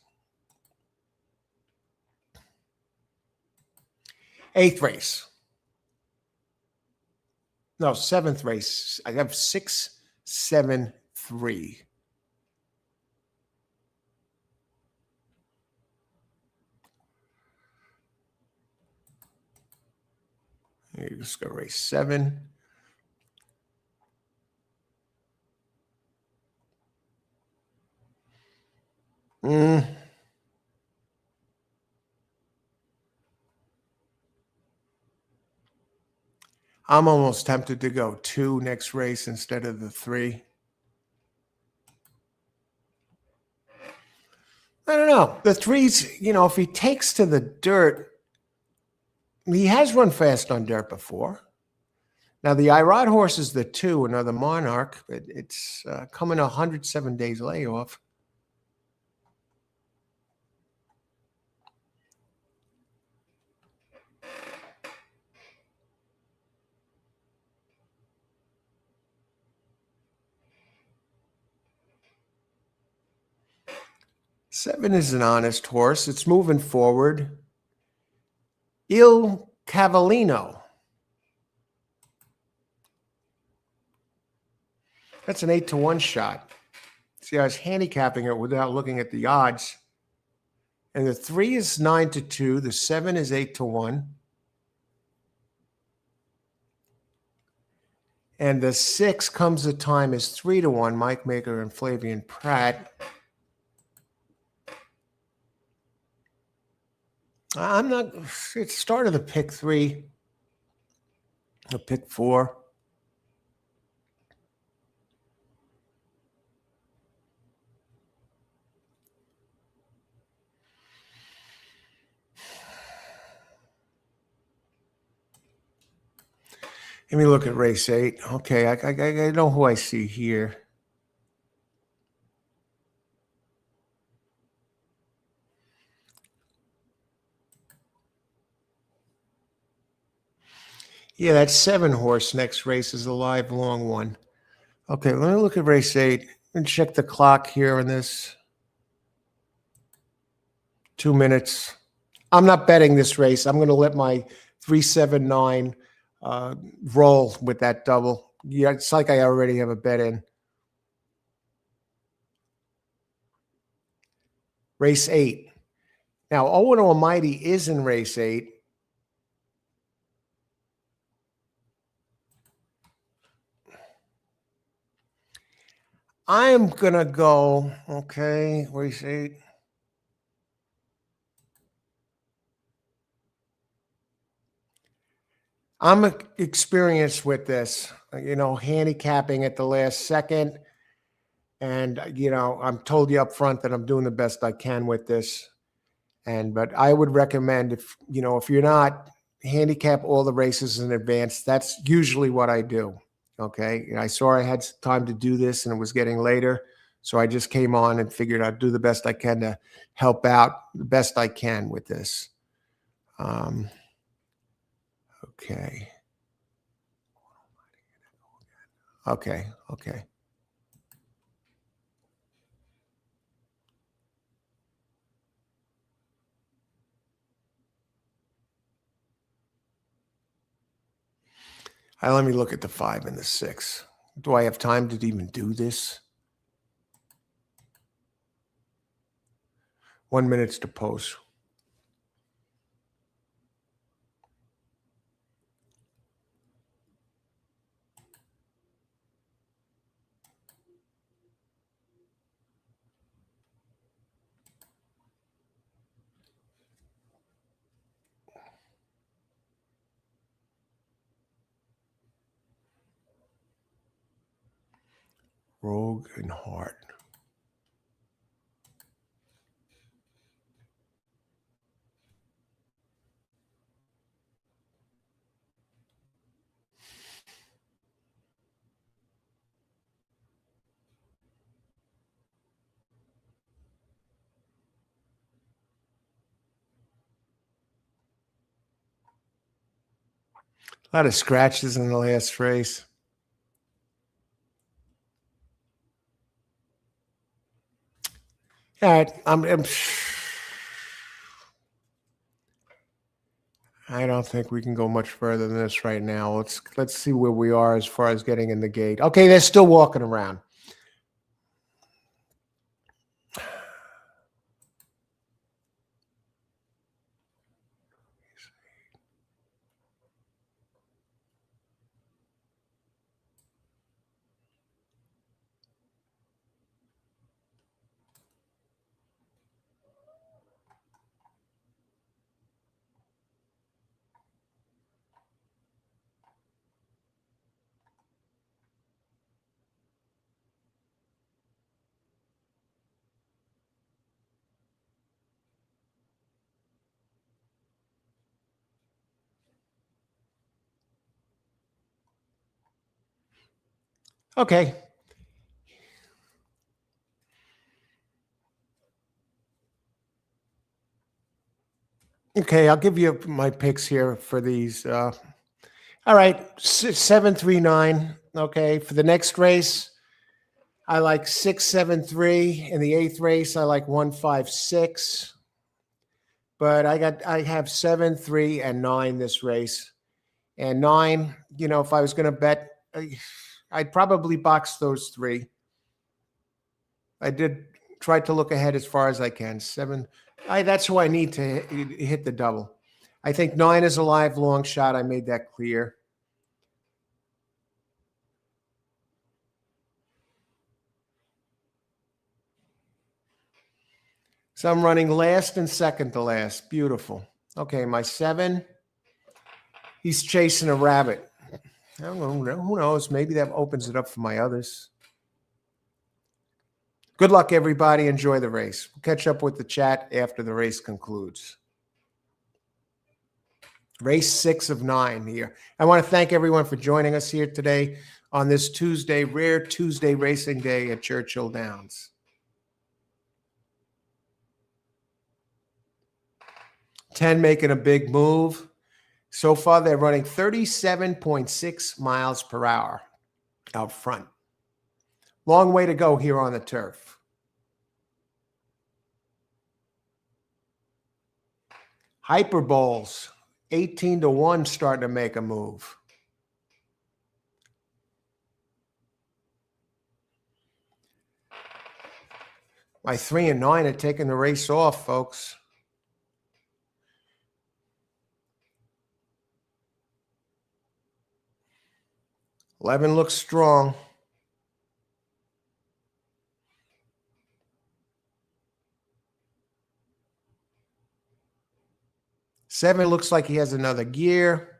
8th race. No, 7th race. I have 6, 7, 3. You just go race 7. I'm almost tempted to go 2 next race instead of the 3. I don't know. The threes, if he takes to the dirt, he has run fast on dirt before. Now, the Irod horse is the 2, another Monarch. It's coming 107 days layoff. Seven is an honest horse. It's moving forward. Il Cavallino. That's an 8-1 shot. See, I was handicapping it without looking at the odds. And the 3 is 9-2. The 7 is 8-1. And the 6 comes the time is 3-1. Mike Maker and Flavian Pratt. I'm not. It started the pick 3. The pick 4. Let me look at race 8. Okay, I know who I see here. Yeah, that 7 horse next race is a live long one. Okay, let me look at race 8 and check the clock here on this. 2 minutes. I'm not betting this race. I'm going to let my 379 roll with that double. Yeah, it's like I already have a bet in. Race 8. Now, Owen Almighty is in race 8. I am going to go, okay, race 8. I'm experienced with this, handicapping at the last second. And, I'm told you up front that I'm doing the best I can with this. But I would recommend if you're not handicap all the races in advance, that's usually what I do. Okay. I saw I had time to do this and it was getting later. So I just came on and figured I'd do the best I can to help out the best I can with this. Okay. Okay. Okay. Let me look at the 5 and the 6. Do I have time to even do this? 1 minute to post. Rogue and Hart. A lot of scratches in the last race. All right, I don't think we can go much further than this right now. Let's see where we are as far as getting in the gate. Okay, they're still walking around. Okay. Okay, I'll give you my picks here for these. All right, 739. Okay, for the next race, I like 673. In the 8th race, I like 156. But I have 7, 3, and 9 this race. And 9, if I was going to bet, I'd probably box those 3. I did try to look ahead as far as I can. 7, that's who I need to hit the double. I think 9 is a live long shot. I made that clear. So I'm running last and second to last. Beautiful. Okay, my 7, he's chasing a rabbit. I don't know. Who knows? Maybe that opens it up for my others. Good luck, everybody. Enjoy the race. We'll catch up with the chat after the race concludes. Race 6 of 9 here. I want to thank everyone for joining us here today on this Tuesday, rare Tuesday racing day at Churchill Downs. 10 making a big move. So far, they're running 37.6 miles per hour out front. Long way to go here on the turf. Hyperboles, 18-1, starting to make a move. My 3 and 9 are taking the race off, folks. $11 looks strong. $7 looks like he has another gear.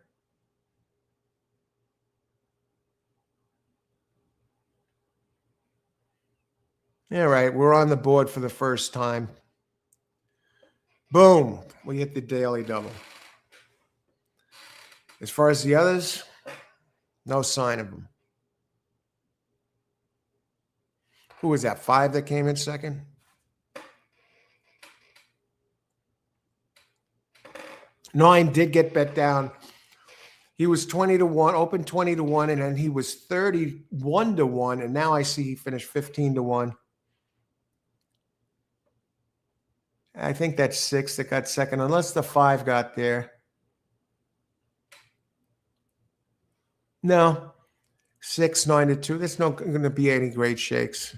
All right, we're on the board for the first time. Boom, we hit the daily double. As far as the others, no sign of them. Who was that, 5 that came in second? Nine did get bet down. He was 20-1, open 20-1, and then he was 31-1, and now I see he finished 15-1. I think that's 6 that got second, unless the 5 got there. No, 6, 9-2. There's not going to be any great shakes.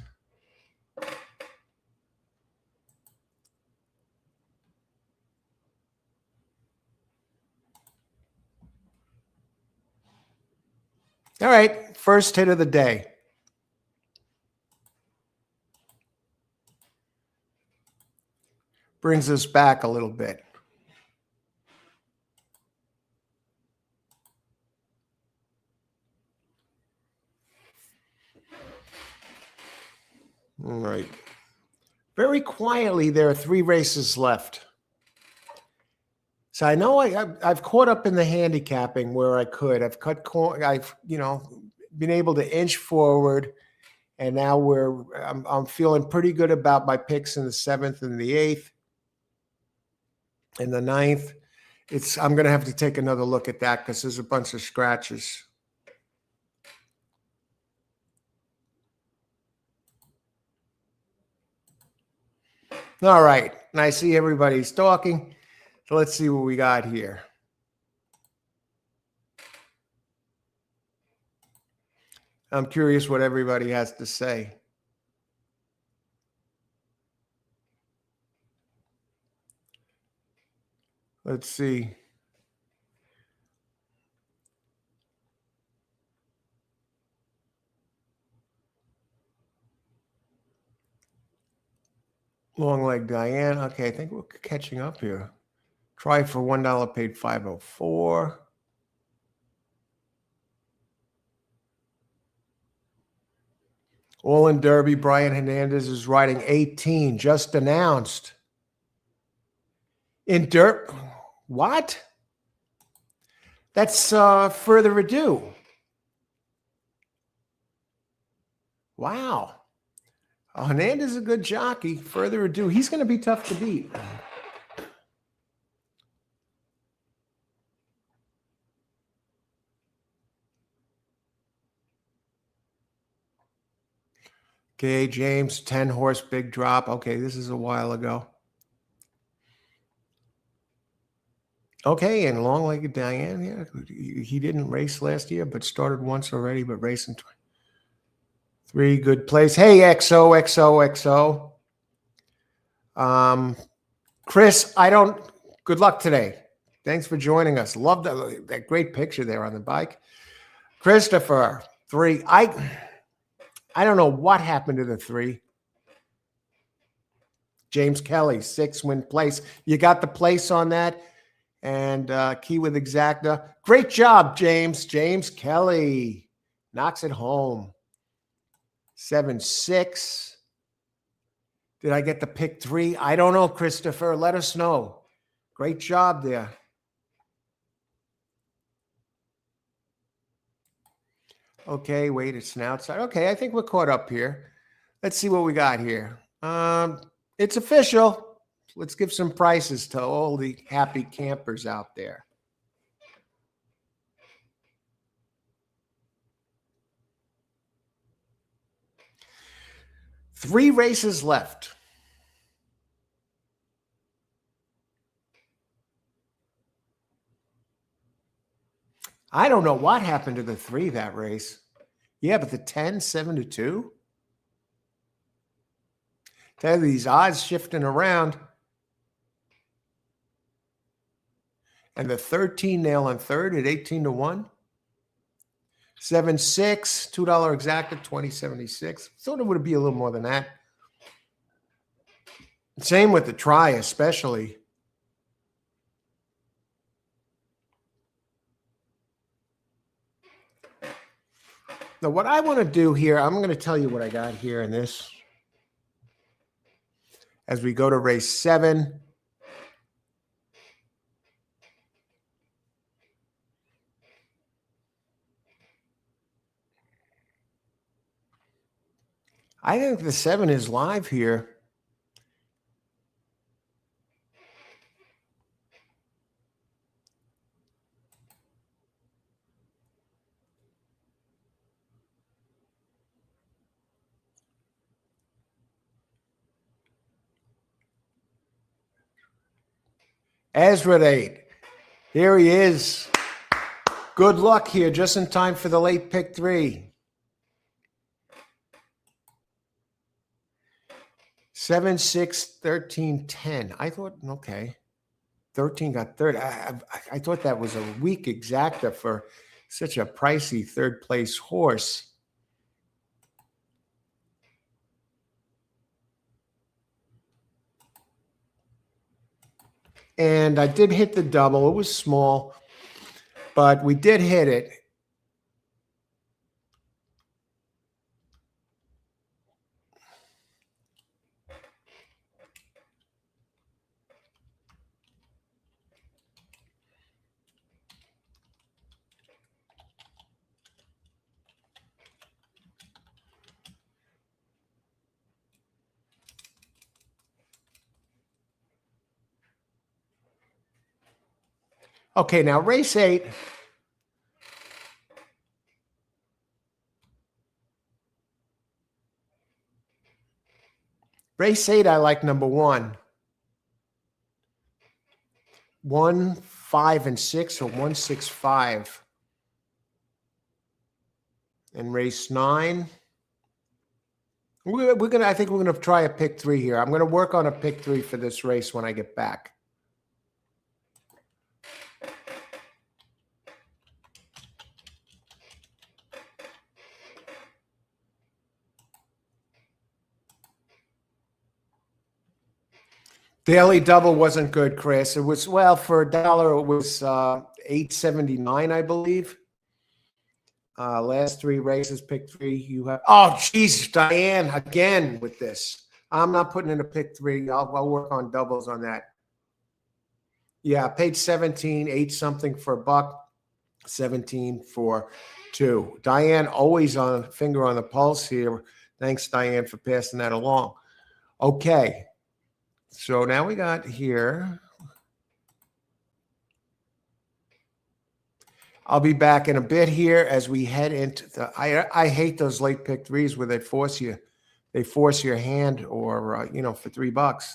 All right, first hit of the day. Brings us back a little bit. All right. Very quietly, there are 3 races left. So I know I've caught up in the handicapping where I could. I've been able to inch forward, and now I'm feeling pretty good about my picks in the 7th and the 8th. In the 9th, I'm going to have to take another look at that because there's a bunch of scratches. All right, and I see everybody's talking. So let's see what we got here. I'm curious what everybody has to say. Let's see. Long leg Diane. Okay, I think we're catching up here. Try for $1, paid $5.04. All in Derby, Brian Hernandez is riding 18, just announced. In Dirt, what? That's further ado. Wow. Hernandez is a good jockey. Further ado, he's going to be tough to beat. Okay, James, 10 horse big drop. Okay, this is a while ago. Okay, and long-legged Diane, yeah, he didn't race last year, but started once already, but racing 3 good plays. Hey, XO. Chris, good luck today. Thanks for joining us. Love that great picture there on the bike. Christopher, 3. I don't know what happened to the 3. James Kelly, 6 win place. You got the place on that. And key with exacta. Great job, James. James Kelly knocks it home. 7-6. Did I get the pick 3? I don't know, Christopher. Let us know. Great job there. Okay, wait, it's an outside. Okay, I think we're caught up here. Let's see what we got here. It's official. Let's give some prices to all the happy campers out there. Three races left. I don't know what happened to the 3 that race. Yeah, but the 10, 7-2. Tell you, these odds shifting around. And the 13 nail on third at 18-1. 7-6, $2 exacta, 20.76. Thought it would be a little more than that. Same with the try, especially. Now, what I want to do here, I'm going to tell you what I got here in this. As we go to race 7. I think the 7 is live here. Ezra at 8. Here he is. Good luck here, just in time for the late pick 3. 7, 6, 13, 10. I thought, okay. 13 got third. I thought that was a weak exacta for such a pricey third place horse. And I did hit the double. It was small, but we did hit it. Okay, now race 8. Race 8, I like number 1. 1, 5, and 6, or 1, 6, 5. And race 9. I think we're gonna try a pick 3 here. I'm gonna work on a pick 3 for this race when I get back. Daily double wasn't good, Chris. It was, well, for $1, it was $8.79, I believe. Last 3 races, pick 3. You have, oh, geez, Diane, again with this. I'm not putting in a pick 3. I'll work on doubles on that. Yeah, paid 17, 8 something for $1, 17 for 2. Diane always on finger on the pulse here. Thanks, Diane, for passing that along. Okay. So now we got here. I'll be back in a bit here as we head into the. I hate those late pick threes where they force your hand, or for $3.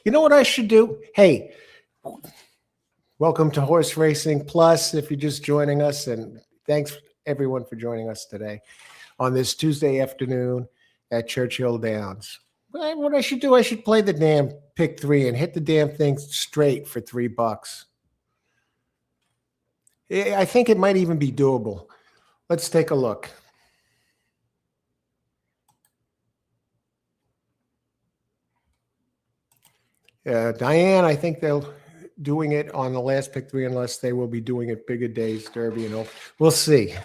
You know what I should do? Hey, welcome to Horse Racing Plus. If you're just joining us, and thanks everyone for joining us today on this Tuesday afternoon at Churchill Downs. What I should do, I should play the damn pick 3 and hit the damn thing straight for $3. I think it might even be doable. Let's take a look. Diane, I think they're doing it on the last pick 3 unless they will be doing it bigger days, Derby and Oaks. We'll see.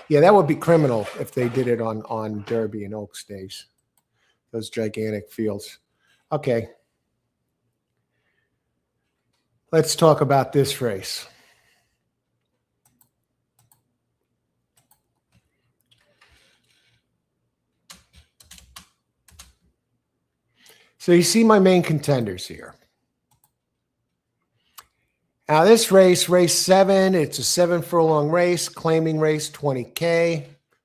Yeah, that would be criminal if they did it on Derby and Oaks days. Those gigantic fields. Okay. Let's talk about this race. So you see my main contenders here. Now this race, race 7, it's a 7-furlong race, claiming race, 20K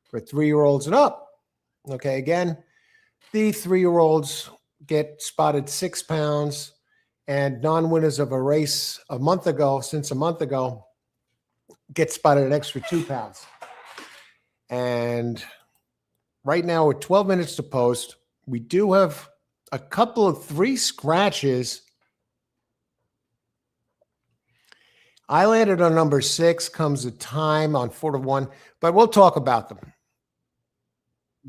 for 3-year-olds and up. Okay, again, the 3-year-olds get spotted 6 pounds, and non-winners of a race since a month ago, get spotted an extra 2 pounds. And right now, with 12 minutes to post, we do have a couple of 3 scratches. I landed on number 6, comes a time on 4-1, but we'll talk about them.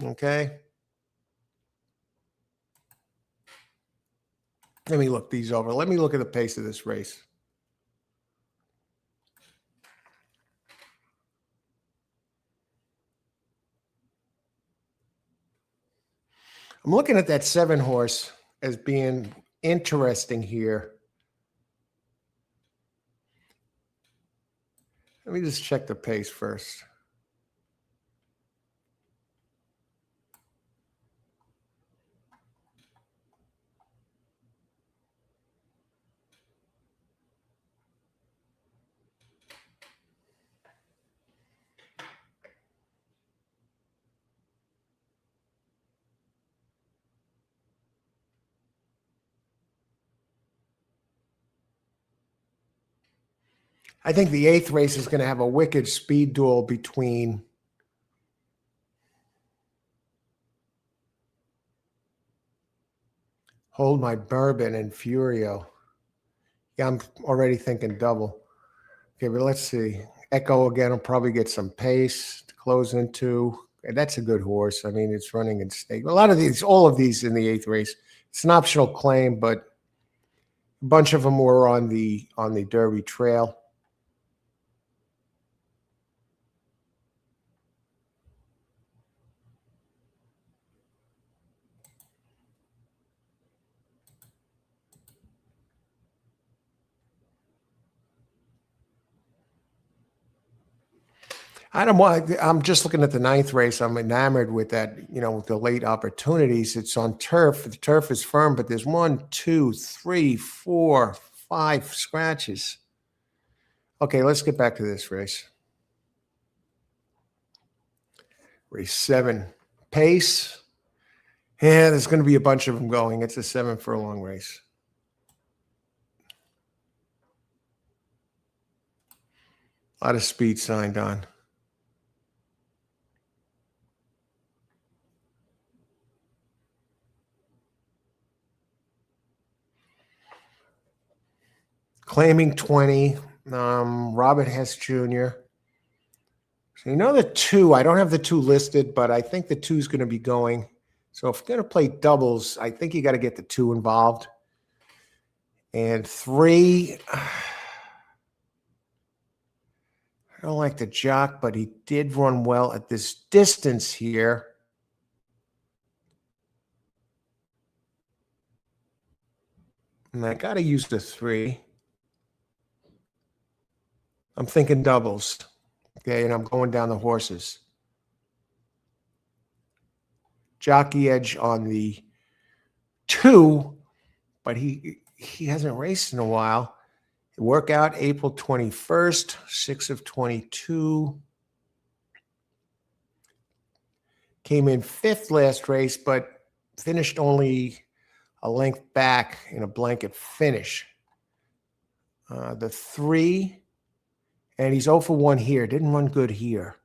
Okay. Let me look these over. Let me look at the pace of this race. I'm looking at that 7 horse as being interesting here. Let me just check the pace first. I think the 8th race is going to have a wicked speed duel between Hold My Bourbon and Furio. Yeah, I'm already thinking double. Okay, but let's see. Echo again will probably get some pace to close into. And that's a good horse. I mean, it's running in stake. All of these in the 8th race. It's an optional claim, but a bunch of them were on the Derby trail. I'm just looking at the 9th race. I'm enamored with that, with the late opportunities. It's on turf. The turf is firm, but there's 1, 2, 3, 4, 5 scratches. Okay, let's get back to this race. Race 7. Pace. Yeah, there's going to be a bunch of them going. It's a 7-furlong race. A lot of speed signed on. Claiming 20, Robert Hess Jr. So the 2, I don't have the 2 listed, but I think the 2 is going to be going. So if you're going to play doubles, I think you got to get the 2 involved. And 3, I don't like the jock, but he did run well at this distance here. And I got to use the 3. I'm thinking doubles. Okay, and I'm going down the horses. Jockey edge on the 2, but he hasn't raced in a while. Workout April 21st, 6 of 22. Came in 5th last race, but finished only a length back in a blanket finish. The 3, and he's 0 for 1 here. Didn't run good here.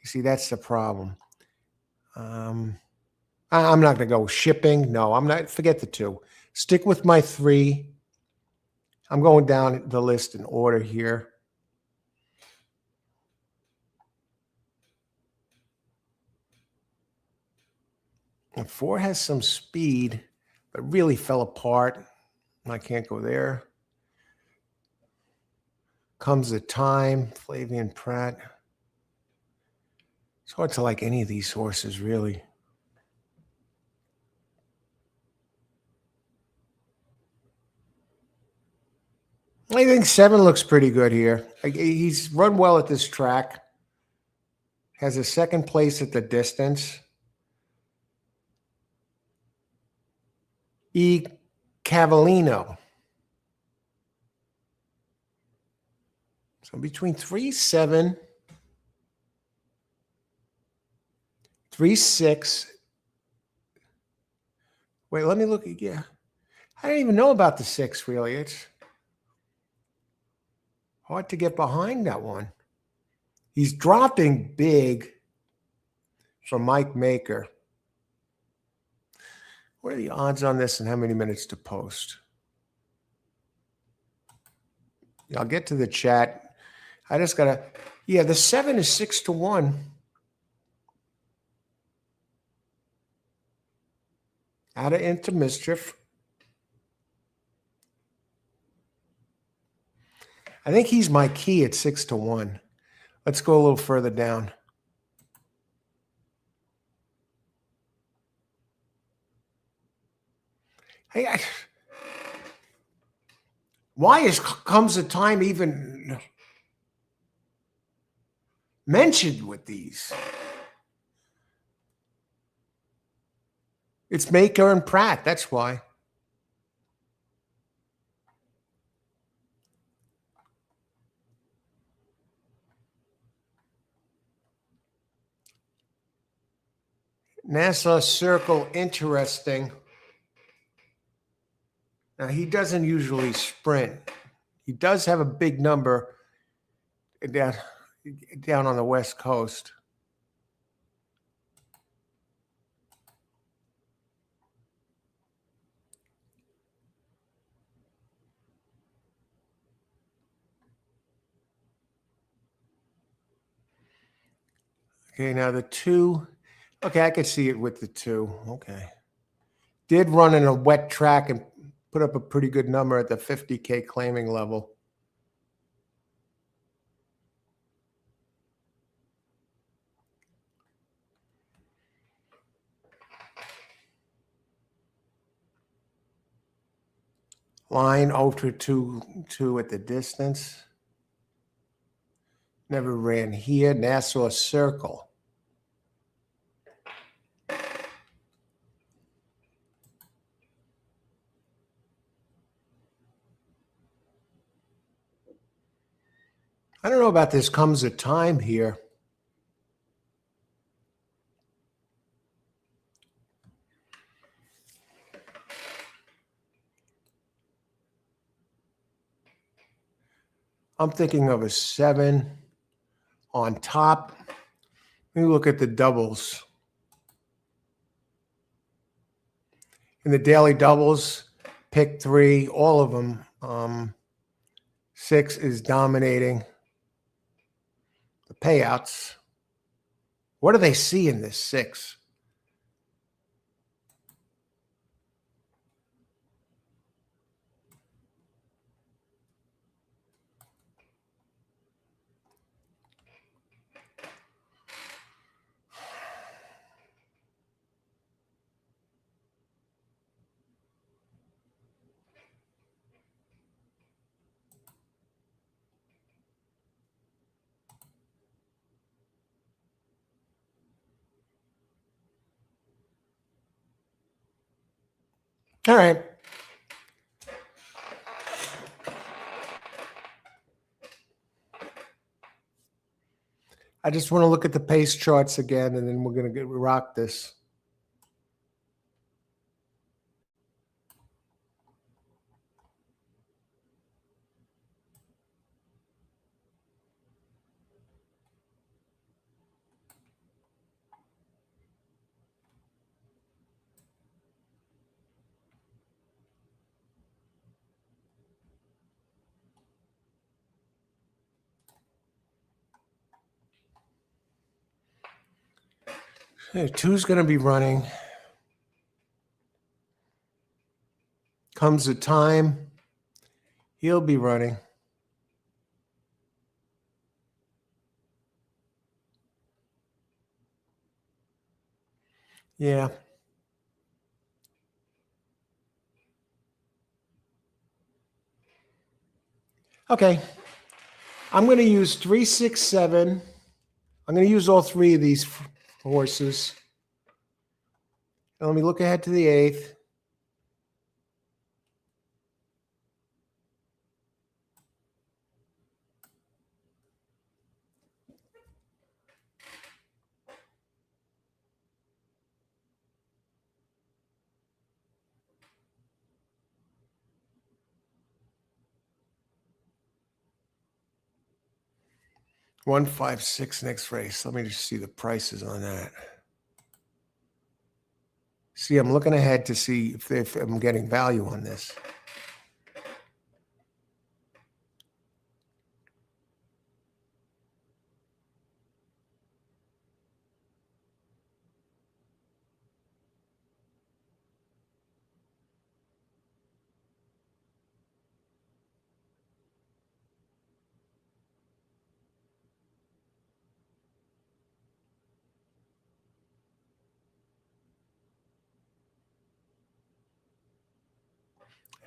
You see, that's the problem. I'm not going to go shipping. No, I'm not. Forget the 2. Stick with my 3. I'm going down the list in order here. And 4 has some speed, but really fell apart. I can't go there. Comes the Time, Flavian Pratt. It's hard to like any of these horses, really. I think 7 looks pretty good here. He's run well at this track. Has a 2nd place at the distance. E. Cavallino. So between 3, 7, 3, 6. Wait, let me look. Yeah. I didn't even know about the 6, really. It's hard to get behind that one. He's dropping big from Mike Maker. What are the odds on this and how many minutes to post? I'll get to the chat. I just got to, yeah, the 7 is 6 to 1. Out of Into Mischief. I think he's my key at 6 to 1. Let's go a little further down. Hey, why comes a time even mentioned with these? It's Maker and Pratt. That's why. Nassau Circle, interesting. Now, he doesn't usually sprint. He does have a big number down on the West Coast. Okay, now the 2. Okay, I could see it with the 2. Okay. Did run in a wet track and put up a pretty good number at the 50K claiming level. Line 0 to 2 at the distance. Never ran here. Nassau Circle. I don't know about this comes a time here. I'm thinking of a 7 on top. Let me look at the doubles. In the daily doubles, pick 3, all of them. 6 is dominating the payouts. What do they see in this 6? All right. I just want to look at the pace charts again, and then we're going to rock this. Hey, 2's going to be running. Comes the time, he'll be running. Yeah. Okay. I'm going to use 3, 6, 7. I'm going to use all 3 of these horses. And let me look ahead to the 8th. One, 5, 6 next race. Let me just see the prices on that. See, I'm looking ahead to see if I'm getting value on this.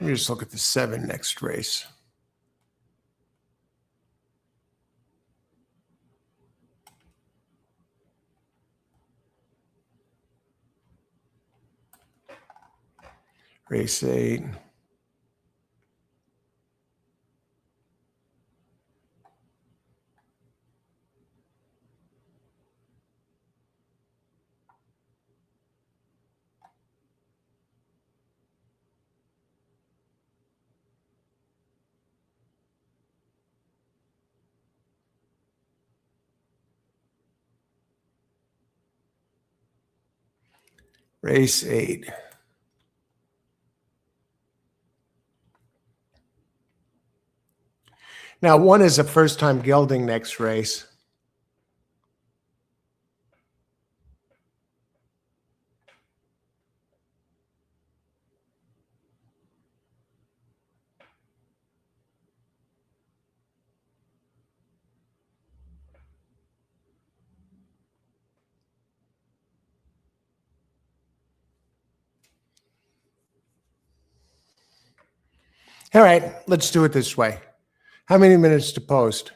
Let me just look at the 7 next race. Race 8. Race 8. Now, 1 is a first-time gelding next race. All right, let's do it this way. How many minutes to post?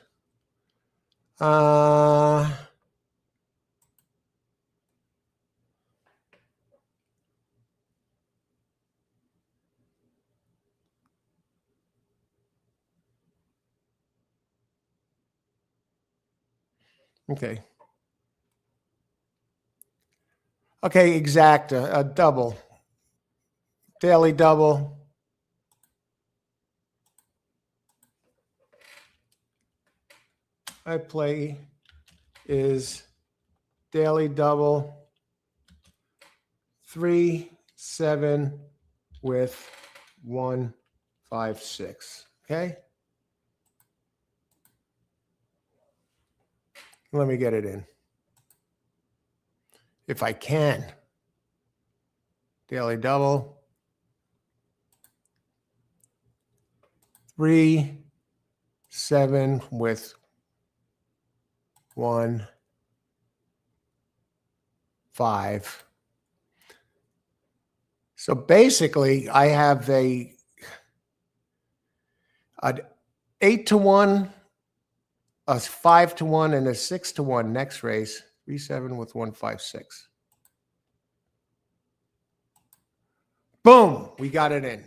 Okay. Okay, exact, a double. Daily double. I play is daily double 3, 7 with 1, 5, 6. Okay. Let me get it in. If I can. Daily double. 3, 7 with 1, 5. So basically, I have an 8-1, a 5-1, and a 6-1 next race. 3, 7 with 1, 5, 6. Boom, we got it in.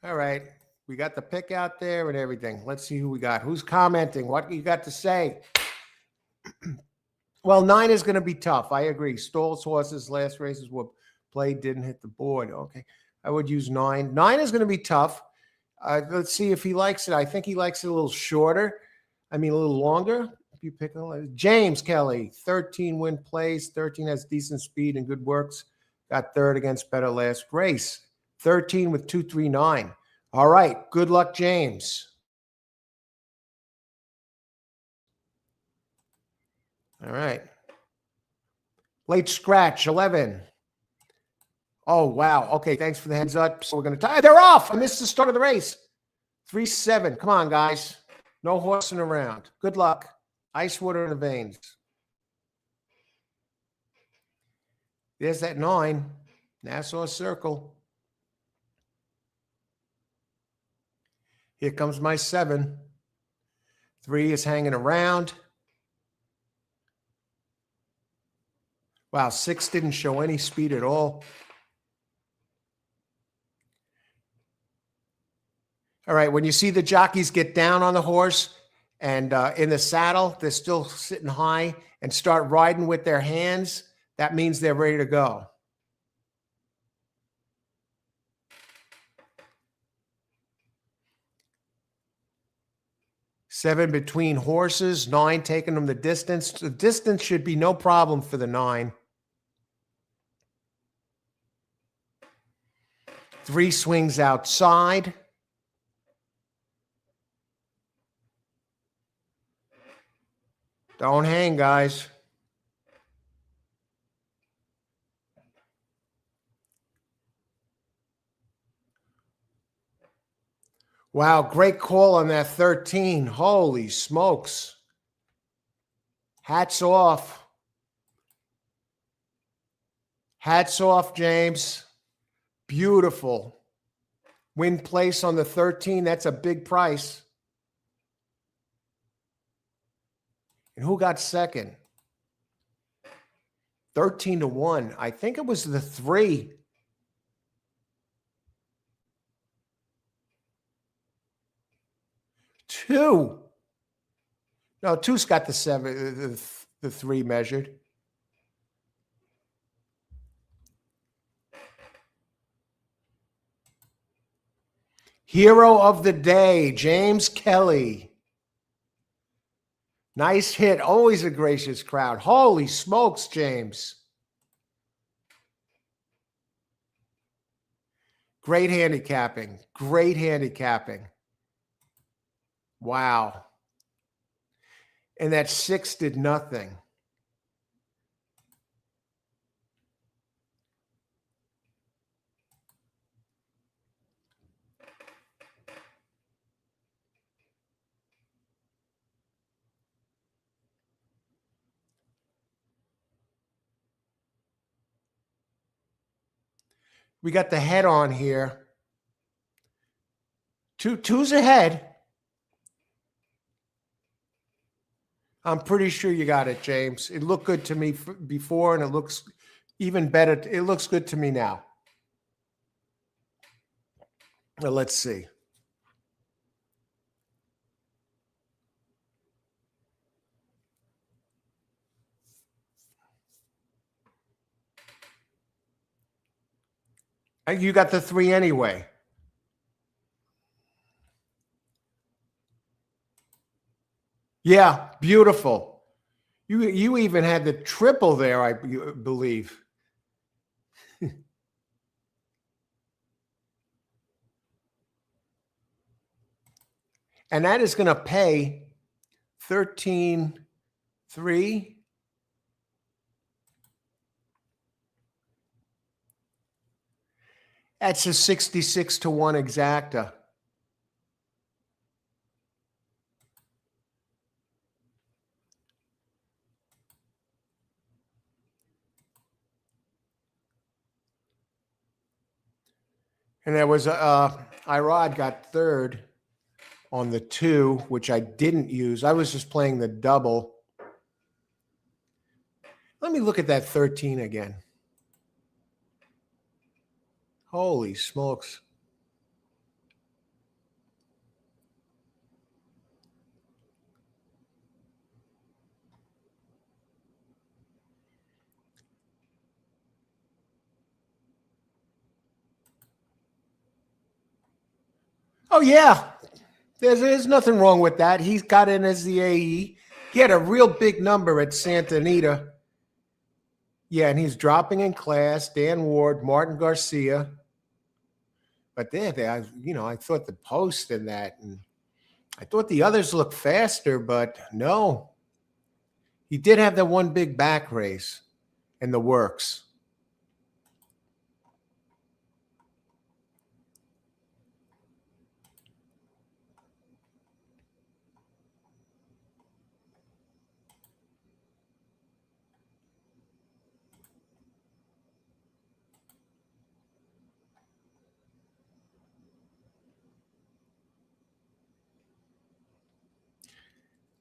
All right, we got the pick out there and everything. Let's see who we got. Who's commenting? What you got to say? Well, 9 is going to be tough. I agree. Stoll's horses last races were played, didn't hit the board. Okay, I would use 9. 9 is going to be tough. Let's see if he likes it. I think he likes it a little shorter. I mean, a little longer. If you pick James Kelly, 13 win plays. 13 has decent speed and good works. Got third against better last race. 13 with 239. All right. Good luck, James. All right. Late scratch, 11. Oh, wow. Okay, thanks for the heads up. So we're going to tie. They're off. I missed the start of the race. 3-7. Come on, guys. No horsing around. Good luck. Ice water in the veins. There's that 9. Nassau Circle. Here comes my 7. 3 is hanging around. Wow, 6 didn't show any speed at all. All right, when you see the jockeys get down on the horse and in the saddle, they're still sitting high and start riding with their hands, that means they're ready to go. Seven between horses, 9 taking them the distance. The distance should be no problem for the 9. 3 swings outside. Don't hang, guys. Wow, great call on that 13. Holy smokes. Hats off. Hats off, James. Beautiful. Win place on the 13. That's a big price. And who got second? 13-1. I think it was the 3. Two. No, 2's got the 7, the 3 measured. Hero of the day, James Kelly. Nice hit. Always a gracious crowd. Holy smokes, James. Great handicapping. Great handicapping. Wow. And that 6 did nothing. We got the head on here. 2's ahead. I'm pretty sure you got it, James. It looked good to me before, and it looks even better. It looks good to me now. Well, let's see. You got the 3 anyway. Yeah, beautiful. You even had the triple there, I believe. And that is going to pay 13.3. That's a 66-1 exacta. And there was Irod got third on the 2, which I didn't use. I was just playing the double. Let me look at that 13 again. Holy smokes. Oh, yeah. There's nothing wrong with that. He's got in as the AE. He had a real big number at Santa Anita. Yeah, and he's dropping in class. Dan Ward, Martin Garcia. But I thought the post in that, and I thought the others looked faster, but no. He did have that one big back race. and the works.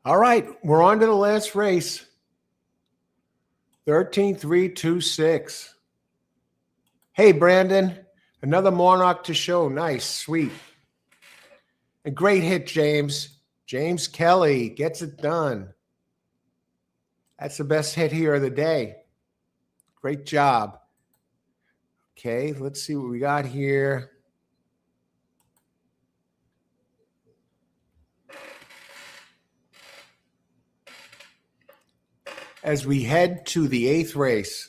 All right, we're on to the last race. 13-3-2-6. Hey, Brandon, another Monarch to show. Nice, sweet. A great hit, James. James Kelly gets it done. That's the best hit here of the day. Great job. Okay, let's see what we got here. As we head to the 8th race.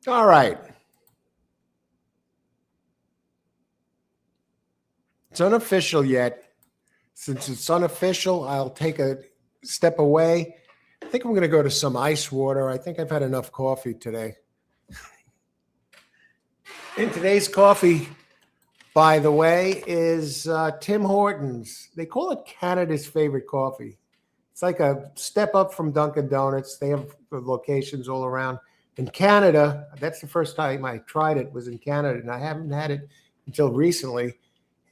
All right. It's unofficial yet. Since it's unofficial, I'll take a step away. I think I'm going to go to some ice water. I think I've had enough coffee today. And today's coffee, by the way, is Tim Hortons. They call it Canada's favorite coffee. It's like a step up from Dunkin' Donuts. They have locations all around. In Canada, that's the first time I tried it, was in Canada, and I haven't had it until recently.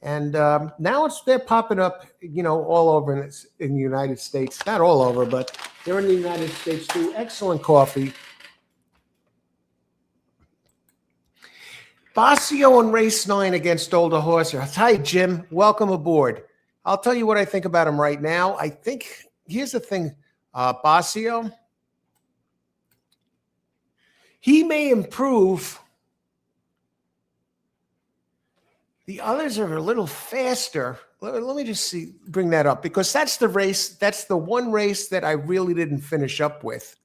And now they're popping up, all over in the United States. Not all over, but they're in the United States too. Excellent coffee. Basio in race 9 against Older Horses. Hi, Jim. Welcome aboard. I'll tell you what I think about him right now. I think, here's the thing, Basio, he may improve. The others are a little faster. Let me just bring that up, because that's the race. That's the one race that I really didn't finish up with.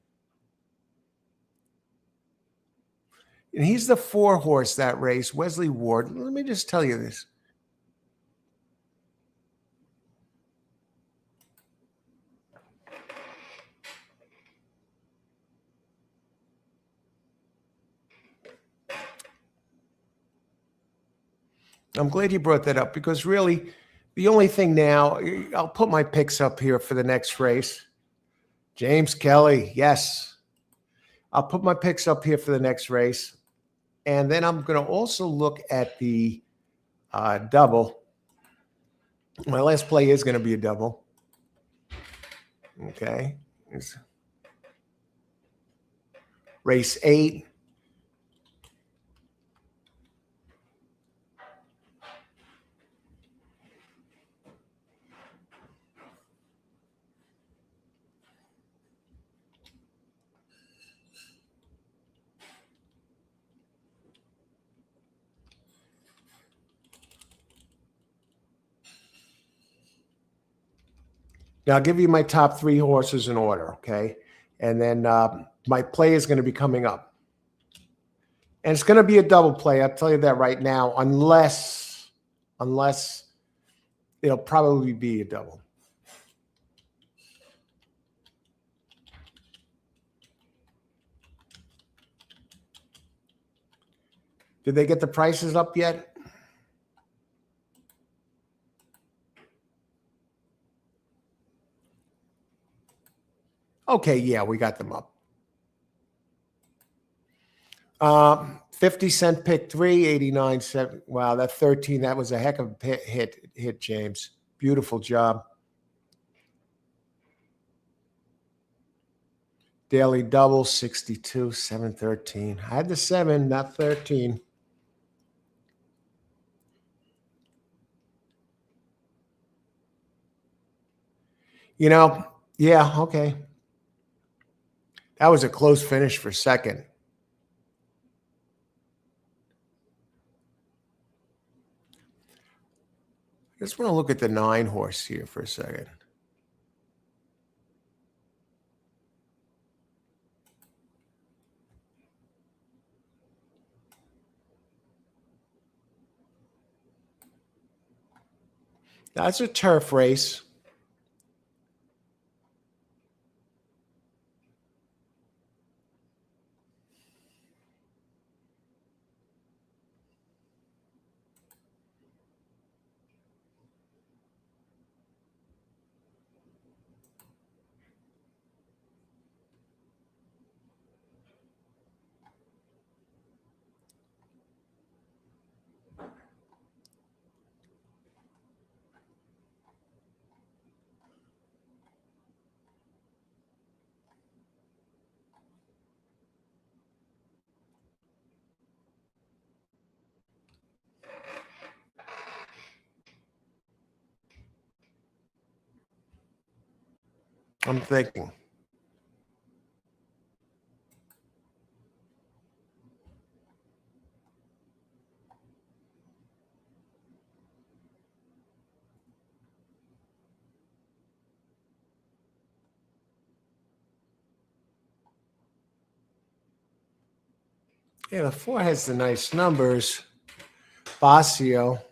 And he's the 4-horse, that race, Wesley Ward. Let me just tell you this. I'm glad you brought that up, because really the only thing now, I'll put my picks up here for the next race. James Kelly, yes. I'll put my picks up here for the next race. And then I'm going to also look at the double. My last play is going to be a double. Okay. It's race 8. Now, I'll give you my top 3 horses in order, okay? And then my play is going to be coming up. And it's going to be a double play. I'll tell you that right now, unless it'll probably be a double. Did they get the prices up yet? Okay, yeah, we got them up. 50-cent pick 3, 89-cent. Wow, that 13, that was a heck of a hit, James. Beautiful job. Daily double, 62, 713. I had the 7, not 13. Yeah, okay. That was a close finish for second. I just want to look at the 9 horse here for a second. That's a turf race. I'm thinking. Yeah, the 4 has the nice numbers. Basio.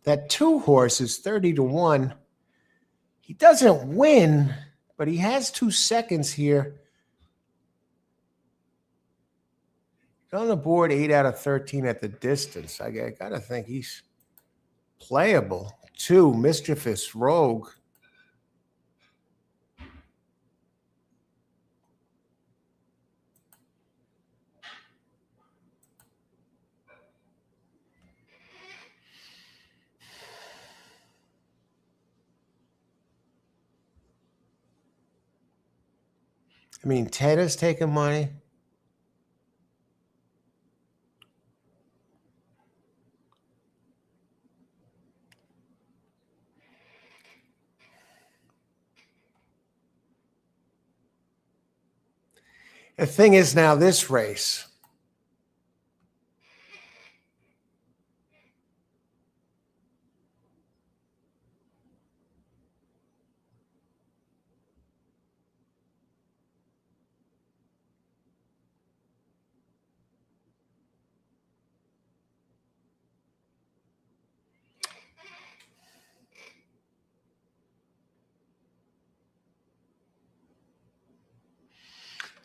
That 2 horse is 30-1. He doesn't win, but he has 2 seconds here. On the board, 8 out of 13 at the distance. I got to think he's playable. 2, Mischievous Rogue. I mean, Ted is taking money. The thing is now this race.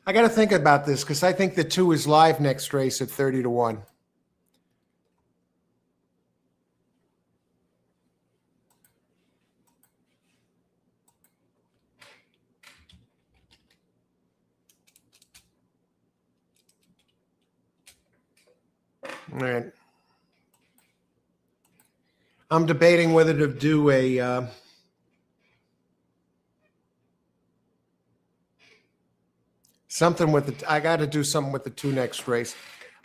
I got to think about this because I think the 2 is live next race at 30-1. All right. I'm debating whether to do a something with the. I got to do something with the 2 next race.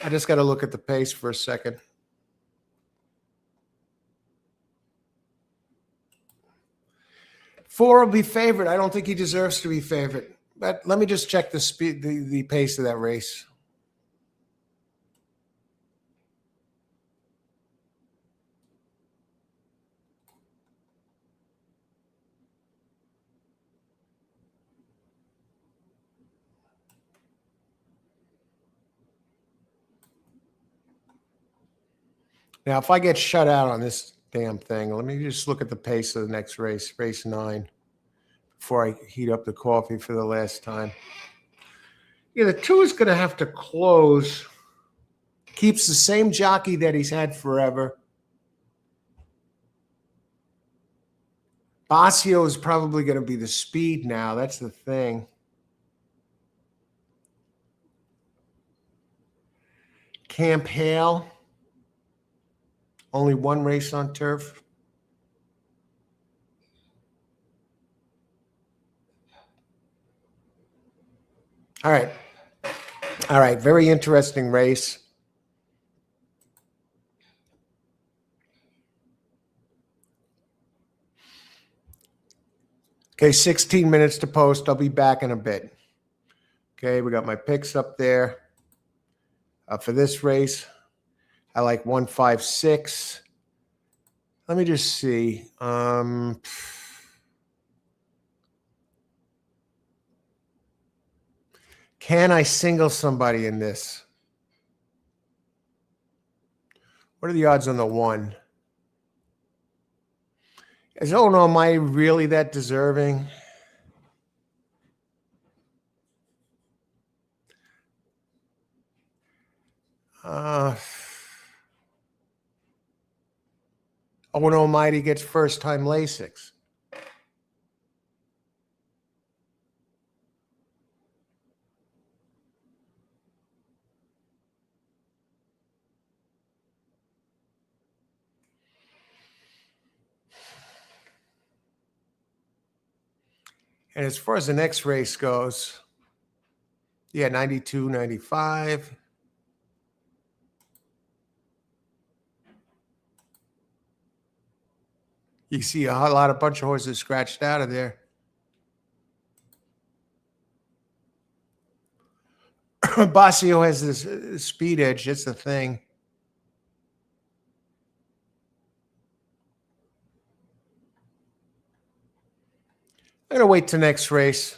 I just got to look at the pace for a second. 4 will be favored. I don't think he deserves to be favored. But let me just check the speed, the pace of that race. Now, if I get shut out on this damn thing, let me just look at the pace of the next race, race 9, before I heat up the coffee for the last time. Yeah, the 2 is going to have to close. Keeps the same jockey that he's had forever. Basio is probably going to be the speed now. That's the thing. Camp Hale. Only 1 race on turf. All right. All right, very interesting race. Okay, 16 minutes to post. I'll be back in a bit. Okay, we got my picks up there. For this race, I like 156. Let me just see. Can I single somebody in this? What are the odds on the 1? Oh no, am I really that deserving? Oh no, Almighty gets first time Lasix. And as far as the next race goes, yeah, 92, 95. You see a bunch of horses scratched out of there. Basio has this speed edge. That's the thing. I'm going to wait till next race.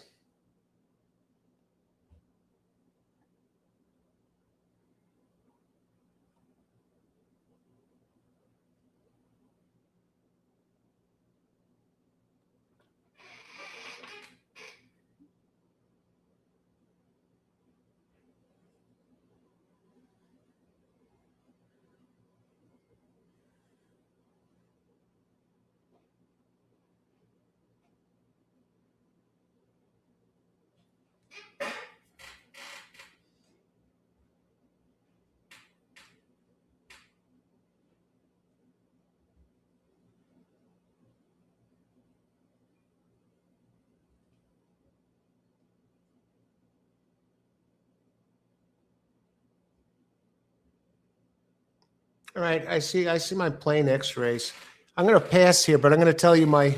All right, I see my play next race. I'm going to pass here, but I'm going to tell you my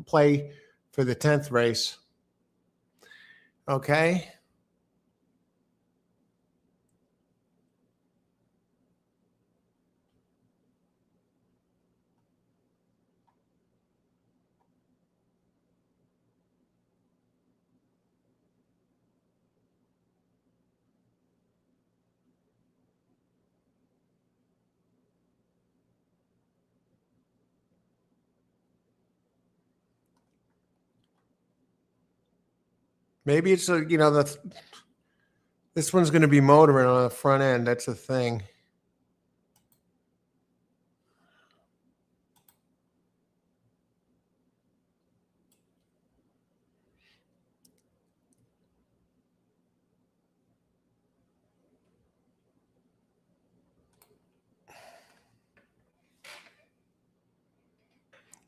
play for the 10th race. Okay? Maybe it's this one's going to be motoring on the front end. That's the thing.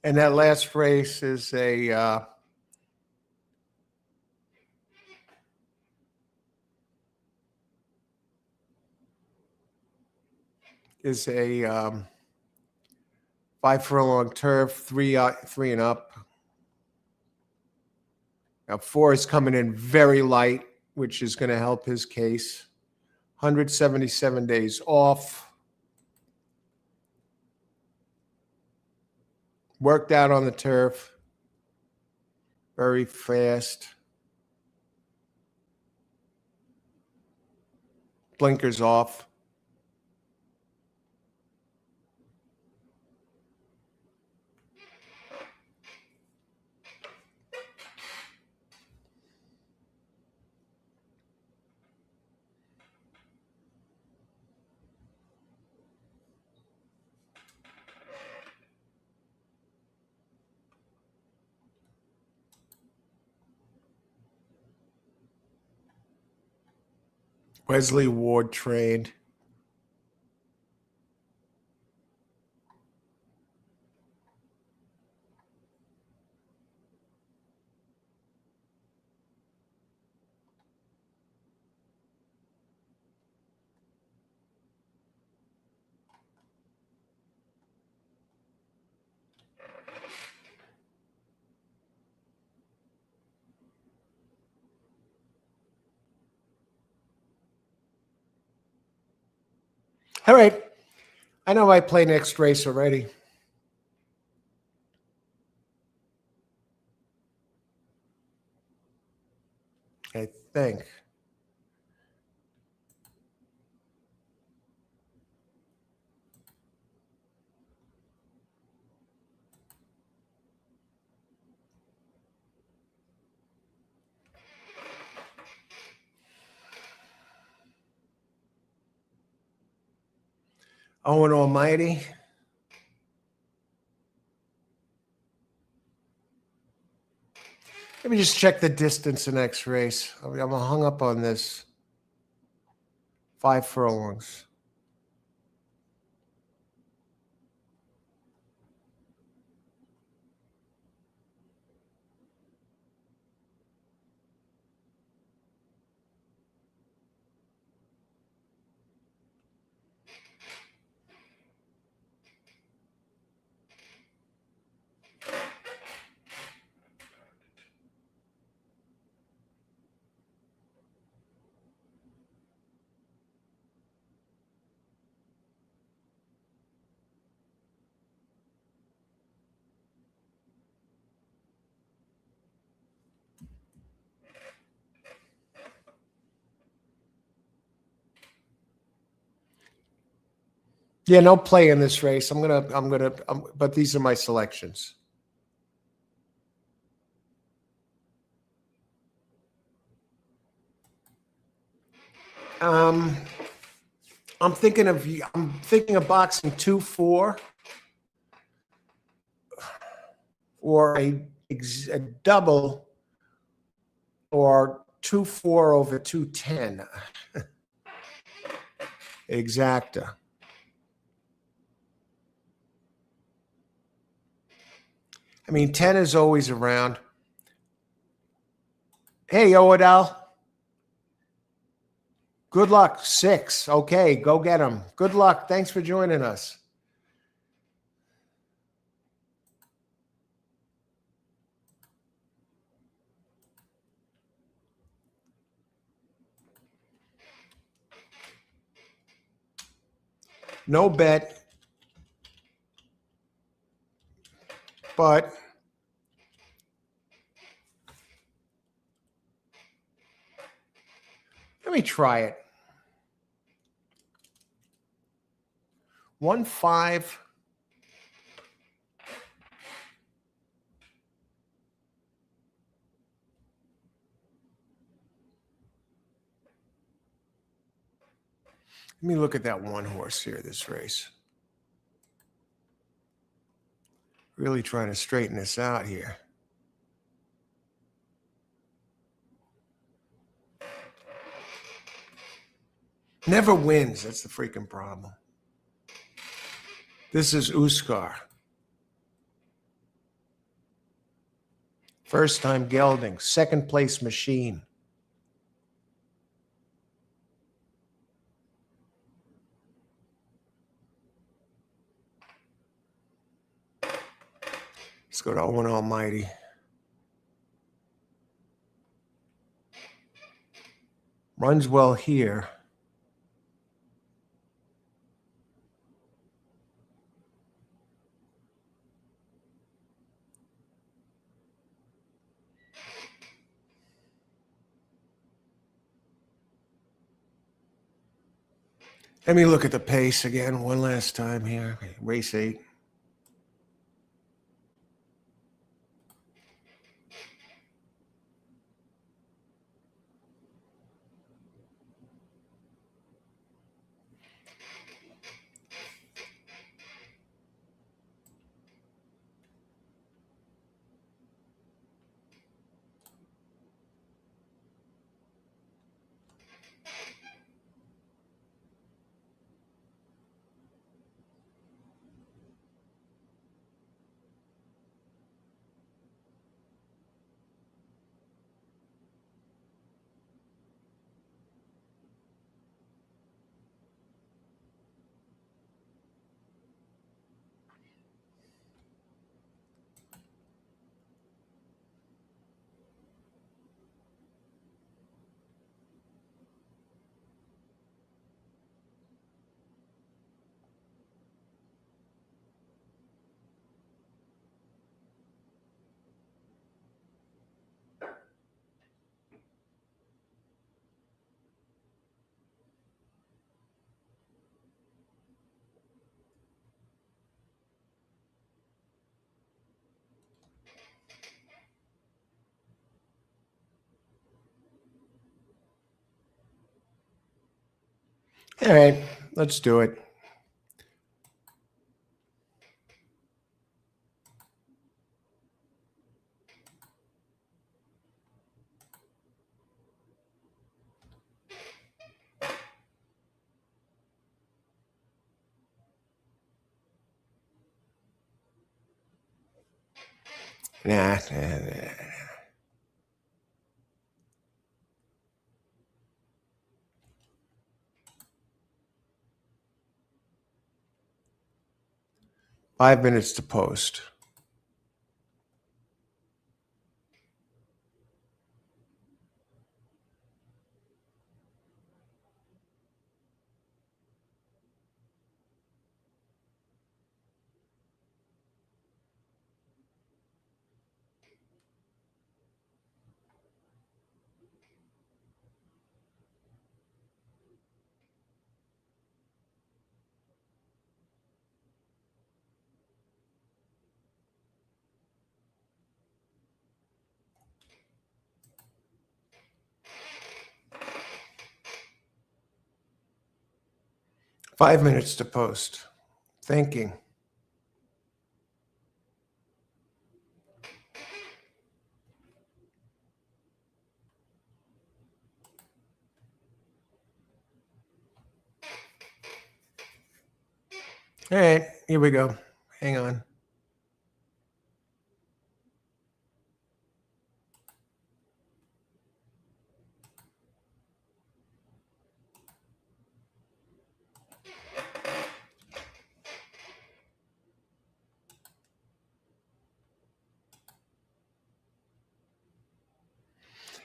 And that last race is a is a 5 furlong turf, three and up. Now 4 is coming in very light, which is going to help his case. 177 days off. Worked out on the turf. Very fast. Blinkers off. Wesley Ward trained. All right. I know I play next race already. I think. Owen Almighty. Let me just check the distance in next race. I'm hung up on this. 5 furlongs. Yeah, no play in this race. But these are my selections. I'm thinking of boxing 2-4 or a double or 2-4 over 210. Exacta. I mean, 10 is always around. Hey, Odell. Good luck. 6. Okay, go get them. Good luck. Thanks for joining us. No bet. But let me try it. 1-5. Let me look at that one horse here, this race. Really trying to straighten this out here. Never wins. That's the freaking problem. This is Uskar. First time gelding. Second place machine. Let's go to Owen Almighty. Runs well here. Let me look at the pace again one last time here. Race 8. All right, let's do it. Nah. 5 minutes to post. Five minutes to post. Thinking. All right, here we go. Hang on.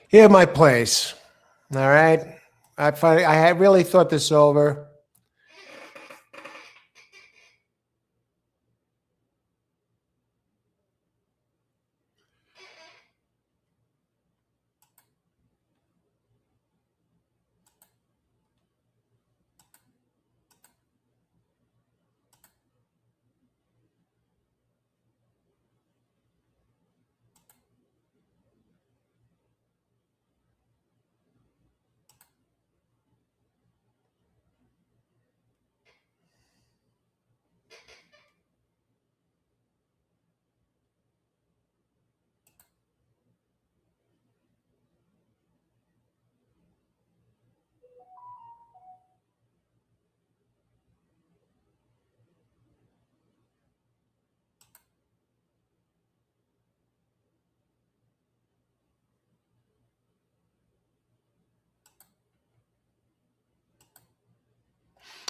Here my place. All right. I had really thought this over.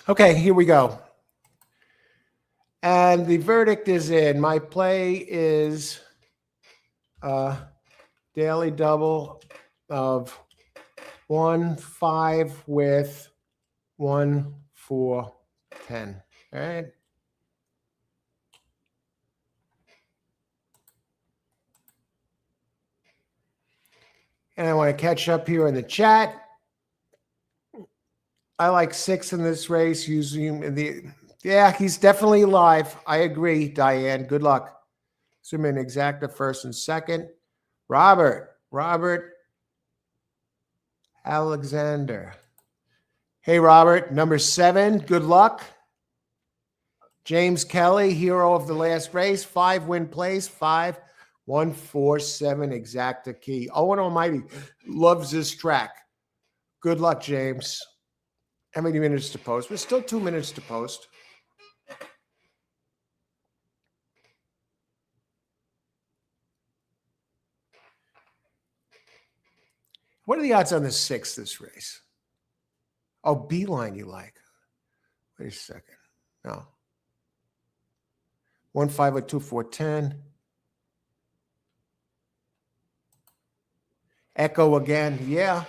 Okay, here we go. And the verdict is in. My play is a daily double of 1-5 with 1-4-10. All right. And I want to catch up here in the chat. I like 6 in this race. Yeah, he's definitely alive. I agree, Diane. Good luck. Zoom in exacta first and second. Robert Alexander. Hey, Robert, number 7. Good luck. James Kelly, hero of the last race. 5-win place. 5, 1, 4, 7 exacta key. Owen Almighty loves this track. Good luck, James. How many minutes to post? We're still 2 minutes to post. What are the odds on the 6 this race? Oh, Beeline you like. Wait a second. No. 1-5 with 2-4-10. Echo again. Yeah.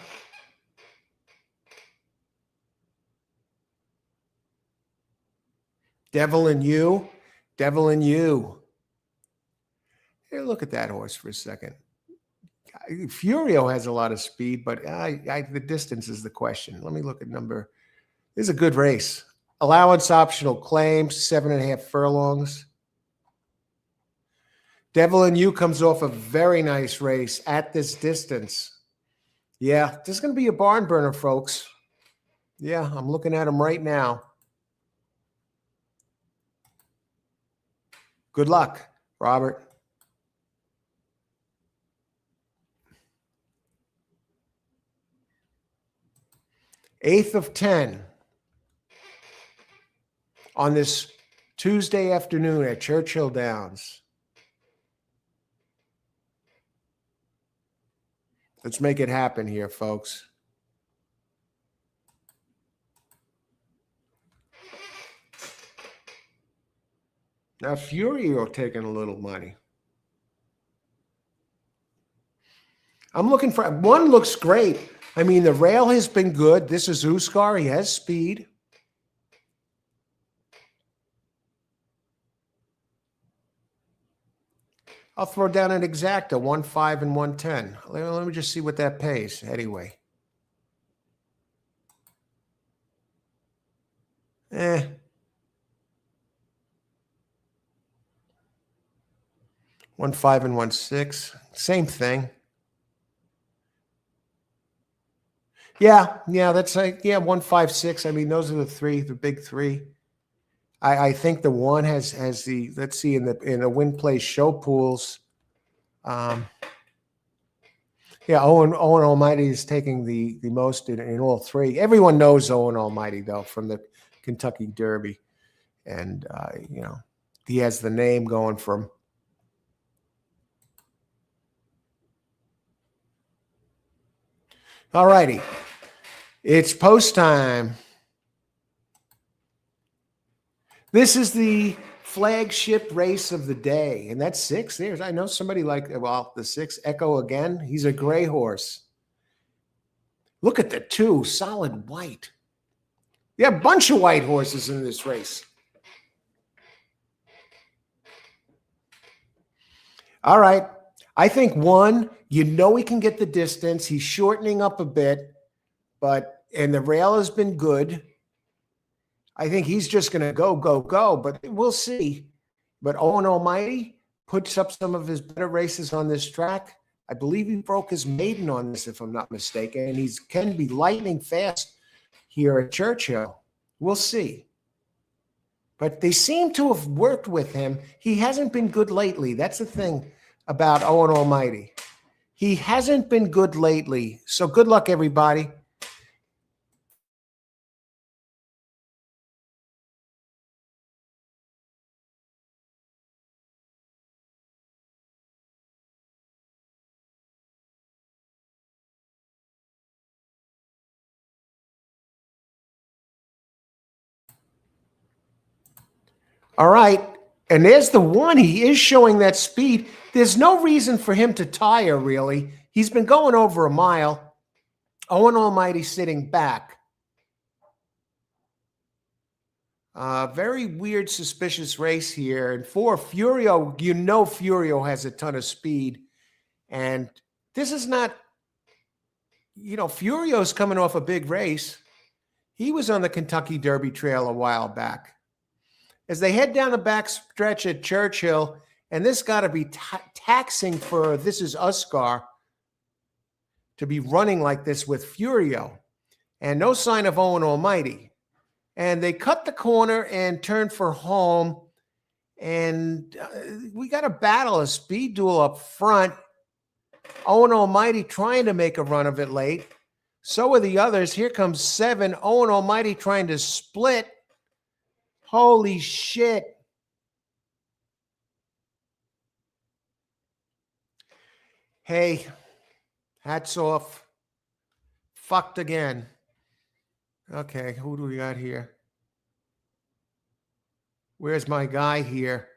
Devil in You. Devil in You. Hey, look at that horse for a second. Furio has a lot of speed, but the distance is the question. Let me look at number. This is a good race. Allowance optional claims, 7.5 furlongs. Devil in You comes off a very nice race at this distance. Yeah, this is going to be a barn burner, folks. Yeah, I'm looking at them right now. Good luck, Robert. Eighth of 10 on this Tuesday afternoon at Churchill Downs. Let's make it happen here, folks. Now, Furio taking a little money. I'm looking for one. Looks great. I mean, the rail has been good. This is Uskar. He has speed. I'll throw down an exacta, 1.5 and 110. Let me just see what that pays anyway. 1.5 and 1.6. Same thing. Yeah, that's like 1.56. I mean, those are the big three. I think the one has the, let's see, in the win play show pools. Owen Almighty is taking the most in all three. Everyone knows Owen Almighty though from the Kentucky Derby, and he has the name going from. All righty, it's post time. This is the flagship race of the day, and that's 6. I know somebody the 6 Echo again. He's a gray horse. Look at the 2, solid white. You have a bunch of white horses in this race. All right. I think 1, he can get the distance. He's shortening up a bit, and the rail has been good. I think he's just going to go, but we'll see. But Owen Almighty puts up some of his better races on this track. I believe he broke his maiden on this, if I'm not mistaken, and he can be lightning fast here at Churchill. We'll see. But they seem to have worked with him. He hasn't been good lately. That's the thing about Owen Almighty. He hasn't been good lately. So good luck, everybody. All right. And there's the 1. He is showing that speed. There's no reason for him to tire, really. He's been going over a mile. Owen Almighty sitting back. Very weird, suspicious race here. And 4, Furio, Furio has a ton of speed. And this is not, Furio's coming off a big race. He was on the Kentucky Derby Trail a while back. As they head down the back stretch at Churchill, and this got to be taxing for This is Uskar to be running like this with Furio. And no sign of Owen Almighty. And they cut the corner and turn for home. And we got a battle, a speed duel up front. Owen Almighty trying to make a run of it late. So are the others. Here comes 7. Owen Almighty trying to split. Holy shit. Hey, hats off. Fucked again. Okay, who do we got here? Where's my guy here?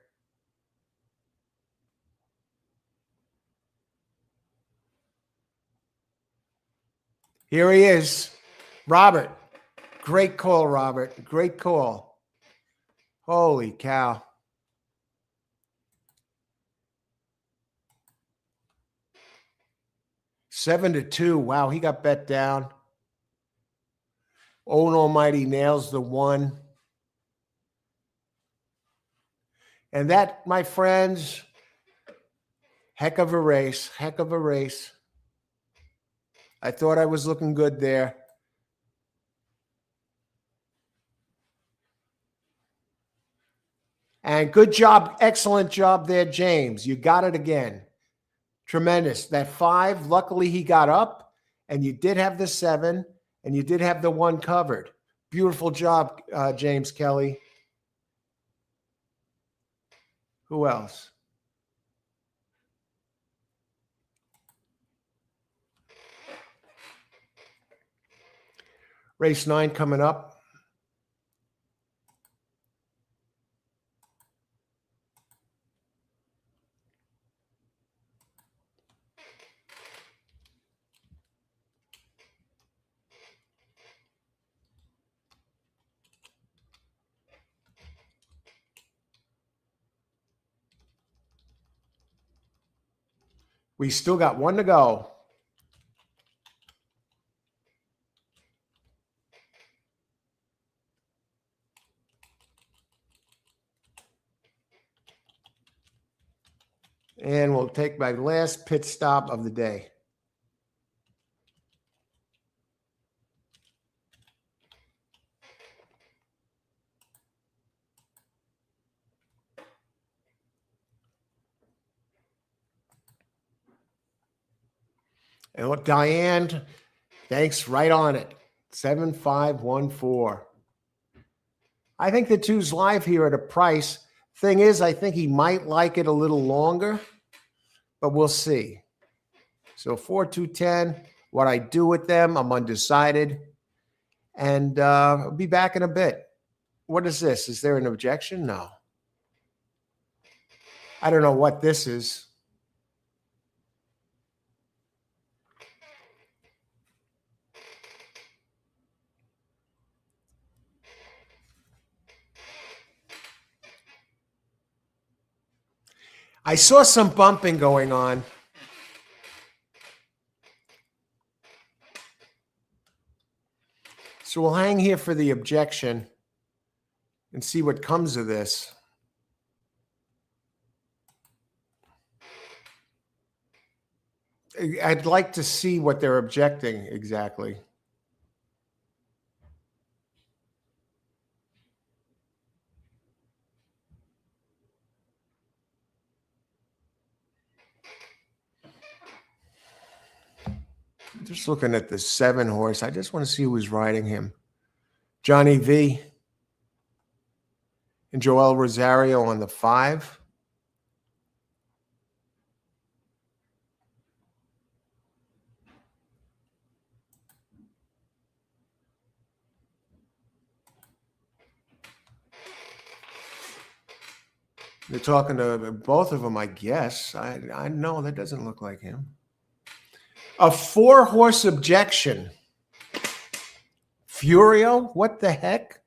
Here he is. Robert. Great call, Robert. Great call. Holy cow. Seven to 2. Wow, he got bet down. Owen Almighty nails the 1. And that, my friends, heck of a race. Heck of a race. I thought I was looking good there. And good job. Excellent job there, James. You got it again. Tremendous. That 5, luckily he got up, and you did have the 7, and you did have the 1 covered. Beautiful job, James Kelly. Who else? Race 9 coming up. We still got 1 to go. And we'll take my last pit stop of the day. And look, Diane, thanks, right on it. 7514. I think the 2's live here at a price. Thing is, I think he might like it a little longer, but we'll see. So 4-2-10, what I do with them, I'm undecided. And I'll be back in a bit. What is this? Is there an objection? No. I don't know what this is. I saw some bumping going on. So we'll hang here for the objection and see what comes of this. I'd like to see what they're objecting exactly. Just looking at the 7 horse. I just want to see who's riding him. Johnny V and Joel Rosario on the 5. They're talking to both of them, I guess. I know that doesn't look like him. A 4-horse objection. Furio? What the heck?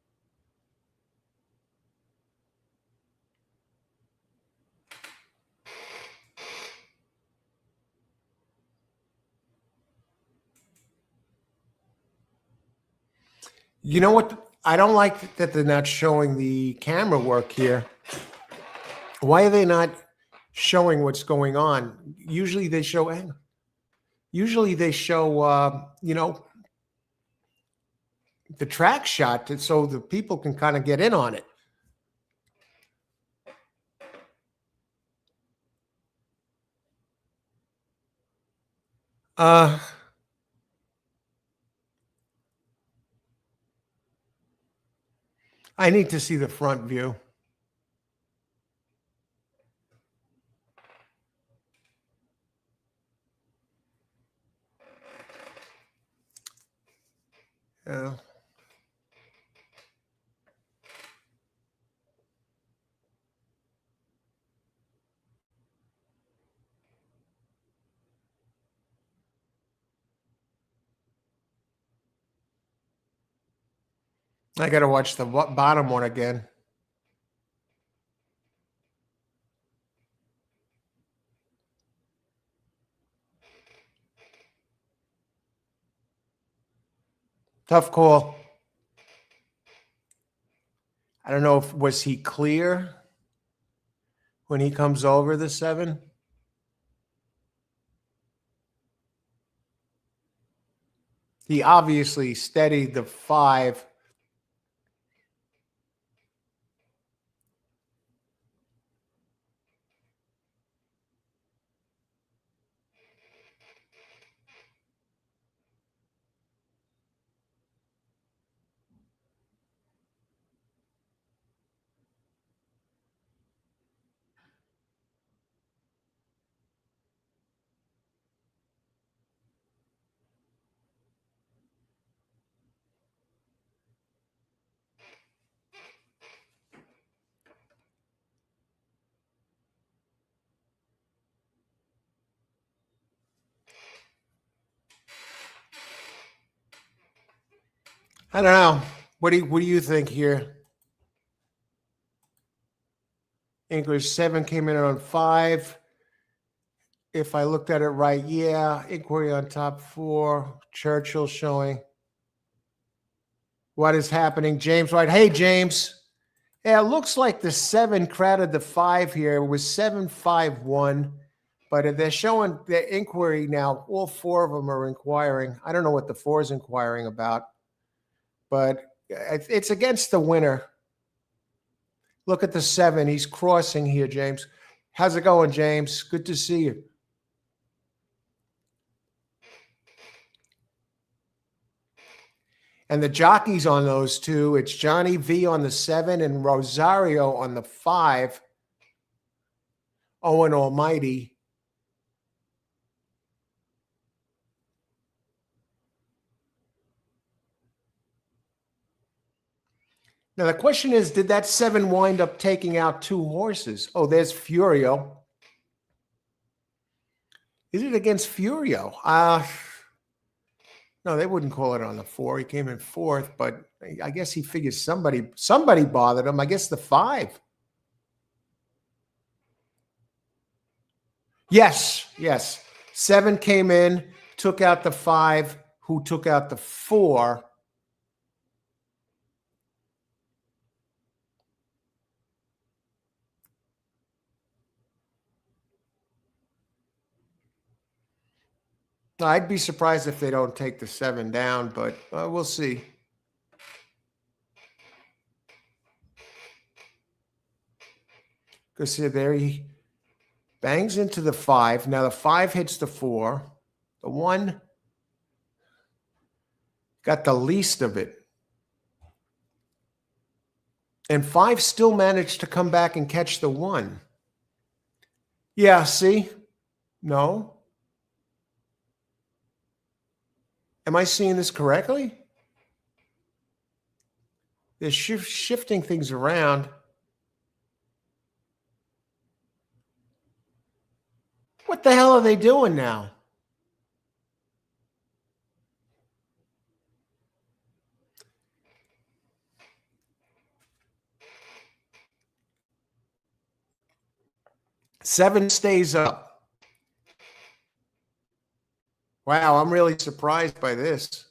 You know what? I don't like that they're not showing the camera work here. Why are they not showing what's going on? Usually they show, you know, the track shot so the people can kind of get in on it. I need to see the front view. Yeah. I got to watch the bottom one again. Tough call. I don't know if was he clear when he comes over the 7? He obviously steadied the 5. I don't know. What do you think here? English 7 came in on 5. If I looked at it right, yeah. Inquiry on top 4. Churchill showing. What is happening? James White. Hey, James. Yeah, it looks like the 7 crowded the 5 here. It was 7-5-1. But they're showing the inquiry now. All 4 of them are inquiring. I don't know what the 4 is inquiring about. But it's against the winner. Look at the 7. He's crossing here, James. How's it going, James? Good to see you. And the jockeys on those two, it's Johnny V on the 7 and Rosario on the 5. Owen Almighty. Now, the question is, did that 7 wind up taking out 2 horses? Oh, there's Furio. Is it against Furio? No, they wouldn't call it on the 4. He came in 4th, but I guess he figures somebody bothered him. I guess the 5. Yes. 7 came in, took out the 5, who took out the 4. I'd be surprised if they don't take the 7 down, but we'll see. Because there he bangs into the 5. Now the 5 hits the 4. The 1 got the least of it. And 5 still managed to come back and catch the 1. Yeah, see? No. Am I seeing this correctly? They're shifting things around. What the hell are they doing now? Seven stays up. Wow, I'm really surprised by this.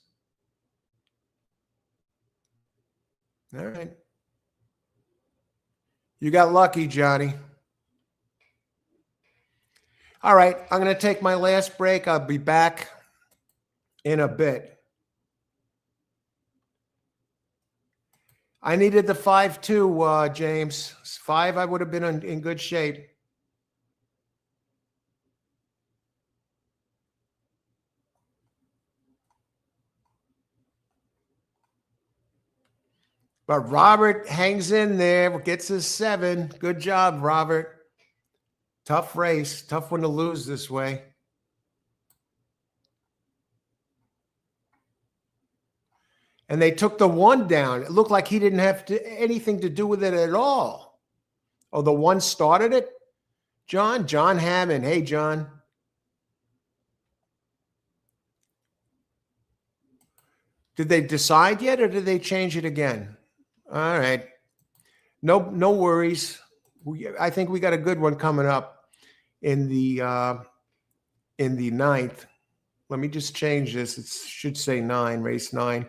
All right. You got lucky, Johnny. All right, I'm going to take my last break. I'll be back in a bit. I needed the 5-2, James. 5, I would have been in good shape. But Robert hangs in there, gets his 7. Good job, Robert. Tough race. Tough one to lose this way. And they took the 1 down. It looked like he didn't have anything to do with it at all. Oh, the 1 started it? John Hammond. Hey, John. Did they decide yet, or did they change it again? All right. No worries. I think we got a good one coming up in the 9th. Let me just change this. It should say 9, race 9.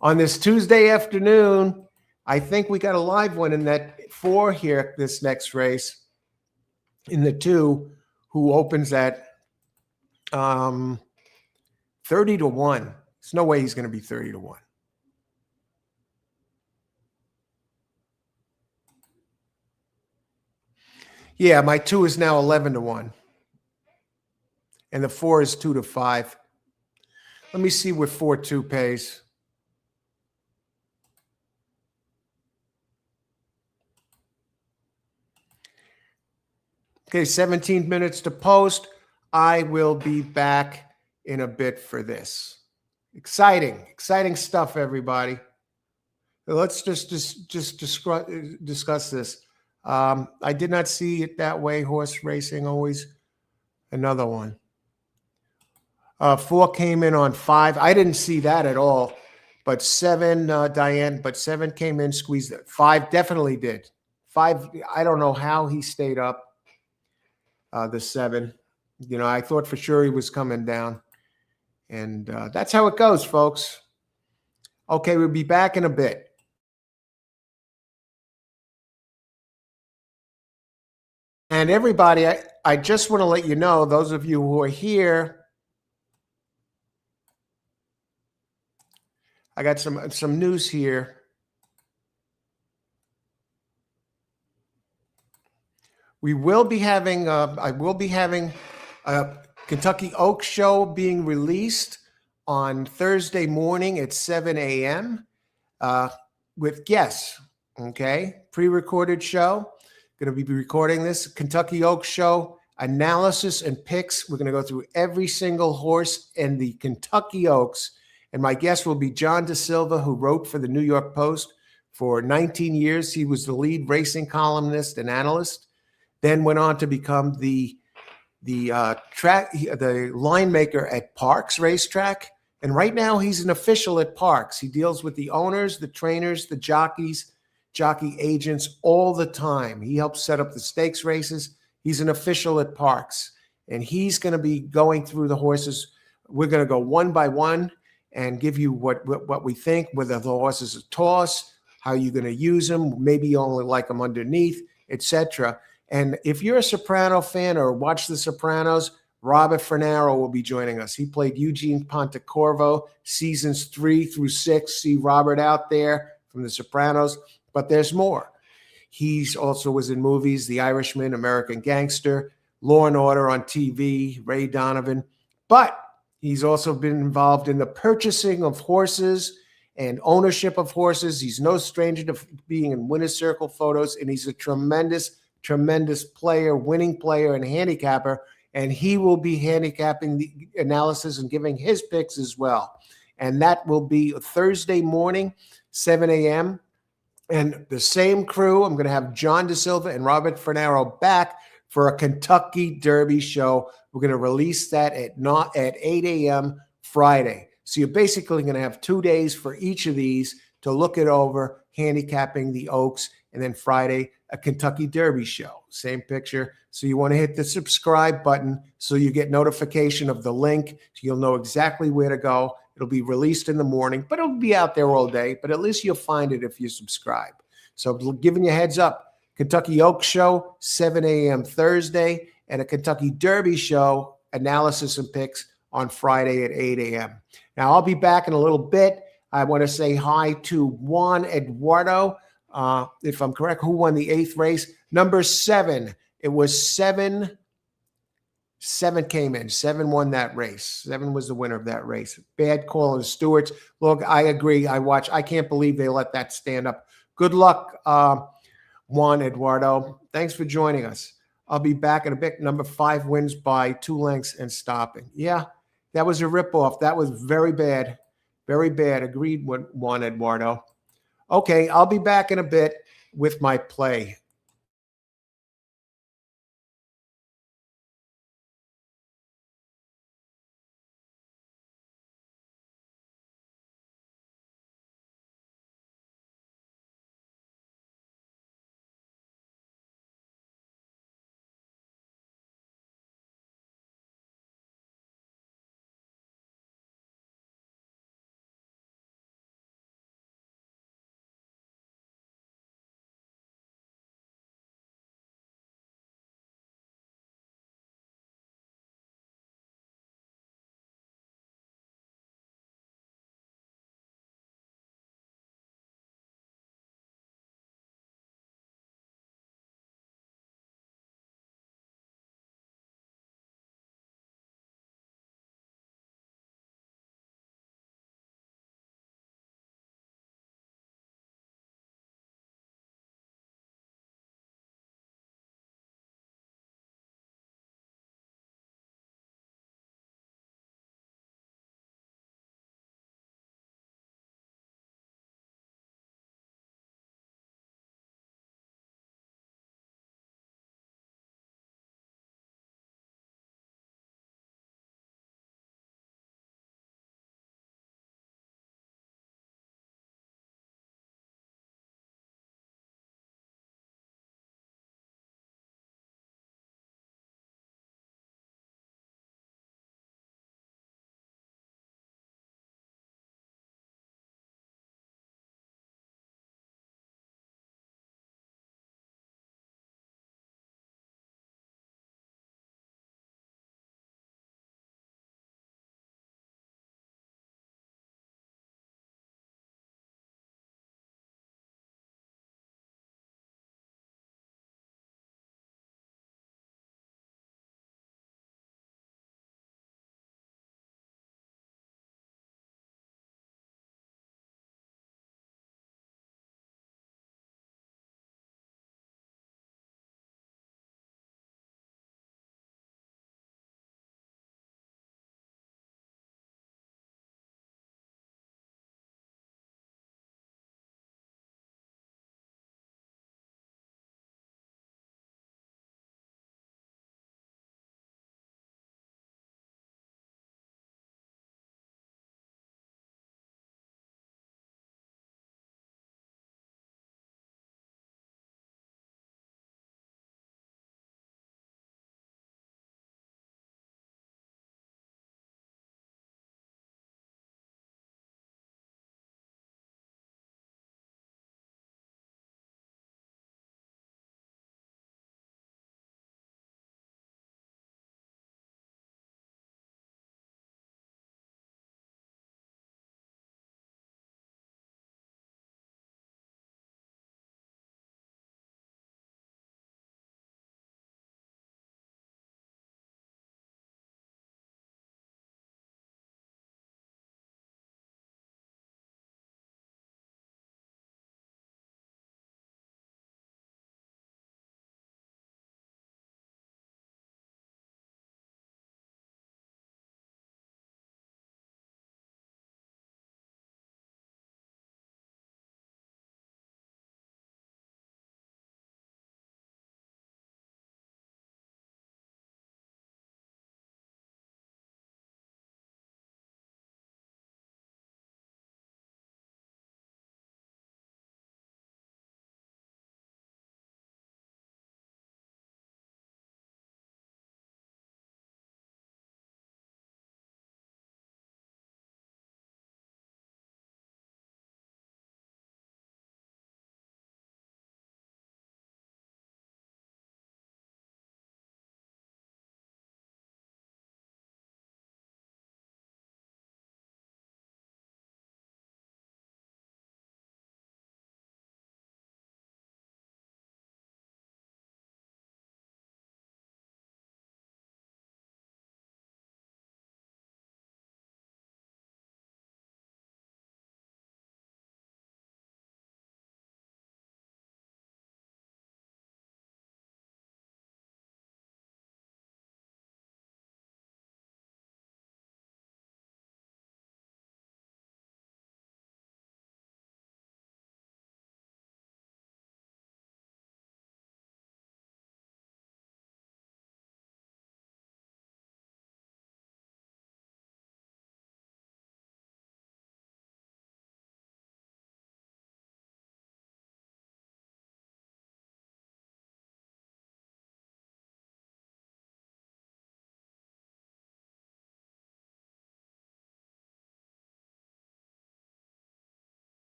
On this Tuesday afternoon, I think we got a live one in that 4 here, this next race, in the 2, who opens at 30-1. There's no way he's going to be 30-1. Yeah, my 2 is now 11-1. And the 4 is 2-5. Let me see what 4-2 pays. Okay, 17 minutes to post. I will be back in a bit for this. Exciting stuff, everybody. Let's just discuss this. I did not see it that way. Horse racing, always another one. 4 came in on 5. I didn't see that at all. but 7, Diane, but 7 came in, squeezed it. 5 definitely did. 5, I don't know how he stayed up, the 7. You know, I thought for sure he was coming down. And that's how it goes, folks. Okay, we'll be back in a bit. And everybody, I just want to let you know, those of you who are here, I got some news here. We will be having, I will be having a Kentucky Oak show being released on Thursday morning at 7 a.m. With guests, okay? Pre-recorded show. Going to be recording this Kentucky Oak show analysis and picks. We're going to go through every single horse in the Kentucky Oaks. And my guest will be John DeSilva, who wrote for the New York Post for 19 years. He was the lead racing columnist and analyst, then went on to become the line maker at Parks Racetrack. And right now he's an official at Parks. He deals with the owners, the trainers, the jockeys, jockey agents all the time. He helps set up the stakes races. He's an official at Parks, and he's going to be going through the horses. We're going to go one by one and give you what we think, whether the horse is a toss, how you're going to use them, maybe you only like them underneath, etc. And if you're a Soprano fan or watch The Sopranos, Robert Fornaro will be joining us. He played Eugene Pontecorvo seasons 3 through 6. See Robert out there from The Sopranos, but there's more. He's also was in movies, The Irishman, American Gangster, Law and Order on TV, Ray Donovan. But he's also been involved in the purchasing of horses and ownership of horses. He's no stranger to being in winner's circle photos, and he's a tremendous player, winning player, and handicapper. And he will be handicapping the analysis and giving his picks as well. And that will be Thursday morning, 7 a.m. And the same crew, I'm going to have John DeSilva and Robert Fornaro back for a Kentucky Derby show. We're going to release that at 8 a.m. Friday. So you're basically going to have 2 days for each of these to look it over, handicapping the Oaks, and then Friday, a Kentucky Derby show. Same picture. So you want to hit the subscribe button so you get notification of the link. So you'll know exactly where to go. It'll be released in the morning, but it'll be out there all day. But at least you'll find it if you subscribe. So giving you a heads up, Kentucky Oak show, 7 a.m. Thursday, and a Kentucky Derby show, analysis and picks on Friday at 8 a.m. Now, I'll be back in a little bit. I want to say hi to Juan Eduardo. If I'm correct, who won the 8th race? Number 7. It was 7. 7 came in. 7 won that race. 7 was the winner of that race. Bad call on the stewards. Look, I agree. I can't believe they let that stand up. Good luck, Juan Eduardo. Thanks for joining us. I'll be back in a bit. Number 5 wins by 2 lengths and stopping. Yeah, that was a ripoff. That was very bad. Very bad. Agreed with Juan Eduardo. Okay, I'll be back in a bit with my play.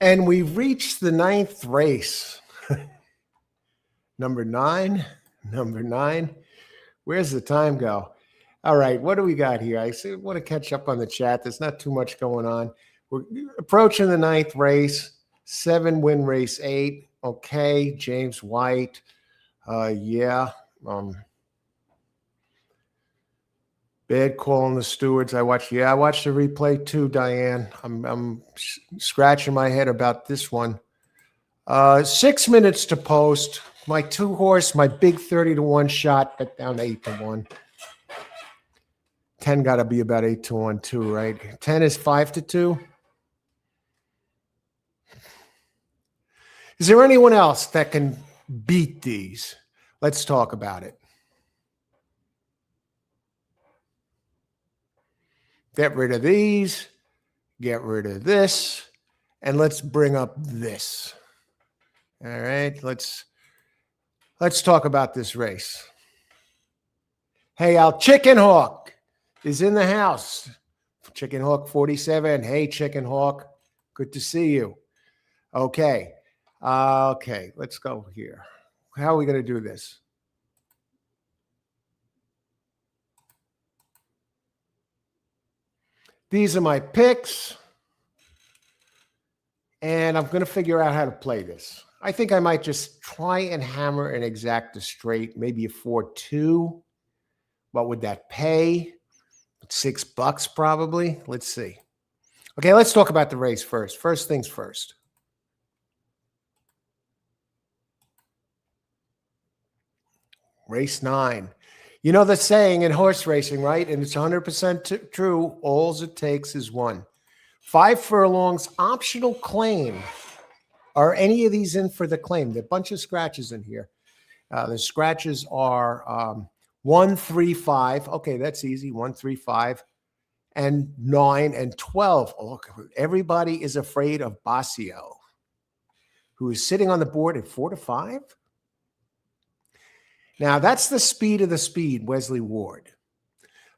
And we've reached the 9th race. Number 9. Where's the time go? All right, what do we got here? I want to catch up on the chat. There's not too much going on. We're approaching the 9th race. 7 win race 8. Okay, James White. Yeah. Bad call on the stewards. I watched the replay too, Diane. I'm scratching my head about this one. 6 minutes to post. My 2-horse, my big 30-1 shot, bet down to 8-1. 10 got to be about 8-1 too, right? 10 is 5-2. Is there anyone else that can beat these? Let's talk about it. Get rid of these, get rid of this, and let's bring up this. All right, let's talk about this race. Hey, our Chicken Hawk is in the house. Chicken Hawk 47. Hey, Chicken Hawk, good to see you. Okay, let's go here. How are we going to do this? These are my picks, and I'm going to figure out how to play this. I think I might just try and hammer an exacta straight, maybe a 4-2. What would that pay? $6 probably. Let's see. Okay, let's talk about the race first. First things first. Race 9. You know the saying in horse racing, right? And it's 100% true. All it takes is one. 5 furlongs, optional claim. Are any of these in for the claim? There are a bunch of scratches in here. The scratches are 1, 3, 5. Okay, that's easy. 1, 3, 5. And 9 and 12. Oh, look, everybody is afraid of Basio, who is sitting on the board at 4-5. Now, that's the speed of the speed, Wesley Ward.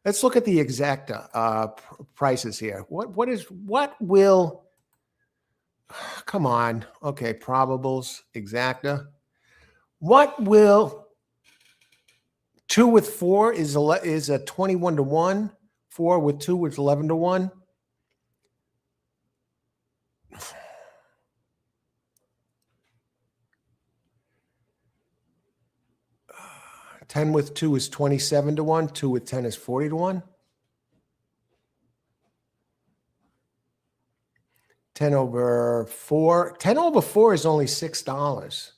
Let's look at the exacta prices here. What will, come on. Okay, probables, exacta. What will, 2 with 4 is a 21-1. 4 with 2 is 11-1. 10 with 2 is 27-1. 2 with 10 is 40-1. 10 over 4. 10 over 4 is only $6.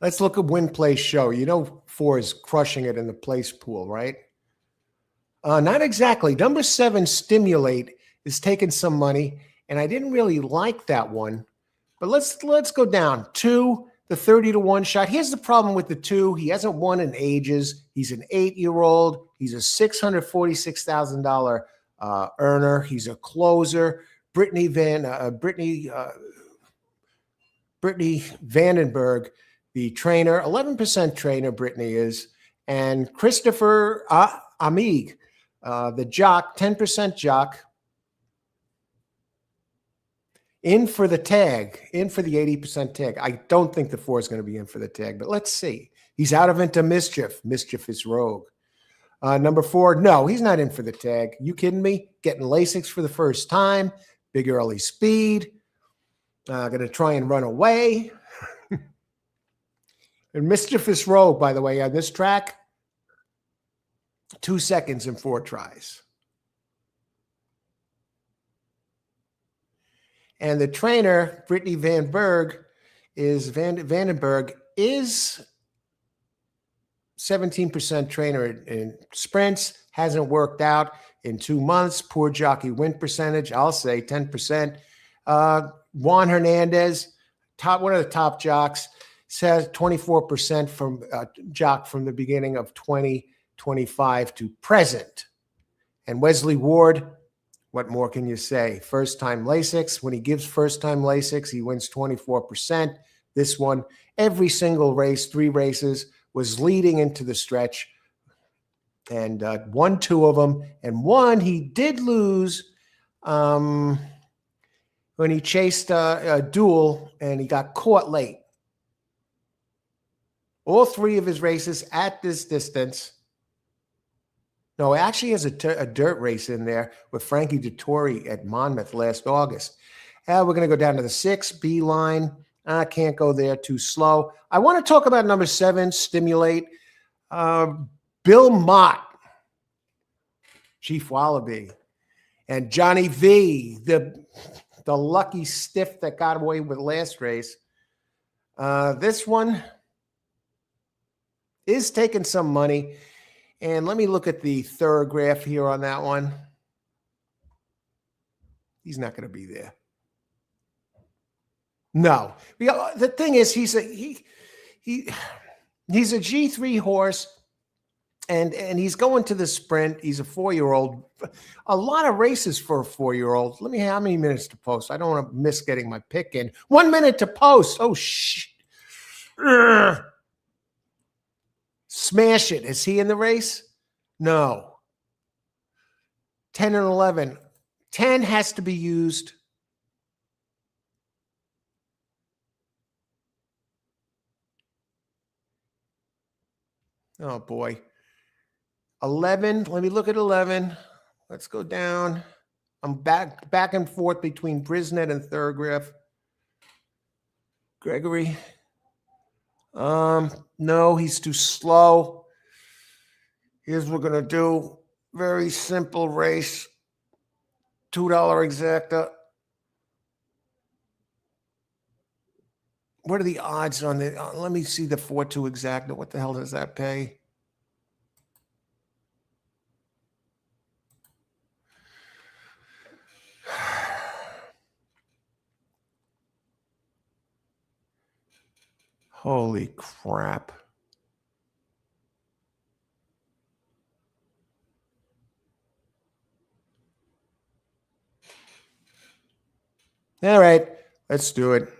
Let's look at win, play, show. You know 4 is crushing it in the place pool, right? Not exactly. Number 7, Stimulate, is taking some money, and I didn't really like that one. But let's go down. 2, the 30-1 shot. Here's the problem with the 2. He hasn't won in ages. He's an 8-year-old. He's a $646,000 earner. He's a closer. Brittany Vandenberg, the trainer, 11% trainer, Brittany is, and Christopher Amig, the jock, 10% jock, in for the tag, in for the 80% tag. I don't think the 4 is going to be in for the tag, but let's see. He's out of into Mischief. Mischief is rogue. Number 4, no, he's not in for the tag. You kidding me? Getting Lasix for the first time. Big early speed. Going to try and run away. And Mischievous Rogue, by the way, on this track, 2 seconds and 4 tries. And the trainer, Brittany Vandenberg, is 17% trainer in sprints. Hasn't worked out in 2 months. Poor jockey win percentage. I'll say 10%. Juan Hernandez, one of the top jocks, says 24% from jock from the beginning of 2025 to present. And Wesley Ward, what more can you say? First-time Lasix. When he gives first-time Lasix, he wins 24%. This one, every single race, 3 races, was leading into the stretch and won 2 of them. And 1 he did lose when he chased a duel and he got caught late. All three of his races at this distance. No, it actually has a dirt race in there with Frankie Dettori at Monmouth last August. We're going to go down to the 6, B line. I can't go there, too slow. I want to talk about number 7, Stimulate. Bill Mott, Chief Wallaby, and Johnny V, the lucky stiff that got away with last race. This one is taking some money. And let me look at the Thorograph here on that one. He's not going to be there. No. The thing is, he's a G3 horse, and he's going to the sprint. He's a 4-year-old. A lot of races for a 4-year-old. Let me how many minutes to post? I don't want to miss getting my pick in. 1 minute to post. Oh, shit. Smash It. Is he in the race? No. 10 and 11. 10 has to be used. Oh, boy. 11. Let me look at 11. Let's go down. I'm back and forth between Brisnet and Thorograph. Gregory. No, he's too slow. Here's what we're going to do. Very simple race. $2 exacta. What are the odds on the? Let me see the 4-2 exacta. What the hell does that pay? Holy crap. All right, let's do it.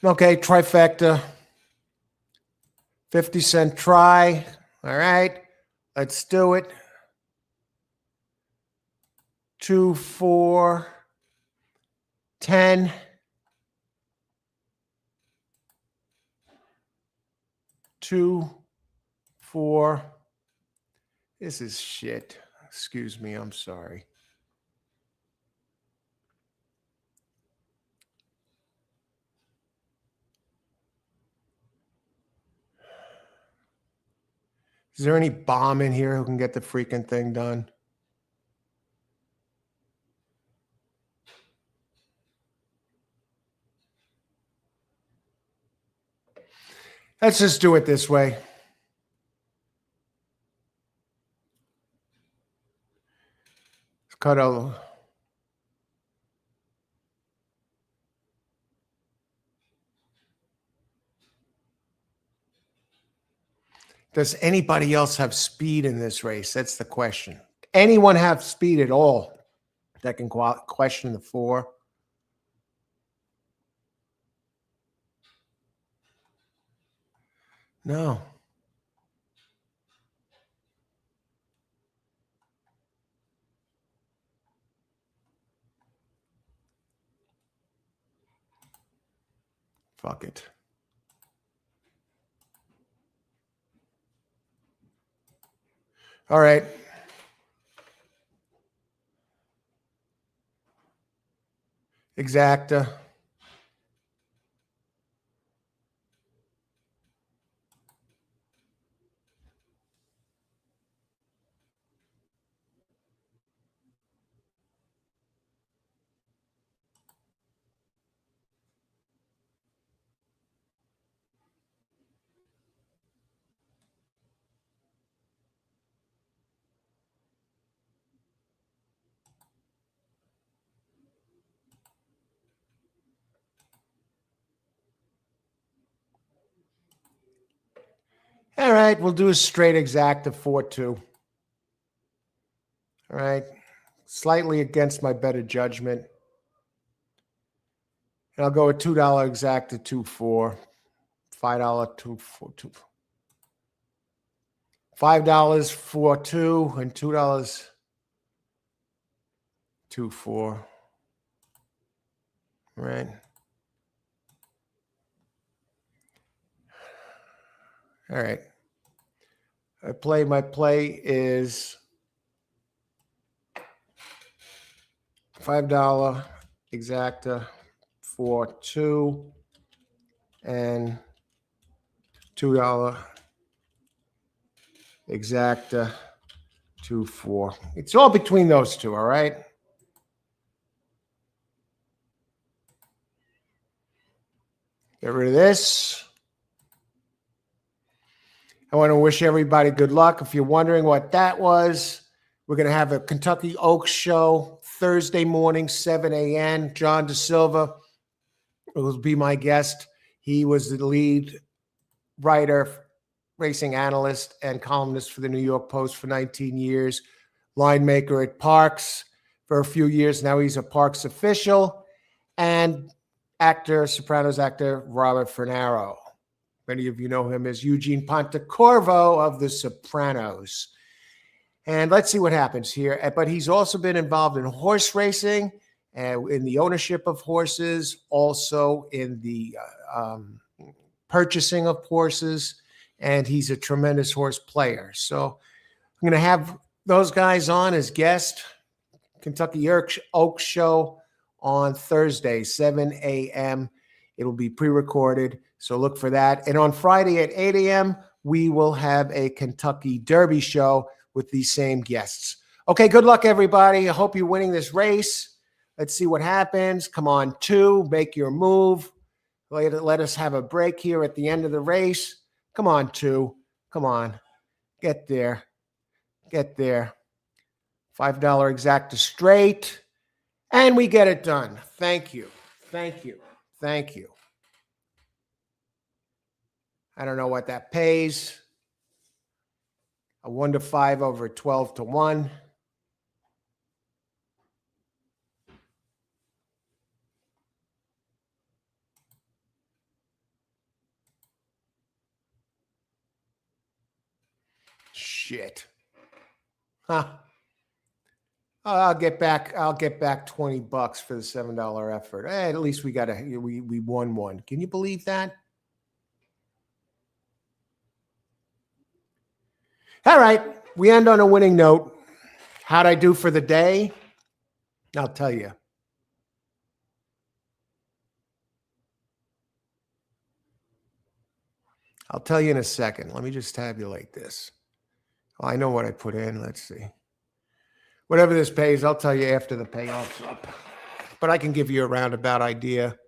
Okay, trifecta. 50-cent try. All right, let's do it. 2, 4, 10. 2, 4. This is shit. Excuse me, I'm sorry. Is there any bomb in here who can get the freaking thing done? Let's just do it this way. Let's cut a... Does anybody else have speed in this race? That's the question. Anyone have speed at all that can question the 4? No. Fuck it. All right. Exacta. All right, we'll do a straight exacta 4-2. All right. Slightly against my better judgment. And I'll go with $2 exacta 2-4. $5 2-4. $5 for 2 and $2 2 4. Right. All right. My play is $5 exacta for 2 and $2 exacta 2 4. It's all between those two, all right? Get rid of this. I want to wish everybody good luck. If you're wondering what that was, we're going to have a Kentucky Oaks show Thursday morning, 7 a.m. John DeSilva will be my guest. He was the lead writer, racing analyst, and columnist for the New York Post for 19 years, line maker at Parks for a few years. Now he's a Parks official, and Sopranos actor Robert Fernaro. Many of you know him as Eugene Pontecorvo of The Sopranos. And let's see what happens here. But he's also been involved in horse racing, in the ownership of horses, also in the purchasing of horses, and he's a tremendous horse player. So I'm going to have those guys on as guests. Kentucky Oaks show on Thursday, 7 a.m. It will be pre-recorded, so look for that. And on Friday at 8 a.m., we will have a Kentucky Derby show with these same guests. Okay, good luck, everybody. I hope you're winning this race. Let's see what happens. Come on, 2, make your move. Let us have a break here at the end of the race. Come on, 2. Come on. Get there. Get there. $5 exacta straight. And we get it done. Thank you. Thank you. Thank you. I don't know what that pays. A 1 to 5 over 12 to 1. Shit. Huh. I'll get back $20 for the $7 effort. At least we won one. Can you believe that? All right. We end on a winning note. How'd I do for the day? I'll tell you. I'll tell you in a second. Let me just tabulate this. Oh, I know what I put in. Let's see. Whatever this pays, I'll tell you after the payoff's up. But I can give you a roundabout idea.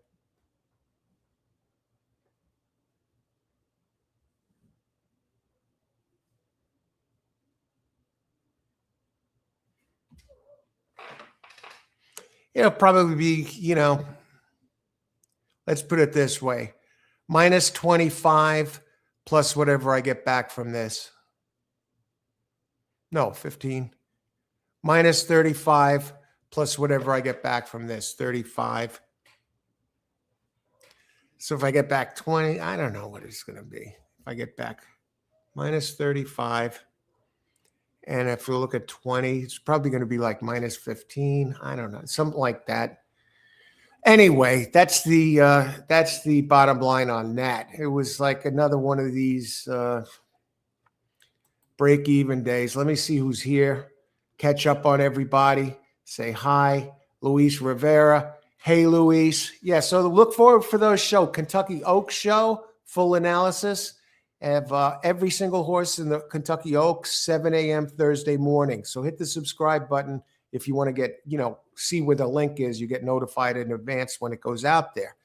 It'll probably be, let's put it this way. Minus 25 plus whatever I get back from this. No, 15. Minus 35 plus whatever I get back from this, 35. So if I get back 20, I don't know what it's going to be. If I get back minus 35, and if we look at 20, it's probably going to be like minus 15. I don't know, something like that. Anyway, that's the bottom line on that. It was like another one of these break-even days. Let me see who's here. Catch up on everybody. Say hi. Luis Rivera. Hey, Luis. Yeah, so look forward for those shows. Kentucky Oaks show, full analysis of every single horse in the Kentucky Oaks, 7 a.m. Thursday morning. So hit the subscribe button if you want to get, see where the link is. You get notified in advance when it goes out there.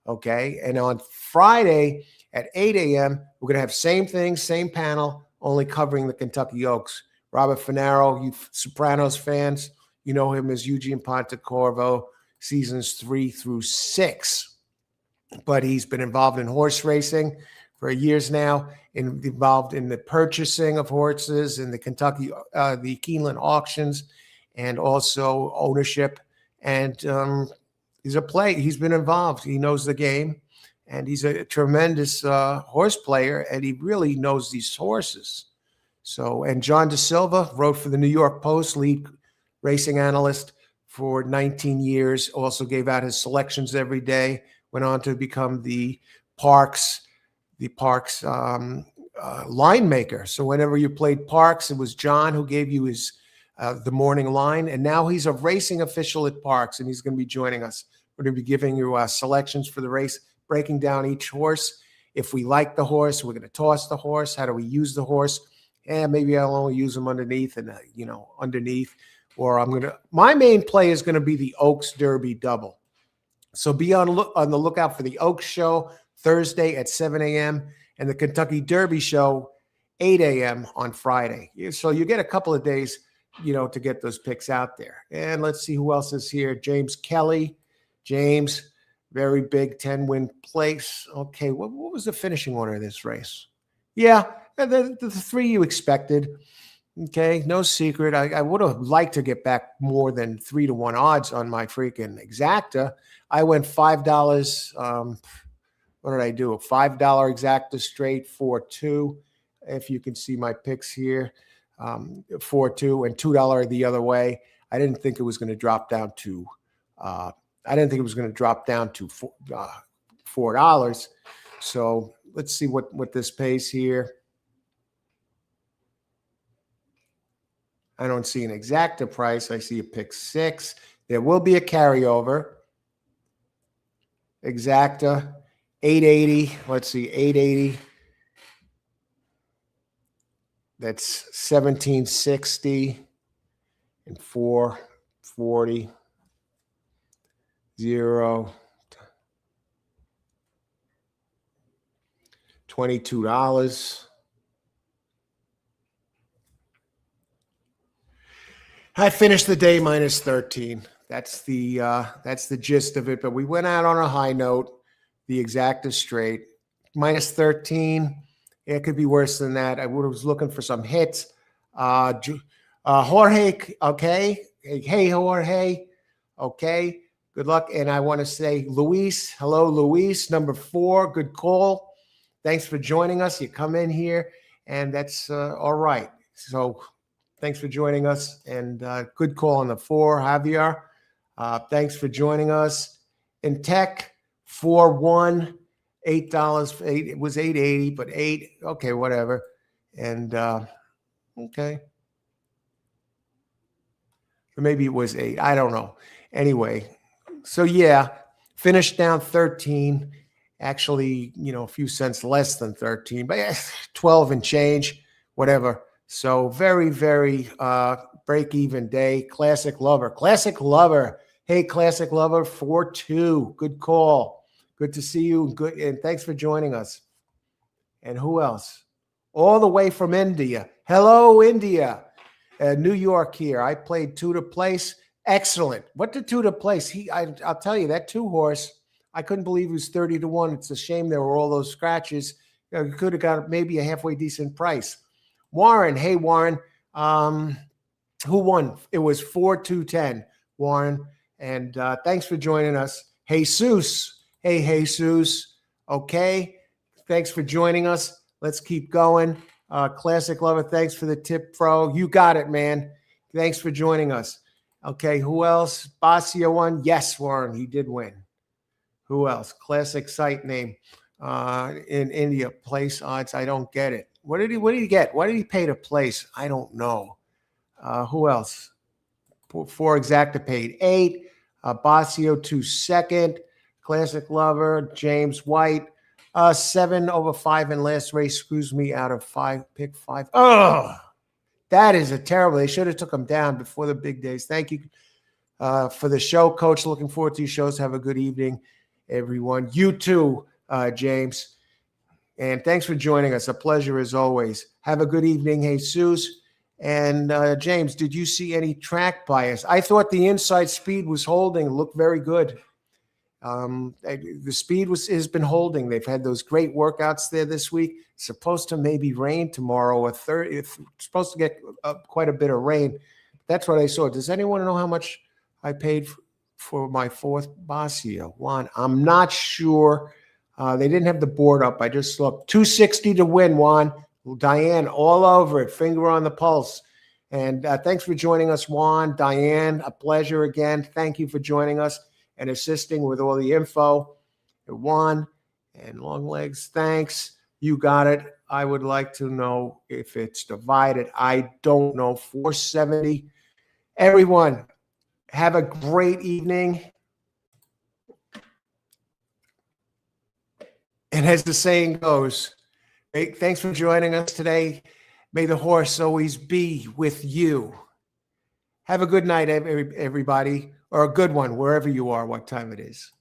Okay. And on Friday at 8 a.m., we're going to have same thing, same panel, only covering the Kentucky Oaks. Robert Fernaro, you Sopranos fans, you know him as Eugene Pontecorvo, seasons 3 through 6. But he's been involved in horse racing for years now, involved in the purchasing of horses in the Kentucky, the Keeneland auctions, and also ownership. And he's been involved. He knows the game, and he's a tremendous horse player, and he really knows these horses. So, and John De Silva wrote for the New York Post, lead racing analyst for 19 years, also gave out his selections every day, went on to become the Parks line maker. So whenever you played Parks, it was John who gave you his the morning line, and now he's a racing official at Parks, and he's going to be joining us. We're going to be giving you selections for the race, breaking down each horse. If we like the horse, we're going to toss the horse. How do we use the horse? Maybe I'll only use them underneath, and underneath. Or my main play is going to be the Oaks Derby double. So be on the lookout for the Oaks show Thursday at 7 a.m. and the Kentucky Derby show 8 a.m. on Friday. So you get a couple of days, to get those picks out there. And let's see who else is here. James Kelly. James, very big 10-win place. Okay, what was the finishing order of this race? Yeah, the three you expected. Okay, no secret. I would have liked to get back more than 3-1 odds on my freaking exacta. I went $5. What did I do? A $5 exacta straight, 4-2. If you can see my picks here, 4-2 and $2 the other way. I didn't think it was going to drop down to. $4. So let's see what this pays here. I don't see an exacta price. I see a pick 6. There will be a carryover. Exacta, 880. Let's see, 880. That's 1760 and 440. 0. $22. I finished the day minus 13. That's the gist of it. But we went out on a high note. The exacta straight minus 13. It could be worse than that. I was looking for some hits. Jorge, okay. Hey, Jorge, okay. Good luck. And I want to say, Luis, hello, Luis, number 4. Good call. Thanks for joining us. You come in here, and that's all right. So thanks for joining us, and good call on the 4, Javier. Thanks for joining us. In tech, 4-1, $8. It was $8.80, but 8. Okay, whatever. And okay, or maybe it was 8. I don't know. Anyway, so yeah, finished down 13. Actually, a few cents less than 13, but 12 and change, whatever. So very, very break-even day. Classic Lover. Hey, Classic Lover, 4-2. Good call. Good to see you. Good, and thanks for joining us. And who else? All the way from India. Hello, India. New York here. I played 2 to place. Excellent. What did 2 to place? I'll tell you, that 2 horse, I couldn't believe he was 30-1. It's a shame there were all those scratches. You could have got maybe a halfway decent price. Warren, hey, Warren. Who won? It was 4-2-10, Warren. And thanks for joining us. Jesus. Hey, Jesus. Okay. Thanks for joining us. Let's keep going. Classic Lover, thanks for the tip, Fro. You got it, man. Thanks for joining us. Okay, who else? Basia won. Yes, Warren, he did win. Who else? Classic site name in India. Place odds. I don't get it. What did he get? What did he pay to place? I don't know. Who else? 4 exacta paid 8. Basio 2 second. Classic Lover. James White. 7 over 5 in last race screws me out of 5. Pick 5. Oh, that is a terrible. They should have took him down before the big days. Thank you for the show, Coach. Looking forward to your shows. Have a good evening, everyone. You too, James. And thanks for joining us. A pleasure as always. Have a good evening, Jesus. And James, did you see any track bias? I thought the inside speed was holding. Looked very good. The speed has been holding. They've had those great workouts there this week. It's supposed to maybe rain tomorrow. It's supposed to get quite a bit of rain. That's what I saw. Does anyone know how much I paid for my 4th Basio? Juan, I'm not sure. They didn't have the board up. I just looked. 260 to win, Juan. Diane, all over it, finger on the pulse. And thanks for joining us, Juan. Diane, a pleasure again. Thank you for joining us and assisting with all the info. Juan and Longlegs, thanks. You got it. I would like to know if it's divided. I don't know. 470. Everyone, have a great evening. And as the saying goes, hey, thanks for joining us today. May the horse always be with you. Have a good night, everybody, or a good one, wherever you are, what time it is.